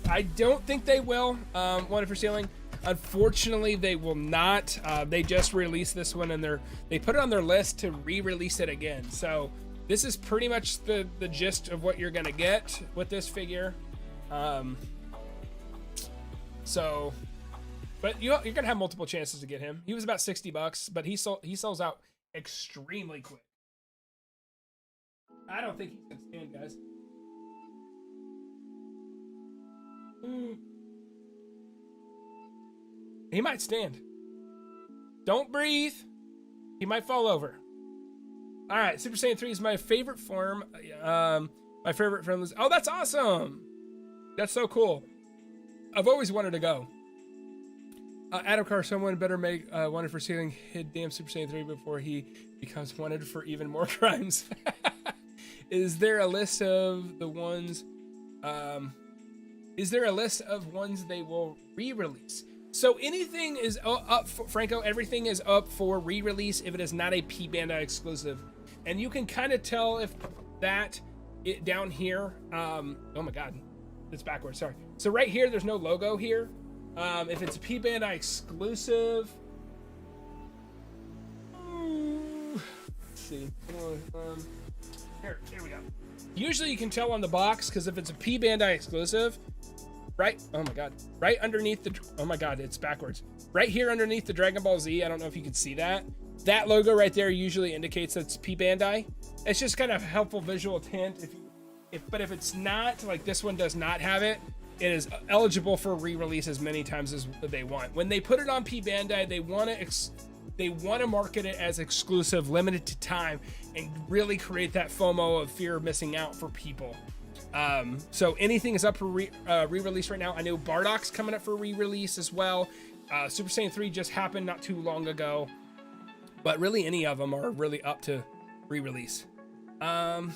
I don't think they will. Wanted for Stealing. Unfortunately, they will not. They just released this one, and they put it on their list to re-release it again. So this is pretty much the gist of what you're gonna get with this figure. But you're gonna have multiple chances to get him. He was about $60, but he sells out extremely quick. I don't think he's gonna stand, guys. He might stand. Don't breathe. He might fall over. All right, Super Saiyan 3 is my favorite form. My favorite form is... Oh, that's awesome. That's so cool. I've always wanted to go. Adam Carr, someone better make Wanted for Stealing hit damn Super Saiyan 3 before he becomes wanted for even more crimes. Is there a list of the ones... is there a list of ones they will re-release? So anything is up for, Franco, everything is up for re-release if it is not a P Bandai exclusive. And you can kind of tell if down here, oh my God, it's backwards, sorry. So right here, there's no logo here. If it's a P Bandai exclusive, let's see. Here we go. Usually you can tell on the box, because if it's a P Bandai exclusive, right, oh my god, right underneath the, oh my god, it's backwards. Right here underneath the Dragon Ball Z, I don't know if you can see that. That logo right there usually indicates that it's P Bandai. It's just kind of a helpful visual hint. But if it's not, like this one does not have it, it is eligible for re-release as many times as they want. When they put it on P Bandai, they want to market it as exclusive, limited to time, and really create that FOMO of fear of missing out for people. So anything is up for re-release right now. I know Bardock's coming up for re-release as well. Super Saiyan 3 just happened not too long ago, but really any of them are really up to re-release. I'm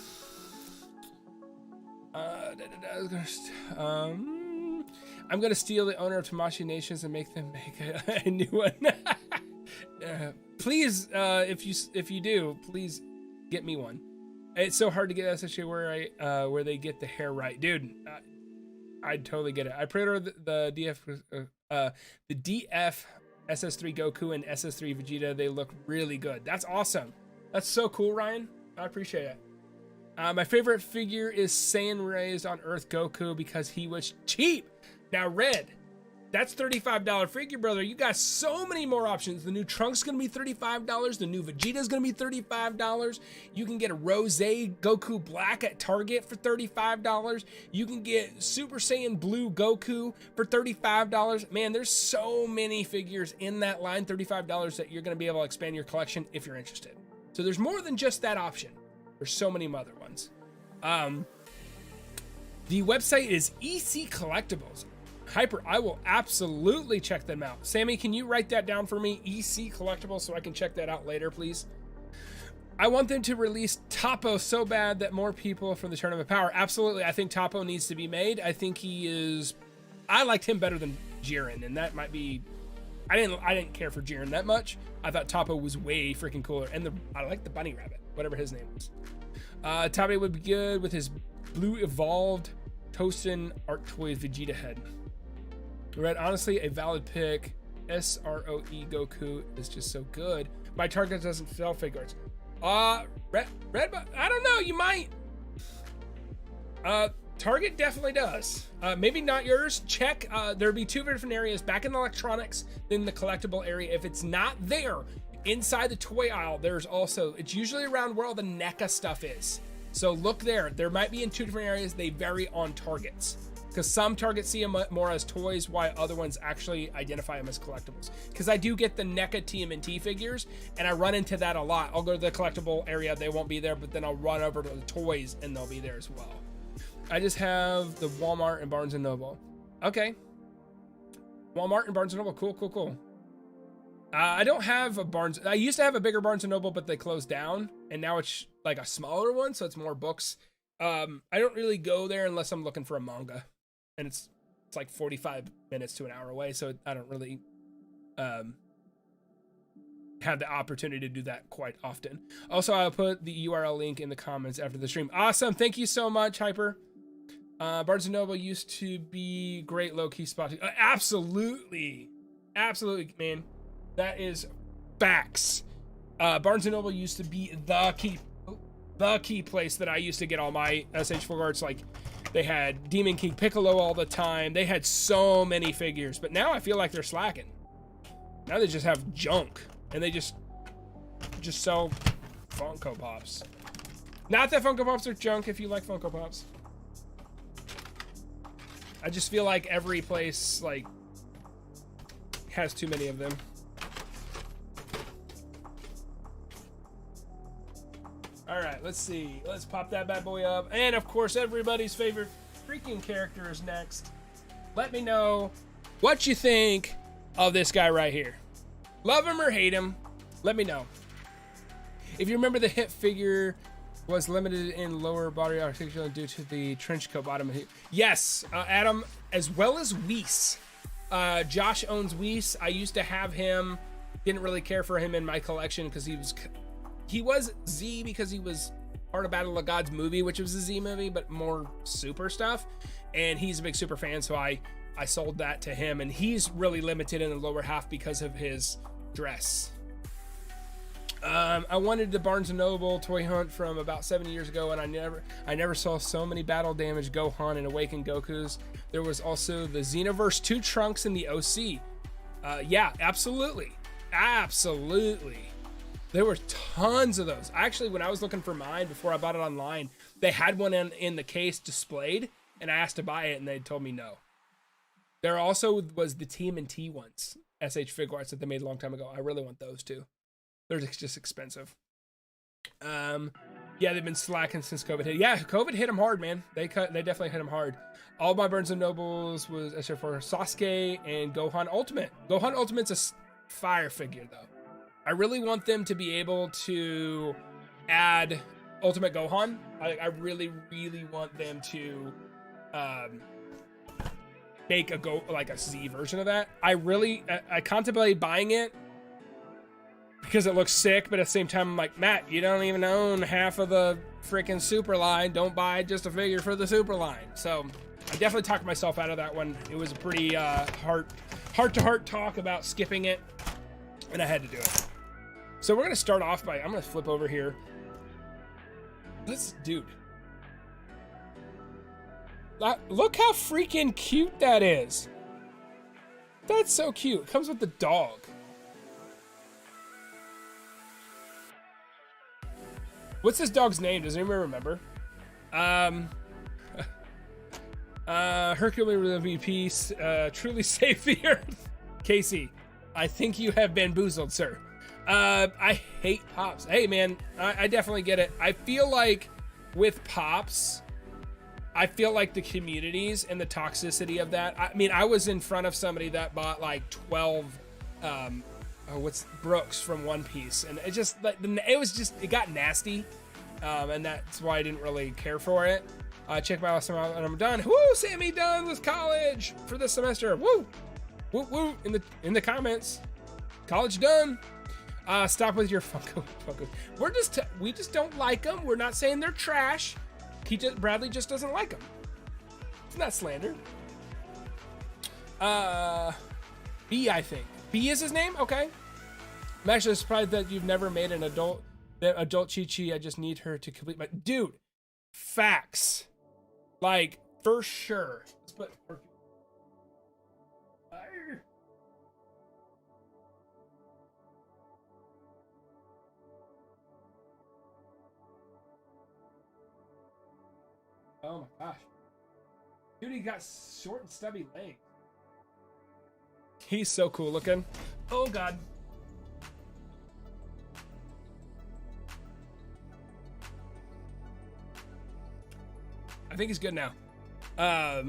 gonna steal the owner of Tamashii Nations and make them make a new one. Please, if you do, please get me one. It's so hard to get SSJ where they get the hair right, dude. I'd totally get it. I pre-ordered the DF SS3 Goku and SS3 Vegeta. They look really good. That's awesome. That's so cool, Ryan. I appreciate it. My favorite figure is Saiyan Raised on Earth Goku because he was cheap. Now, Red, that's $35 figure, brother. You got so many more options. The new Trunk's gonna be $35. The new Vegeta's gonna be $35. You can get a Rose Goku Black at Target for $35. You can get Super Saiyan Blue Goku for $35. Man, there's so many figures in that line, $35, that you're gonna be able to expand your collection if you're interested. So there's more than just that option. There's so many other ones. The website is EC Collectibles. Hyper, I will absolutely check them out. Sammy, can you write that down for me? EC Collectibles, so I can check that out later, please. I want them to release Toppo so bad that more people from the Tournament of Power. Absolutely, I think Toppo needs to be made. I think he is. I liked him better than Jiren, and that might be. I didn't care for Jiren that much. I thought Toppo was way freaking cooler, and I like the bunny rabbit, whatever his name was. Tabe would be good with his blue evolved Tosin Art Toys Vegeta head. Red, honestly, a valid pick. SROE Goku is just so good. My Target doesn't sell Figuarts. Red, I don't know. You might. Target definitely does. Maybe not yours. Check. There'll be two different areas: back in the electronics, then the collectible area. If it's not there, inside the toy aisle, there's also. It's usually around where all the NECA stuff is. So look there. There might be in two different areas. They vary on Targets. Because some Targets see them more as toys, while other ones actually identify them as collectibles. Because I do get the NECA TMNT figures, and I run into that a lot. I'll go to the collectible area, they won't be there, but then I'll run over to the toys, and they'll be there as well. I just have the Walmart and Barnes & Noble. Okay. Walmart and Barnes & Noble, cool. I don't have a Barnes, I used to have a bigger Barnes & Noble, but they closed down, and now it's like a smaller one, so it's more books. I don't really go there unless I'm looking for a manga. And it's like 45 minutes to an hour away, so I don't really have the opportunity to do that quite often. Also, I'll put the URL link in the comments after the stream. Awesome, thank you so much, Hyper. Barnes & Noble used to be great low-key spot. Absolutely, man. That is facts. Barnes & Noble used to be the key place that I used to get all my SH Figuarts. Like, they had Demon King Piccolo all the time. They had so many figures, but now I feel like they're slacking. Now they just have junk, and they just sell Funko Pops. Not that Funko Pops are junk if you like Funko Pops. I just feel like every place like has too many of them. All right, let's see. Let's pop that bad boy up. And of course, everybody's favorite freaking character is next. Let me know what you think of this guy right here. Love him or hate him, let me know. If you remember, the hit figure was limited in lower body articulation due to the trench coat bottom. Yes, Adam, as well as Whis. Josh owns Whis. I used to have him. Didn't really care for him in my collection because he was Z because he was part of Battle of Gods movie, which was a Z movie, but more super stuff. And he's a big super fan, so I sold that to him. And he's really limited in the lower half because of his dress. I wanted the Barnes & Noble toy hunt from about 7 years ago, and I never saw so many battle damage Gohan and Awakened Gokus. There was also the Xenoverse 2 Trunks in the OC. Yeah, absolutely. Absolutely. There were tons of those. Actually, when I was looking for mine before I bought it online, they had one in the case displayed, and I asked to buy it, and they told me no. There also was the TMNT ones, SH Figuarts, that they made a long time ago. I really want those too. They're just expensive. Yeah, they've been slacking since COVID hit. Yeah, COVID hit them hard, man. They definitely hit them hard. All my Barnes & Nobles was except for Sasuke and Gohan Ultimate. Gohan Ultimate's a fire figure, though. I really want them to be able to add Ultimate Gohan. I really, really want them to make a Z version of that. I contemplate buying it because it looks sick, but at the same time, I'm like, Matt, you don't even own half of the freaking super line. Don't buy just a figure for the super line. So I definitely talked myself out of that one. It was a pretty heart-to-heart talk about skipping it, and I had to do it. So we're gonna start off by, I'm gonna flip over here. Dude. Look how freaking cute that is. That's so cute. It comes with the dog. What's this dog's name? Does anyone remember? Hercules MVP, truly save the earth. Casey, I think you have bamboozled, sir. I hate Pops. Hey, man, I definitely get it. I feel like with Pops, I feel like the communities and the toxicity of that. I mean, I was in front of somebody that bought like 12, Brooks from One Piece, and it got nasty, and that's why I didn't really care for it. Check my last time out, and I'm done. Woo, Sammy done with college for this semester. Woo, woo, woo. In the comments, college done. Stop with your Funko. We just don't like them. We're not saying they're trash. Bradley just doesn't like them. It's not slander. B, I think. B is his name? Okay. I'm actually surprised that you've never made an adult Chi-Chi. I just need her to complete my... Dude, facts. Like, for sure. Let's put... Oh my gosh. Dude, he got short and stubby legs. He's so cool looking. Oh god. I think he's good now. Yeah,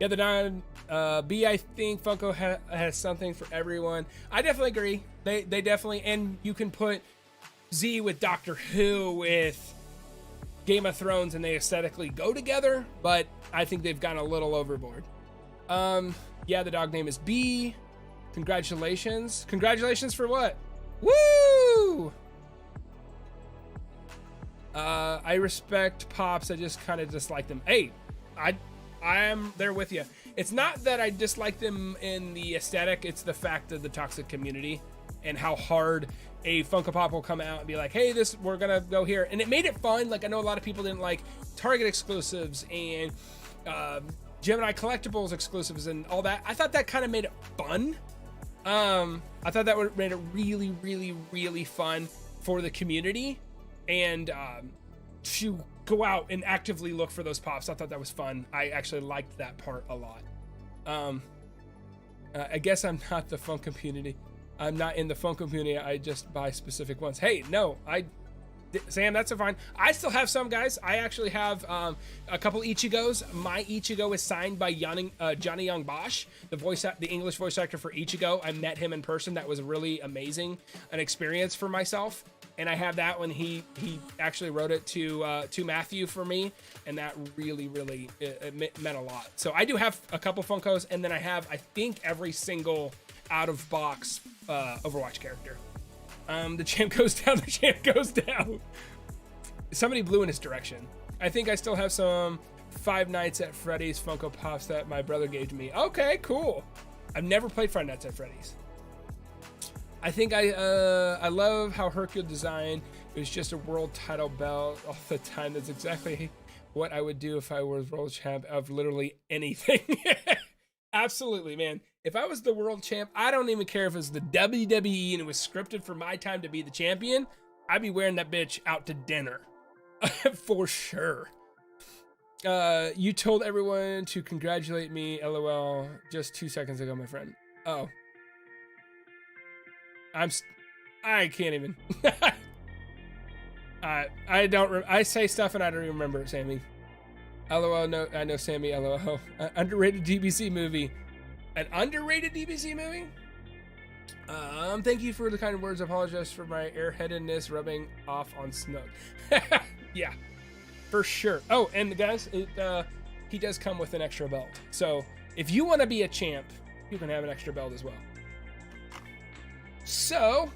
the B, I think Funko has something for everyone. I definitely agree. They definitely, and you can put Z with Doctor Who with Game of Thrones, and they aesthetically go together, but I think they've gone a little overboard. Yeah, the dog name is B. Congratulations. Congratulations for what? Woo! I respect Pops. I just kind of dislike them. Hey, I am there with you. It's not that I dislike them in the aesthetic. It's the fact of the toxic community and how hard a Funko Pop will come out and be like, hey, we're gonna go here. And it made it fun. Like, I know a lot of people didn't like Target exclusives and Gemini Collectibles exclusives and all that. I thought that kind of made it fun. I thought that would made it really, really, really fun for the community. And to go out and actively look for those pops. I thought that was fun. I actually liked that part a lot. I guess I'm not the Funko community. I'm not in the Funko community. I just buy specific ones. Hey, no, Sam, that's fine. I still have some, guys. I actually have a couple Ichigos. My Ichigo is signed by Johnny Young Bosch, the English voice actor for Ichigo. I met him in person. That was really amazing, an experience for myself. And I have that one. He actually wrote it to Matthew for me, and that really, really it meant a lot. So I do have a couple Funkos, and then I have, I think, every single out-of-box Overwatch character. The champ goes down, the champ goes down. Somebody blew in his direction. I think I still have some Five Nights at Freddy's Funko Pops that my brother gave to me. Okay, cool. I've never played Five Nights at Freddy's. I think I love how Hercule designed. It was just a world title belt all the time. That's exactly what I would do if I was world champ of literally anything. Absolutely, man. If I was the world champ, I don't even care if it was the WWE and it was scripted for my time to be the champion. I'd be wearing that bitch out to dinner. For sure. You told everyone to congratulate me, LOL, just 2 seconds ago, my friend. Oh. I can't even. I say stuff and I don't even remember it, Sammy. LOL, no, I know Sammy, LOL. Underrated DBC movie. An underrated DBC movie? Thank you for the kind words. I apologize for my airheadedness rubbing off on Snook. Yeah, for sure. Oh, and guys, he does come with an extra belt. So if you want to be a champ, you can have an extra belt as well. So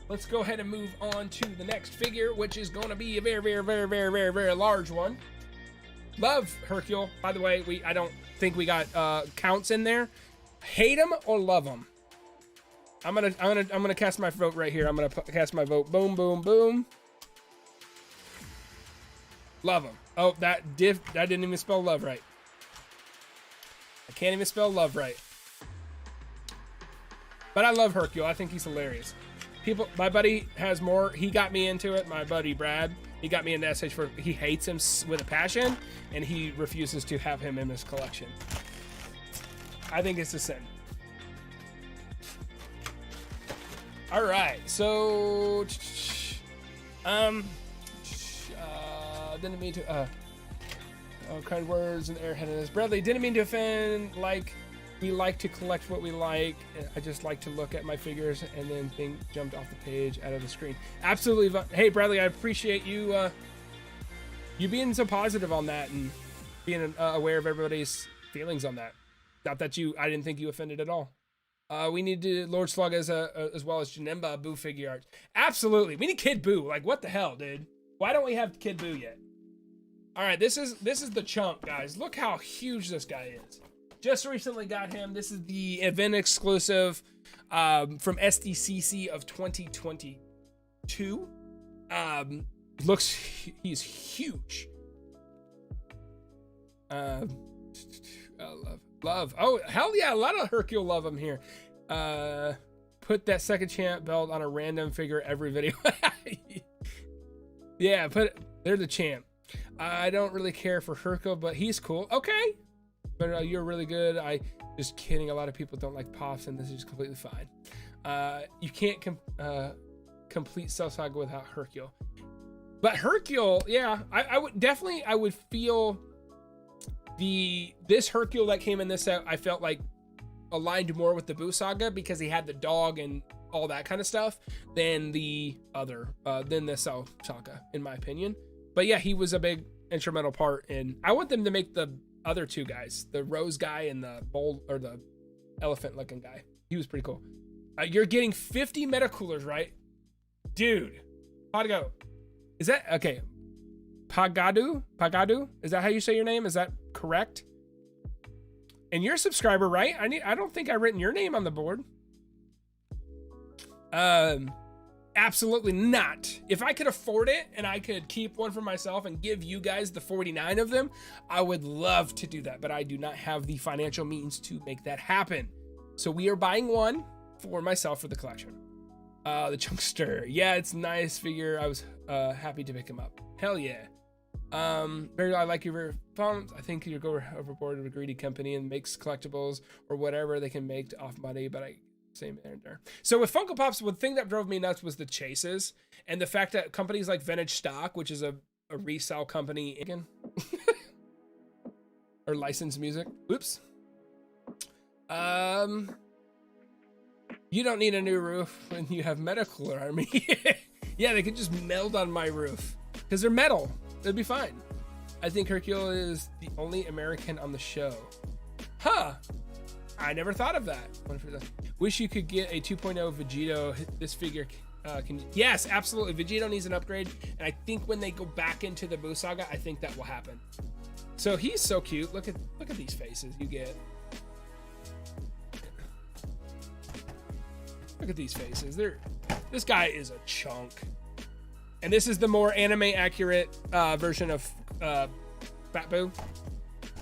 let's go ahead and move on to the next figure, which is going to be a very, very, very, very, very, very large one. Love Hercule. By the way, I don't think we got counts in there. Hate him or love him? I'm gonna cast my vote right here. I'm gonna cast my vote. Boom, boom, boom. Love him. Oh, that didn't even spell love right. I can't even spell love right. But I love Hercule. I think he's hilarious. My buddy has more. He got me into it. My buddy Brad. He got me into SH4. He hates him with a passion, and he refuses to have him in his collection. I think it's a sin. All right, so didn't mean to kind words and airheadedness. Bradley, didn't mean to offend. Like, we like to collect what we like. I just like to look at my figures and then think jumped off the page out of the screen. Absolutely. Hey, Bradley, I appreciate you you being so positive on that and being aware of everybody's feelings on that. Not that I didn't think you offended at all. We need to Lord Slug as well as Janemba Boo Figuarts. Absolutely. We need Kid Boo. Like, what the hell, dude? Why don't we have Kid Boo yet? All right, this is the chunk, guys. Look how huge this guy is. Just recently got him. This is the event exclusive from SDCC of 2022. He's huge. Love. Oh, hell yeah, a lot of Hercule love him here. Put that second champ belt on a random figure every video. Yeah, they're the champ. I don't really care for Hercule, but he's cool. Okay. But you're really good. Just kidding. A lot of people don't like pops, and this is completely fine. You can't complete Cell Saga without Hercule. But Hercule, yeah, I would feel this Hercule that came in this set, I felt like aligned more with the Boo Saga because he had the dog and all that kind of stuff than the Cell Saga, in my opinion. But yeah, he was a big instrumental part, and I want them to make the other two guys, the rose guy and the the elephant looking guy. He was pretty cool. You're getting 50 metacoolers, right? Dude, how'd it go? Is that okay? Pagadu? Is that how you say your name? Is that correct? And you're a subscriber, right? I don't think I've written your name on the board. Absolutely not. If I could afford it and I could keep one for myself and give you guys the 49 of them, I would love to do that, but I do not have the financial means to make that happen. So we are buying one for myself for the collection. The Chunkster. Yeah, it's a nice figure. I was happy to pick him up. Hell yeah. Barry, I like your response. I think you go overboard with a greedy company and makes collectibles or whatever they can make off money, but same there. So with Funko Pops, the thing that drove me nuts was the chases and the fact that companies like Vintage Stock, which is a resale company again, or licensed music. Oops. You don't need a new roof when you have Metacooler Army. Yeah, they could just meld on my roof because they're metal. It'd be fine. I think Hercule is the only American on the show. Huh. I never thought of that. Wish you could get a 2.0 Vegeta. This figure can... Yes, absolutely. Vegeta needs an upgrade. And I think when they go back into the Boo Saga, I think that will happen. So he's so cute. Look at these faces you get. Look at these faces. This guy is a chunk. And this is the more anime accurate version of Fat Boo,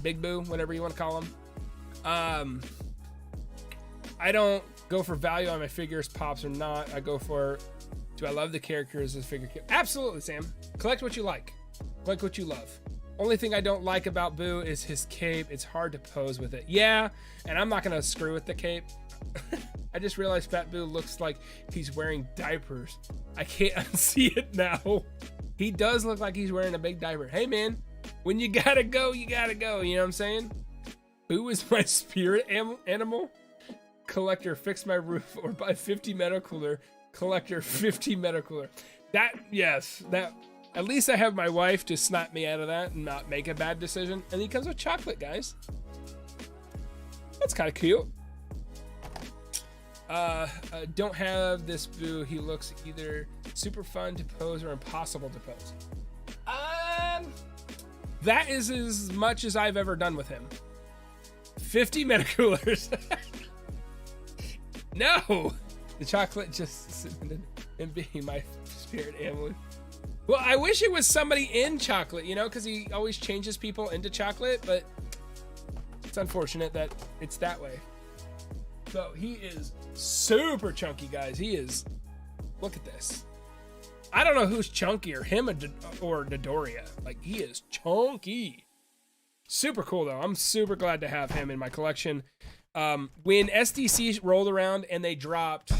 Big Boo, whatever you want to call him. I don't go for value on my figures, pops or not. I go for, do I love the characters as figure? Absolutely, Sam. Collect what you like. Collect what you love. Only thing I don't like about Boo is his cape. It's hard to pose with it. Yeah, and I'm not gonna screw with the cape. I just realized Fat Boo looks like he's wearing diapers. I can't unsee it now. He does look like he's wearing a big diaper. Hey man, when you gotta go, you gotta go. You know what I'm saying? Boo is my spirit animal. Collector, fix my roof or buy 50 metal cooler. Collector, 50 metal cooler. That, yes, that. At least I have my wife to snap me out of that and not make a bad decision. And he comes with chocolate, guys. That's kind of cute. Don't have this Boo. He looks either super fun to pose or impossible to pose. That is as much as I've ever done with him. 50 metacoolers. No, the chocolate just and being my spirit animal. Well, I wish it was somebody in chocolate, you know, because he always changes people into chocolate, but it's unfortunate that it's that way. So he is super chunky, guys. He is, look at this. I don't know who's chunkier, him or Dodoria. Like, he is chunky. Super cool, though. I'm super glad to have him in my collection. When SDC rolled around and they dropped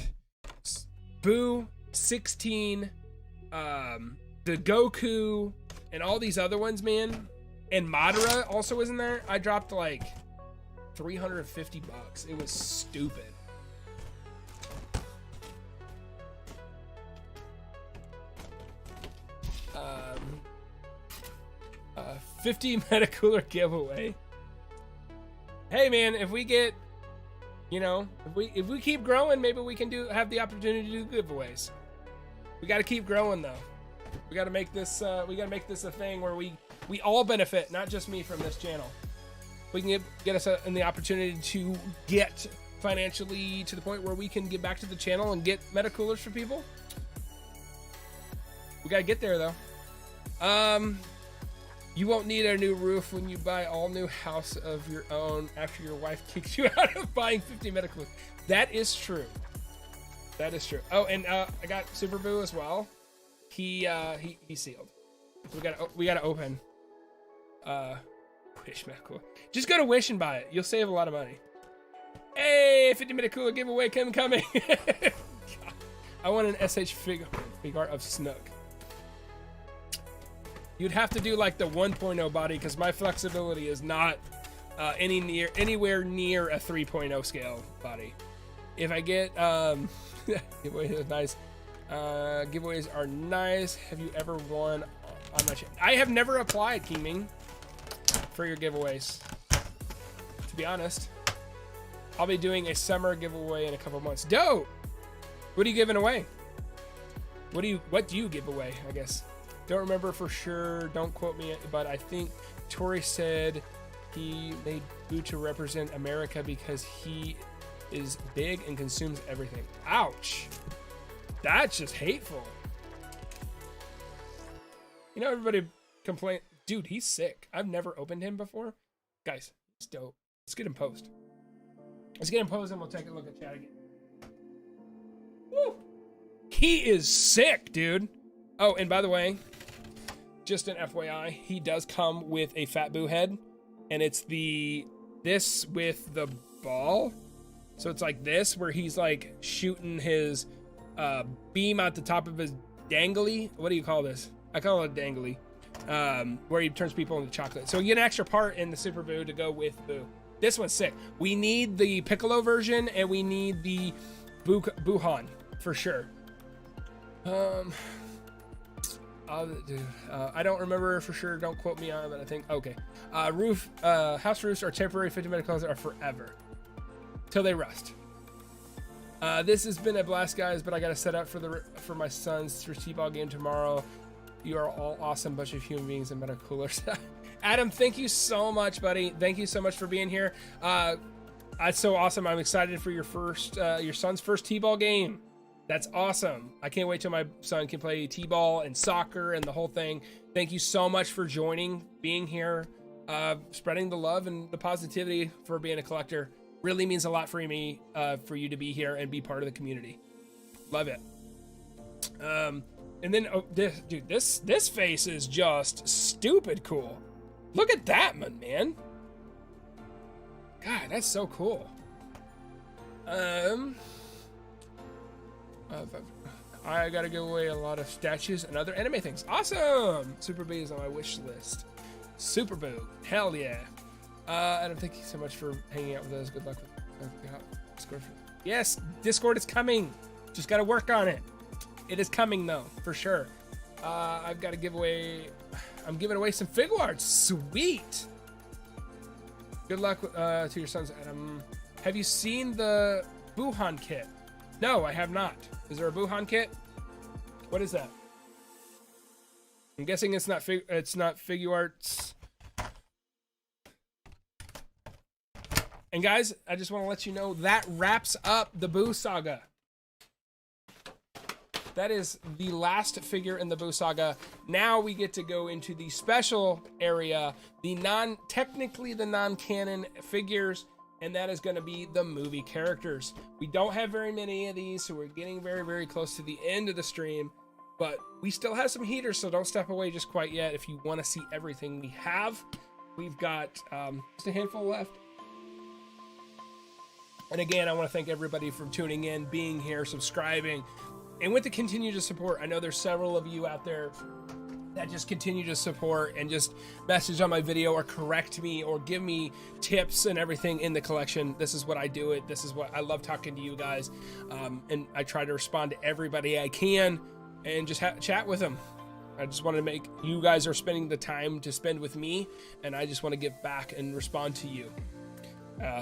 Boo, 16, the Goku, and all these other ones, man, and Madara also was in there, I dropped like $350. It was stupid. 50 Metacooler giveaway. Hey man, if we get, you know, if we keep growing, maybe we can have the opportunity to do giveaways. We got to keep growing though. We got to make this a thing where we all benefit, not just me from this channel. We can get us in the opportunity to get financially to the point where we can get back to the channel and get Metacoolers for people. We got to get there though. You won't need a new roof when you buy all new house of your own after your wife kicks you out of buying 50 Metacoolers. That is true. That is true. Oh, and I got Super Boo as well. He sealed. We gotta open. Wish Metacooler. Just go to Wish and buy it. You'll save a lot of money. Hey, 50 Metacooler giveaway coming. I want an SH Figuart of Snook. You'd have to do like the 1.0 body because my flexibility is not anywhere near a 3.0 scale body. If I get giveaways are nice. Giveaways are nice. Have you ever won on my channel? I have never applied, Kingming, for your giveaways. To be honest, I'll be doing a summer giveaway in a couple months. Dope. What are you giving away? What do you give away? I guess. Don't remember for sure. Don't quote me, but I think Tori said he made Boo to represent America because he is big and consumes everything. Ouch. That's just hateful. You know, everybody complain. Dude, he's sick. I've never opened him before. Guys, it's dope. Let's get him posed. Let's get him posed and we'll take a look at chat again. Woo! He is sick, dude. Oh, and by the way, just an FYI, he does come with a Fat Boo head, and it's this with the ball. So it's like this, where he's like shooting his beam out the top of his dangly. What do you call this? I call it a dangly. Where he turns people into chocolate. So you get an extra part in the Super Boo to go with Boo. This one's sick. We need the Piccolo version, and we need the Buhan for sure. I don't remember for sure. Don't quote me on it, but I think okay. House roofs are temporary. 50 minute colors are forever till they rust. This has been a blast, guys. But I got to set up for my son's T-ball game tomorrow. You are all awesome bunch of human beings and Metacoolers. Adam, thank you so much, buddy. Thank you so much for being here. That's so awesome. I'm excited for your son's first T-ball game. That's awesome. I can't wait till my son can play T-ball and soccer and the whole thing. Thank you so much for joining, being here, spreading the love and the positivity for being a collector. Really means a lot for me, for you to be here and be part of the community. Love it. And then, oh, this face is just stupid cool. Look at that one, man. God, that's so cool. I gotta give away a lot of statues and other anime things. Awesome! Super Boo is on my wish list. Super Boo. Hell yeah. Adam, thank you so much for hanging out with us. Good luck with Discord. Yes, Discord is coming. Just gotta work on it. It is coming though, for sure. I've got to give away. I'm giving away some Figuarts. Sweet. Good luck to your sons, Adam. Have you seen the Buhan kit? No, I have not. Is there a Buhan kit? What is that? I'm guessing it's not Figuarts. And guys, I just want to let you know that wraps up the Boo Saga. That is the last figure in the Boo Saga. Now we get to go into the special area, technically the non-canon figures, and that is going to be the movie characters. We don't have very many of these, so we're getting very, very close to the end of the stream, but we still have some heaters, so don't step away just quite yet if you want to see everything we have. We've got just a handful left. And again, I want to thank everybody for tuning in, being here, subscribing, and with the continue to support. I know there's several of you out there that just continue to support and just message on my video or correct me or give me tips and everything in the collection. This is what I do it. This is what I love, talking to you guys. And I try to respond to everybody I can and just chat with them. I just want to make you guys are spending the time to spend with me, and I just want to give back and respond to you.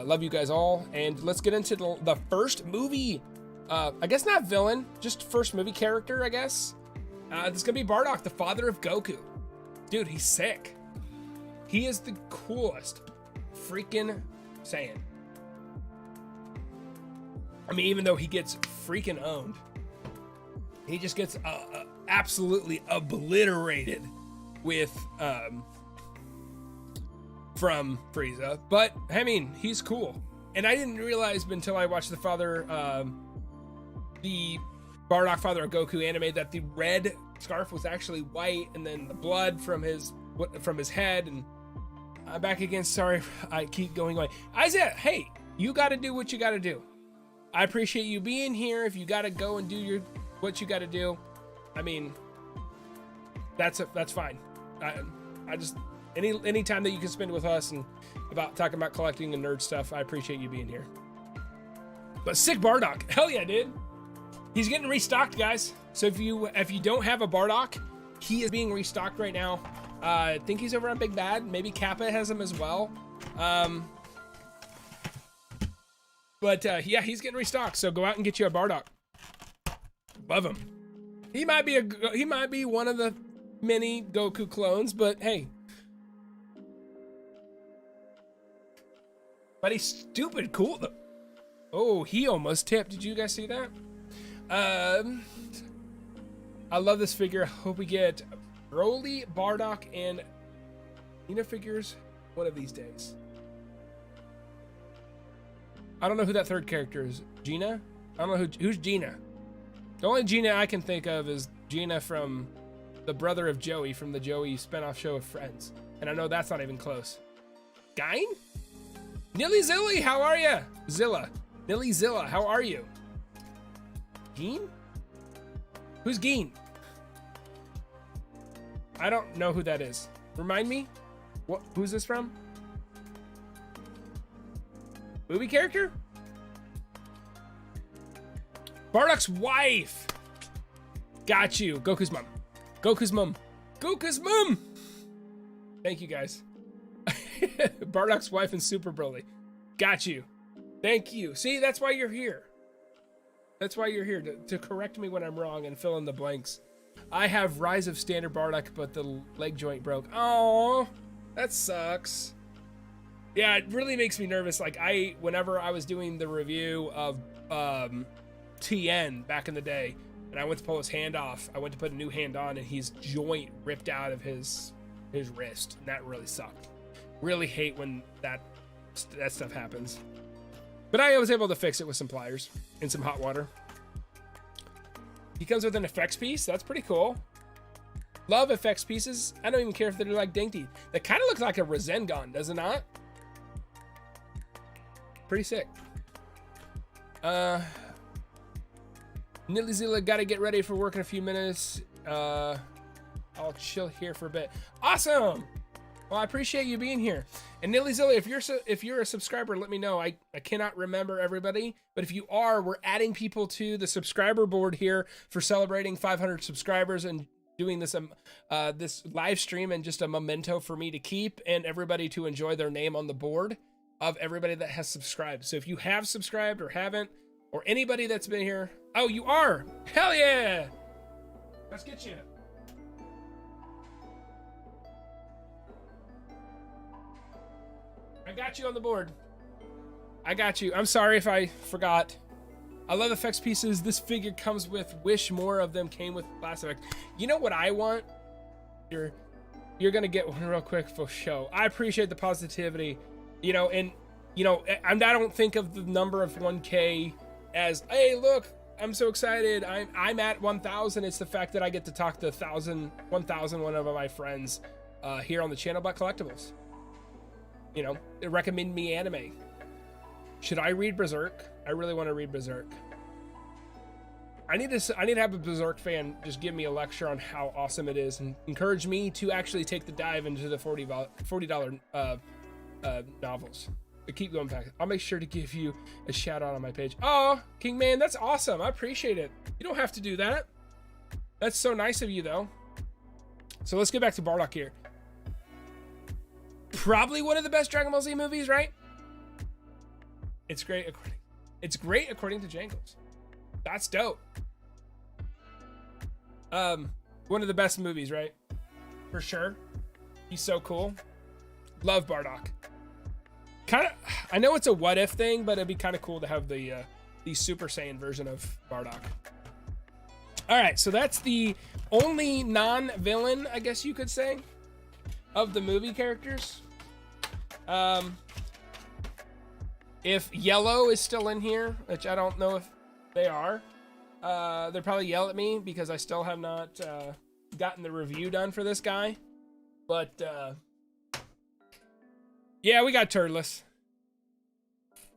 Love you guys all, and let's get into the first movie. I guess not villain, just first movie character, I guess. This is gonna be Bardock, the father of Goku. Dude, he's sick. He is the coolest freaking Saiyan. I mean, even though he gets freaking owned, he just gets absolutely obliterated with from Frieza. But I mean, he's cool. And I didn't realize until I watched the Bardock, father of Goku anime, that the red scarf was actually white, and then the blood from his head. And I'm back again. Sorry, I keep going away. Isaiah, hey, you got to do what you got to do. I appreciate you being here. If you got to go and do what you got to do, I mean, that's fine. I just any time that you can spend with us and about talking about collecting and nerd stuff, I appreciate you being here. But sick Bardock, hell yeah, dude. He's getting restocked, guys. So if you don't have a Bardock, he is being restocked right now. I think he's over on Big Bad. Maybe Kappa has him as well. But yeah, he's getting restocked. So go out and get you a Bardock. Love him. He might be one of the many Goku clones, but hey. But he's stupid cool though. Oh, he almost tipped. Did you guys see that? I love this figure. Hope we get Broly, Bardock, and Nina figures one of these days. I don't know who that third character is. Gina? I don't know who's Gina. The only Gina I can think of is Gina from the brother of Joey from the Joey spinoff show of Friends. And I know that's not even close. Gine? Nilly Zilly, how are you? Zilla. Nilly Zilla, how are you? Geen? Who's Geen? I don't know who that is. Remind me? Who's this from? Movie character? Bardock's wife! Got you. Goku's mom. Goku's mom. Goku's mom! Thank you, guys. Bardock's wife and Super Broly. Got you. Thank you. See, that's why you're here. That's why you're here, to correct me when I'm wrong and fill in the blanks. I have Rise of Standard Bardock, but the leg joint broke. Oh, that sucks. Yeah, it really makes me nervous. Like whenever I was doing the review of TN back in the day, and I went to pull his hand off, I went to put a new hand on, and his joint ripped out of his wrist, and that really sucked. Really hate when that stuff happens. But I was able to fix it with some pliers and some hot water. He comes with an effects piece. That's pretty cool. Love effects pieces. I don't even care if they're like dainty. That kind of looks like a Rasengan, does it not? Pretty sick. Nillyzilla, gotta get ready for work in a few minutes. I'll chill here for a bit. Awesome. Well, I appreciate you being here. And Nillyzilla, if you're a subscriber, let me know. I cannot remember everybody, but if you are, we're adding people to the subscriber board here for celebrating 500 subscribers and doing this this live stream, and just a memento for me to keep and everybody to enjoy their name on the board of everybody that has subscribed. So if you have subscribed or haven't, or anybody that's been here, oh, you are, hell yeah, let's get you. I got you on the board. I got you. I'm sorry if I forgot. I love effects pieces. This figure comes with. Wish more of them came with class effect. You know what I want? You're gonna get one real quick for show. I appreciate the positivity. You know, and you know, I don't think of the number of 1K as, hey, look, I'm so excited. I'm at 1,000. It's the fact that I get to talk to 1,000 one of my friends here on the channel about collectibles. You know, they recommend me anime. Should I read Berserk? I really want to read Berserk. I need to have a Berserk fan just give me a lecture on how awesome it is and encourage me to actually take the dive into the $40 novels. But keep going back. I'll make sure to give you a shout out on my page. Oh, King Man, that's awesome. I appreciate it. You don't have to do that. That's so nice of you, though. So let's get back to Bardock here. Probably one of the best Dragon Ball Z movies, right? It's great according to Jangles. That's dope. One of the best movies, right? For sure. He's so cool. Love Bardock. I know it's a what if thing, but it'd be kind of cool to have the Super Saiyan version of Bardock. All right, so that's the only non-villain, I guess you could say, of the movie characters. If Yellow is still in here, which I don't know if they are, they'll probably yell at me because I still have not gotten the review done for this guy. But yeah, we got Turtless.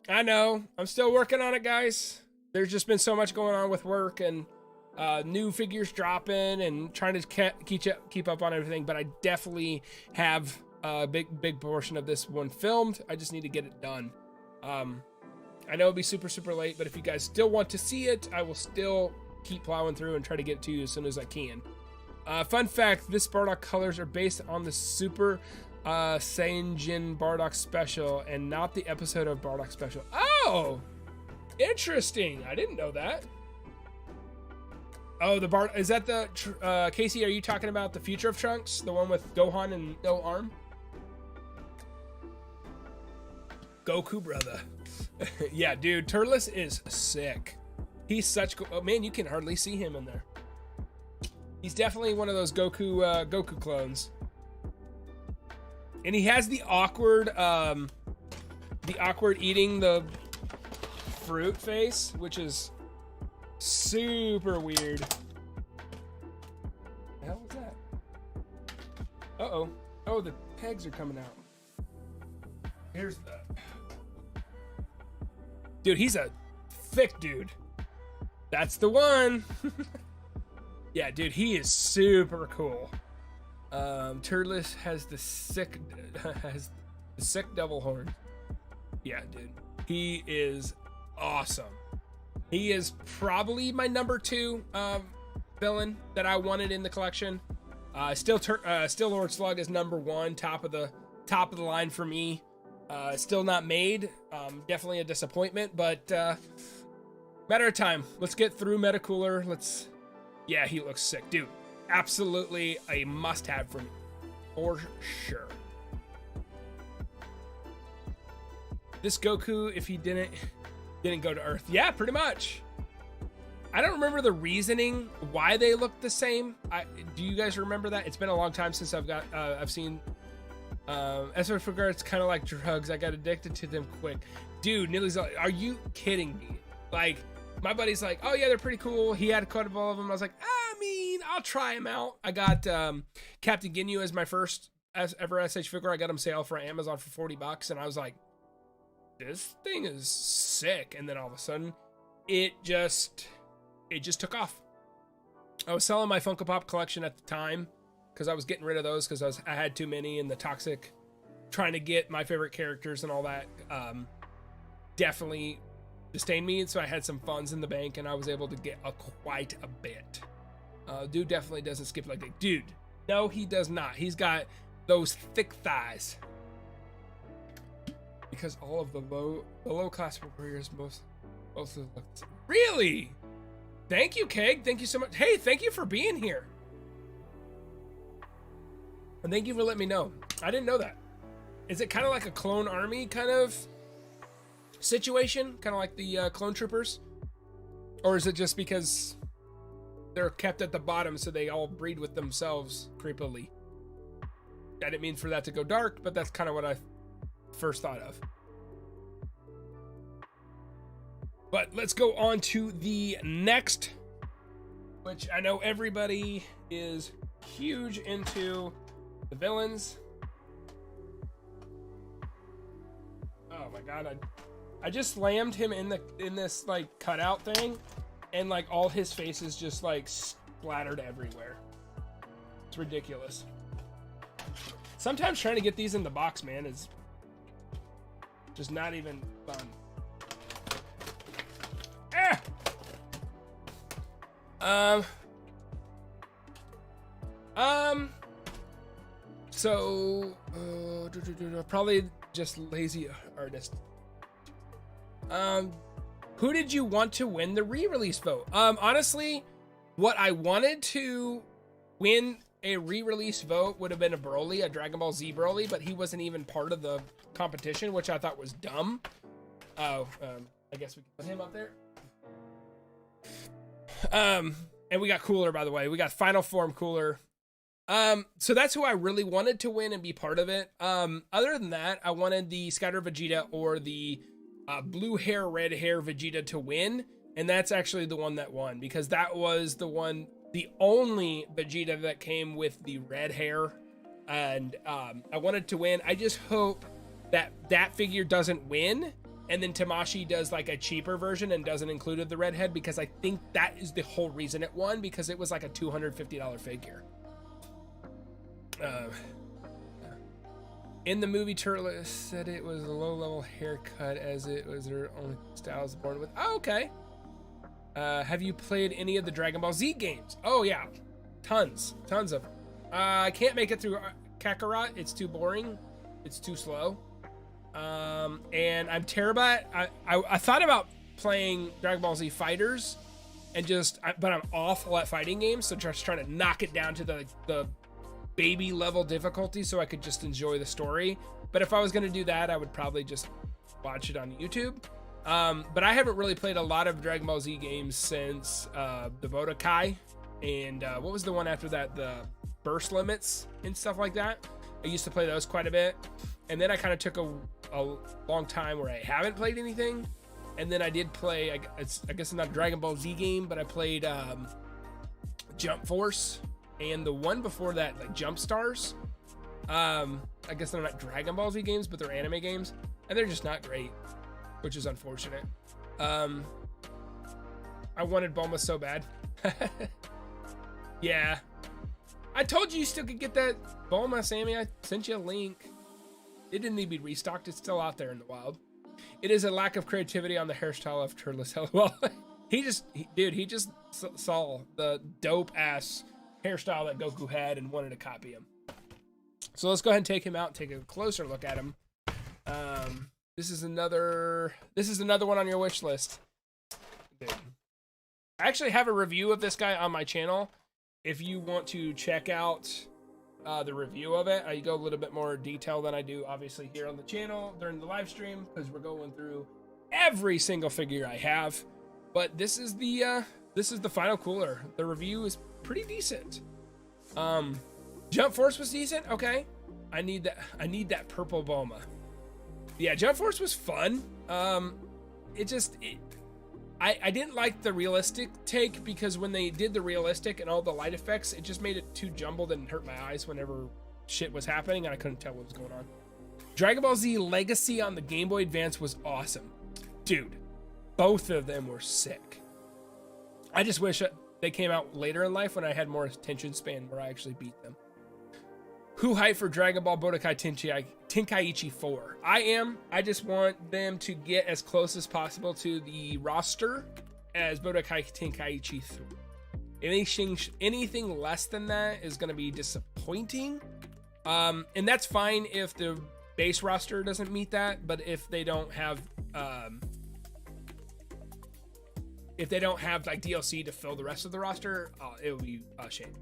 I know, I'm still working on it, guys. There's just been so much going on with work and new figures dropping and trying to keep up on everything, but I definitely have a big portion of this one filmed. I just need to get it done. I know it'll be super late, but if you guys still want to see it, I will still keep plowing through and try to get it to you as soon as I can. Fun fact, this Bardock colors are based on the Super Saiyan Bardock special and not the episode of Bardock special. Oh, interesting. I didn't know that. Oh, is that the Casey? Are you talking about the Future of Trunks, the one with Gohan and no arm? Goku, brother. Yeah, dude, Turles is sick. He's such cool. Oh man, you can hardly see him in there. He's definitely one of those Goku clones. And he has the awkward eating the fruit face, which is super weird. The hell is that? Uh-oh. Oh, the pegs are coming out. Here's the... Dude, he's a thick dude. That's the one. Yeah, dude, he is super cool. Turles has the sick devil horn. Yeah, dude, he is awesome. He is probably my number 2 villain that I wanted in the collection. Still Lord Slug is number 1, top of the line for me. Still not made. Definitely a disappointment, but matter of time. Let's get through Metacooler. Yeah, he looks sick, dude. Absolutely a must-have for me, for sure. This Goku, if he didn't go to Earth. Yeah, pretty much. I don't remember the reasoning why they look the same. Do you guys remember that? It's been a long time since I've seen. As for Figuarts, kind of like drugs. I got addicted to them quick. Dude, Nilly's like, are you kidding me? Like, my buddy's like, oh yeah, they're pretty cool. He had quite a couple of them. I was like, I mean, I'll try them out. I got Captain Ginyu as my first ever SH figure. I got him sale for Amazon for $40, and I was like, this thing is sick. And then all of a sudden, it just took off. I was selling my Funko Pop collection at the time because I was getting rid of those because I had too many, and the toxic trying to get my favorite characters and all that definitely disdained me. And so I had some funds in the bank, and I was able to get quite a bit. Dude definitely doesn't skip like that. Dude, no, he does not. He's got those thick thighs. Because all of the low class warriors mostly look the same. Really? Thank you, Keg. Thank you so much. Hey, thank you for being here. And thank you for letting me know. I didn't know that. Is it kind of like a clone army kind of situation? Kind of like the clone troopers? Or is it just because they're kept at the bottom so they all breed with themselves creepily? I didn't mean for that to go dark, but that's kind of what I first thought of. But let's go on to the next, which I know everybody is huge into, the villains. Oh my god, I just slammed him in this like cutout thing, and like all his face is just like splattered everywhere. It's ridiculous. Sometimes trying to get these in the box, man, is just not even fun. So probably just lazy artist. Who did you want to win the re-release vote? Honestly, what I wanted to win a re-release vote would have been a Broly, a Dragon Ball Z Broly, but he wasn't even part of the competition, which I thought was dumb. I guess we can put him up there. And we got Cooler, by the way. We got Final Form Cooler. So that's who I really wanted to win and be part of it. Other than that, I wanted the Scatter Vegeta or the blue hair, red hair Vegeta to win. And that's actually the one that won, because that was the only Vegeta that came with the red hair. And I wanted to win. I just hope that figure doesn't win, and then Tamashi does like a cheaper version and doesn't include the red head, because I think that is the whole reason it won, because it was like a $250 figure. In the movie, Turles said it was a low-level haircut as it was her only styles born with. Oh, okay. Have you played any of the Dragon Ball Z games? Oh yeah, tons of them. I can't make it through Kakarot. It's too boring. It's too slow. And I'm terrible at, I thought about playing Dragon Ball Z Fighters, and but I'm awful at fighting games, so just trying to knock it down to the baby level difficulty so I could just enjoy the story. But if I was going to do that, I would probably just watch it on YouTube. But I haven't really played a lot of Dragon Ball Z games since the Budokai, and what was the one after that, the Burst Limits and stuff like that. I used to play those quite a bit, and then I kind of took a long time where I haven't played anything. And then I did play, I guess it's not a Dragon Ball Z game, but I played Jump Force, and the one before that, like Jump Stars. I guess they're not Dragon Ball Z games, but they're anime games, and they're just not great, which is unfortunate. I wanted Bulma so bad. Yeah, I told you still could get that Bulma, Sammy. I sent you a link. It didn't need to be restocked. It's still out there in the wild. It is a lack of creativity on the hairstyle of Turles. Well, he just saw the dope ass hairstyle that Goku had and wanted to copy him. So let's go ahead and take him out and take a closer look at him. This is another one on your wish list. Dude. I actually have a review of this guy on my channel. If you want to check out the review of it. I go a little bit more detail than I do obviously here on the channel during the live stream, because we're going through every single figure I have. But this is the final cooler. The review is pretty decent. Jump Force was decent. Okay, I need that purple Bulma. Yeah, Jump Force was fun. I didn't like the realistic take, because when they did the realistic and all the light effects, it just made it too jumbled and hurt my eyes whenever shit was happening and I couldn't tell what was going on. Dragon Ball Z Legacy on the Game Boy Advance was awesome. Dude, both of them were sick. I just wish they came out later in life when I had more attention span where I actually beat them. Who hyped for Dragon Ball Budokai Tenkaichi 4? I am. I just want them to get as close as possible to the roster as Budokai Tenkaichi 3. Anything less than that is going to be disappointing. And that's fine if the base roster doesn't meet that, but if they don't have like DLC to fill the rest of the roster, it would be a shame.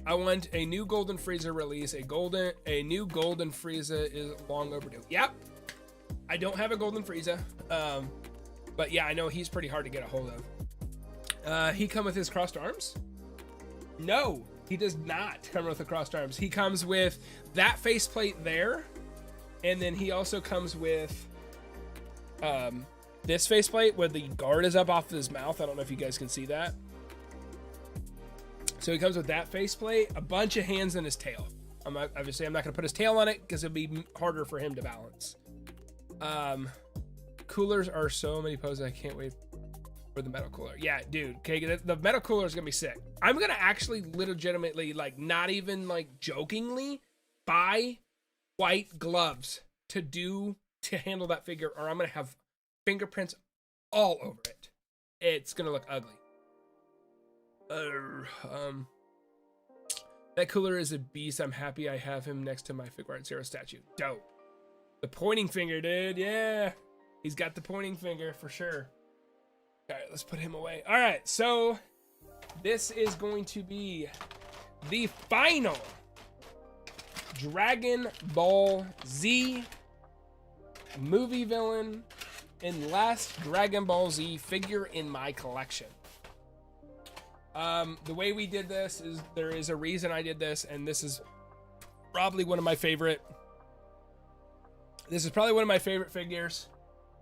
I want a new Golden Frieza release. A new Golden Frieza is long overdue. Yep. I don't have a Golden Frieza. But yeah, I know he's pretty hard to get a hold of. He come with his crossed arms? No, he does not come with the crossed arms. He comes with that faceplate there. And then he also comes with this faceplate where the guard is up off his mouth. I don't know if you guys can see that. So he comes with that faceplate, a bunch of hands, and his tail. Obviously, I'm not going to put his tail on it because it'd be harder for him to balance. Coolers are so many poses. I can't wait for the metal cooler. Yeah, dude. Okay, the metal cooler is going to be sick. I'm going to actually legitimately, like, not even like jokingly, buy white gloves to handle that figure, or I'm going to have fingerprints all over it. It's going to look ugly. That cooler is a beast. I'm happy I have him next to my Figuarts Zero statue. Dope. The pointing finger, dude. Yeah, he's got the pointing finger for sure. All right, let's put him away. All right, so this is going to be the final Dragon Ball Z movie villain and last Dragon Ball Z figure in my collection. The way we did this is there is a reason I did this, and this is probably one of my favorite. This is probably one of my favorite figures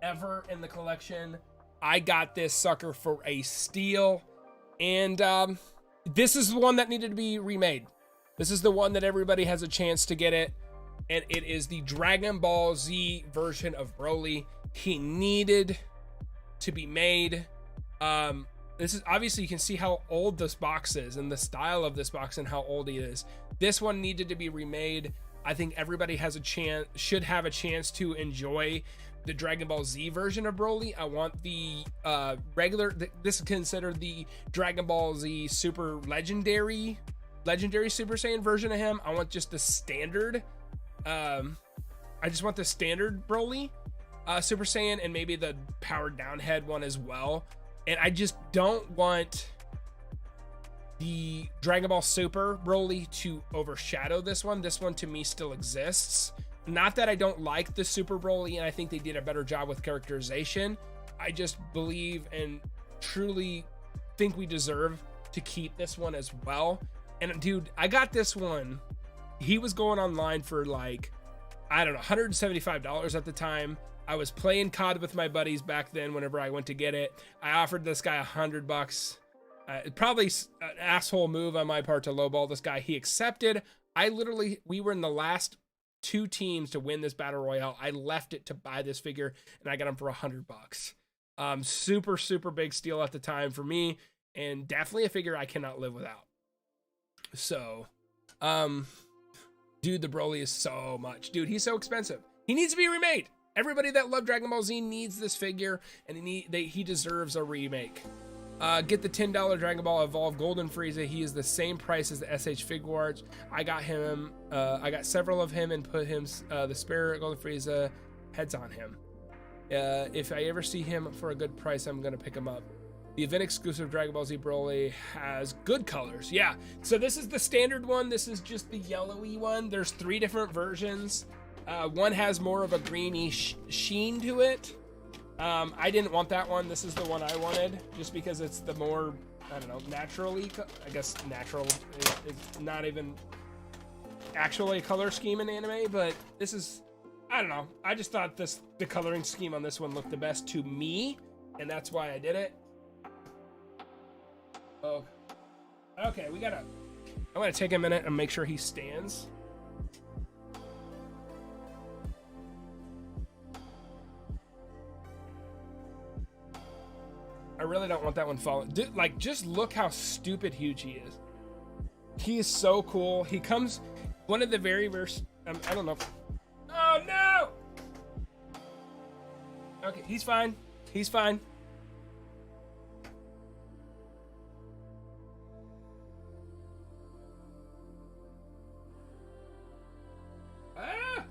ever in the collection. I got this sucker for a steal, and this is the one that needed to be remade. This is the one that everybody has a chance to get it, and it is the Dragon Ball Z version of Broly. He needed to be made. This is obviously, you can see how old this box is and the style of this box and how old he is. This one needed to be remade. I think everybody has a chance, should have a chance to enjoy the Dragon Ball Z version of Broly. I want the this is considered the Dragon Ball Z Super Legendary Super Saiyan version of him. I want just the standard. I just want the standard Broly Super Saiyan, and maybe the powered down head one as well. And I just don't want the Dragon Ball Super Broly to overshadow this one. This one to me still exists. Not that I don't like the Super Broly, and I think they did a better job with characterization. I just believe and truly think we deserve to keep this one as well. And dude, I got this one. He was going online for like, I don't know, $175 at the time. I was playing COD with my buddies back then whenever I went to get it. I offered this guy $100. Probably an asshole move on my part to lowball this guy. He accepted. We were in the last 2 teams to win this battle royale. I left it to buy this figure, and I got him for $100. Super, super big steal at the time for me, and definitely a figure I cannot live without. So, dude, the Broly is so much. Dude, he's so expensive. He needs to be remade. Everybody that loved Dragon Ball Z needs this figure, and he deserves a remake. Get the $10 Dragon Ball Evolved Golden Frieza. He is the same price as the SH Figuarts. I got him. I got several of him and put him the spare Golden Frieza heads on him. If I ever see him for a good price, I'm gonna pick him up. The event exclusive Dragon Ball Z Broly has good colors. Yeah, so this is the standard one. This is just the yellowy one. There's 3 different versions. One has more of a greeny sheen to it. I didn't want that one. This is the one I wanted, just because it's the more, I don't know, naturally, I guess natural. It's not even actually a color scheme in anime, but this is, I don't know. I just thought the coloring scheme on this one looked the best to me, and that's why I did it. Oh, okay, I'm gonna take a minute and make sure he stands. I really don't want that one falling. Dude, like, just look how stupid huge he is. He is so cool. He comes, one of the very first, I don't know. Oh no! Okay, he's fine. He's fine. Ah!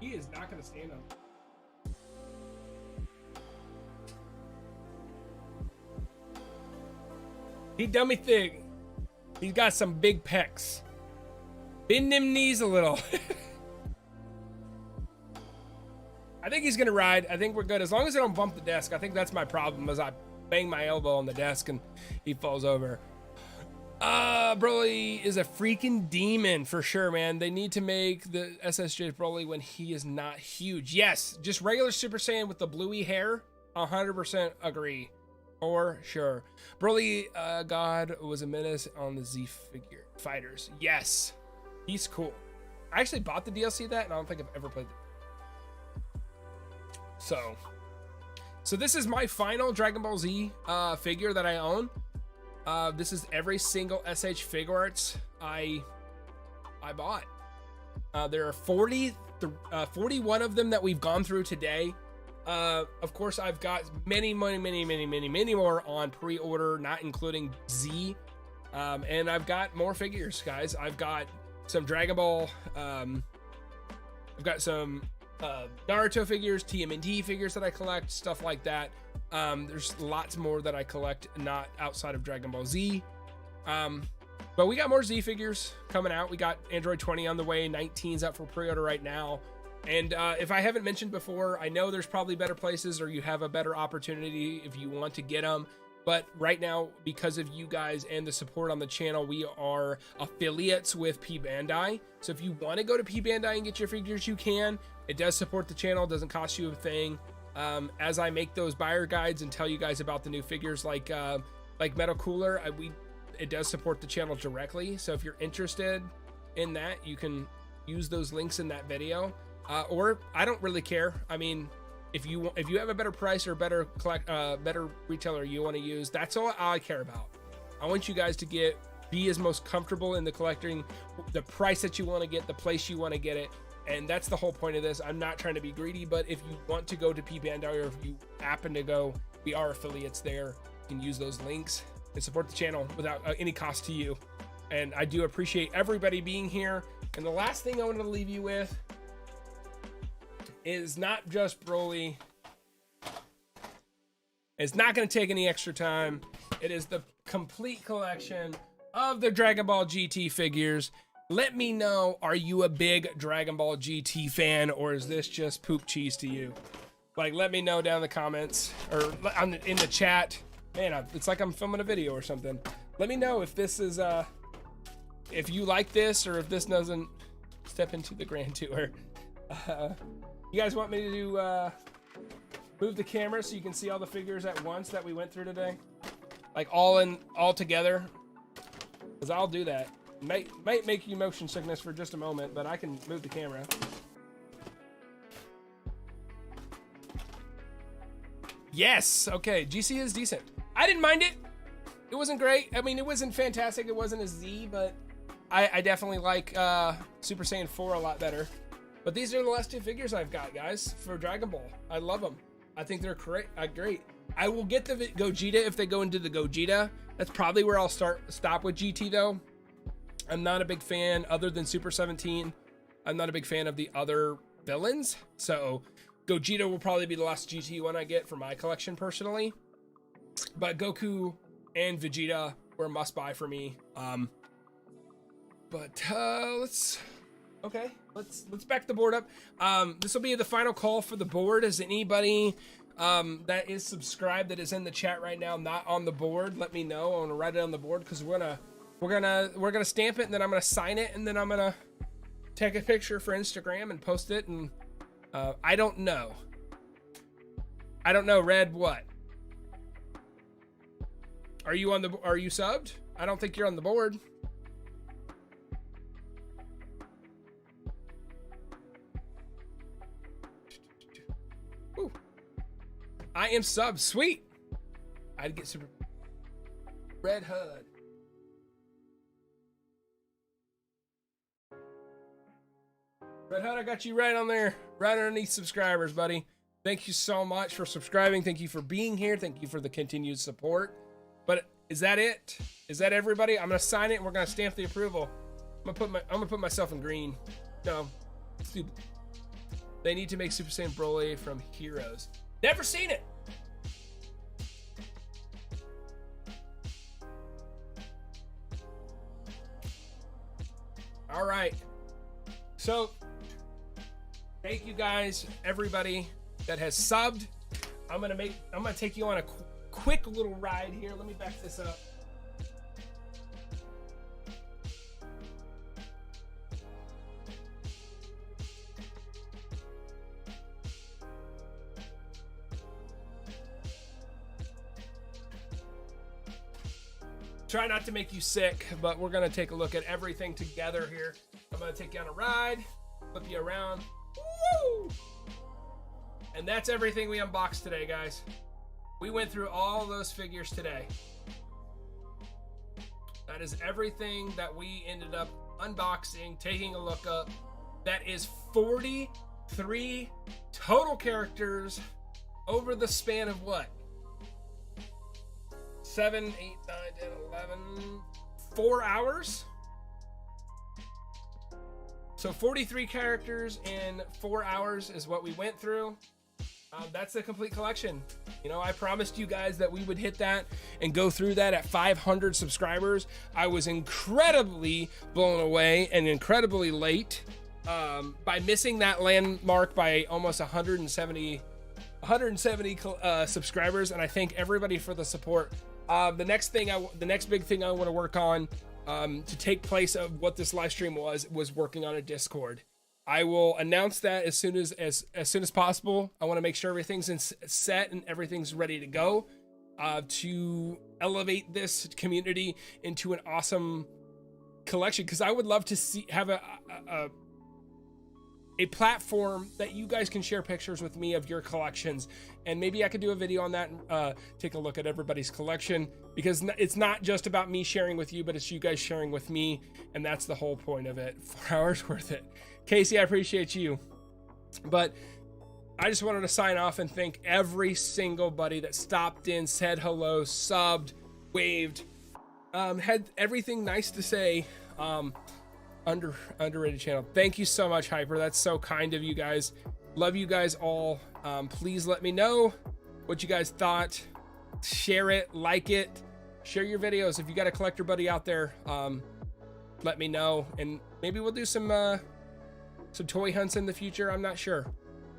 He is not going to stand up. He done me thing. He's got some big pecs. Bend them knees a little. I think he's gonna ride. I think we're good. As long as I don't bump the desk. I think that's my problem, as I bang my elbow on the desk and he falls over. Broly is a freaking demon for sure, man. They need to make the SSJ Broly when he is not huge. Yes, just regular Super Saiyan with the bluey hair. 100% agree. For sure. Broly, God was a menace on the Z figure fighters. Yes, he's cool. I actually bought the DLC of that, and I don't think I've ever played it. So this is my final Dragon Ball Z figure that I own. This is every single SH Figuarts I bought. There are 41 of them that we've gone through today. Of course, I've got many more on pre-order, not including Z. And I've got more figures, guys. I've got some Dragon Ball. I've got some Naruto figures, TMNT figures that I collect, stuff like that. There's lots more that I collect, not outside of Dragon Ball Z. But we got more Z figures coming out. We got Android 20 on the way. 19's up for pre-order right now. And if I haven't mentioned before, I know there's probably better places, or you have a better opportunity if you want to get them. But right now, because of you guys and the support on the channel, we are affiliates with P Bandai. So if you want to go to P Bandai and get your figures, you can. It does support the channel. It doesn't cost you a thing. As I make those buyer guides and tell you guys about the new figures like Metal Cooler, it does support the channel directly. So if you're interested in that, you can use those links in that video. Or I don't really care. I mean, if you have a better price or better retailer you want to use, that's all I care about. I want you guys to be as most comfortable in the collecting, the price that you want to get, the place you want to get it. And that's the whole point of this. I'm not trying to be greedy, but if you want to go to P Bandai, or if you happen to go, we are affiliates there. You can use those links and support the channel without any cost to you. And I do appreciate everybody being here. And the last thing I wanted to leave you with is not just Broly. It's not going to take any extra time. It is the complete collection of the Dragon Ball GT figures. Let me know, are you a big Dragon Ball GT fan, or is this just poop cheese to you? Like, let me know down in the comments, or in the chat. Man, it's like I'm filming a video or something. Let me know if this is, if you like this, or if this doesn't step into the grand tour. You guys want me to move the camera so you can see all the figures at once that we went through today? Like all together? Because I'll do that. Might make you motion sickness for just a moment, but I can move the camera. Yes, okay, GC is decent. I didn't mind it. It wasn't great. I mean, it wasn't fantastic. It wasn't a Z, but I definitely like Super Saiyan 4 a lot better. But these are the last 2 figures I've got, guys, for Dragon Ball. I love them. I think they're great. I will get the Gogeta if they go into the Gogeta. That's probably where I'll stop with GT, though. I'm not a big fan, other than Super 17. I'm not a big fan of the other villains. So Gogeta will probably be the last GT one I get for my collection personally. But Goku and Vegeta were a must buy for me. Let's back the board up. This will be the final call for the board. Is anybody that is subscribed that is in the chat right now not on the board? Let me know. I want to write it on the board because we're gonna stamp it, and then I'm gonna sign it, and then I'm gonna take a picture for Instagram and post it. And I don't know, Red, what are you subbed? I don't think you're on the board. Ooh. I am subbed. Sweet. I'd get super Red HUD. Red HUD, I got you right on there, right underneath subscribers, buddy. Thank you so much for subscribing. Thank you for being here. Thank you for the continued support. But is that it? Is that everybody? I'm gonna sign it and we're gonna stamp the approval. I'm gonna put myself in green. No, stupid. They need to make Super Saiyan Broly from Heroes. Never seen it. All right. So thank you guys, everybody that has subbed. I'm gonna take you on a quick little ride here. Let me back this up. Try not to make you sick, but we're gonna take a look at everything together here. I'm gonna take you on a ride, flip you around. Woo! And that's everything we unboxed today, guys. We went through all those figures today. That is everything that we ended up unboxing, taking a look up. That is 43 total characters over the span of what? 7, 8, 9, 10, 11, 4 hours? So 43 characters in 4 hours is what we went through. That's the complete collection. You know, I promised you guys that we would hit that and go through that at 500 subscribers. I was incredibly blown away and incredibly late by missing that landmark by almost 170 subscribers. And I thank everybody for the support. The next big thing I want to work on to take place of what this live stream was working on a Discord. I will announce that as soon as possible. I want to make sure everything's set and everything's ready to go to elevate this community into an awesome collection. Because I would love to have a platform that you guys can share pictures with me of your collections, and maybe I could do a video on that and take a look at everybody's collection, because it's not just about me sharing with you, but it's you guys sharing with me, and that's the whole point of it. 4 hours worth it. Casey, I appreciate you, but I just wanted to sign off and thank every single buddy that stopped in, said hello, subbed, waved, had everything nice to say. Underrated channel. Thank you so much, Hyper. That's so kind of you guys. Love you guys all. Please let me know what you guys thought. Share it, like it, share your videos. If you got a collector buddy out there, let me know, and maybe we'll do some toy hunts in the future. I'm not sure,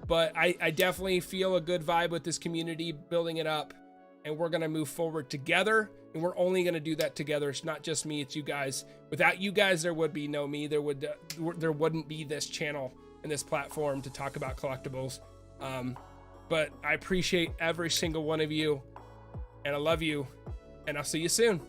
but I definitely feel a good vibe with this community, building it up, and we're gonna move forward together. And we're only going to do that together. It's not just me, it's you guys. Without you guys, there would be no me. There wouldn't be this channel and this platform to talk about collectibles. But I appreciate every single one of you, and I love you, and I'll see you soon.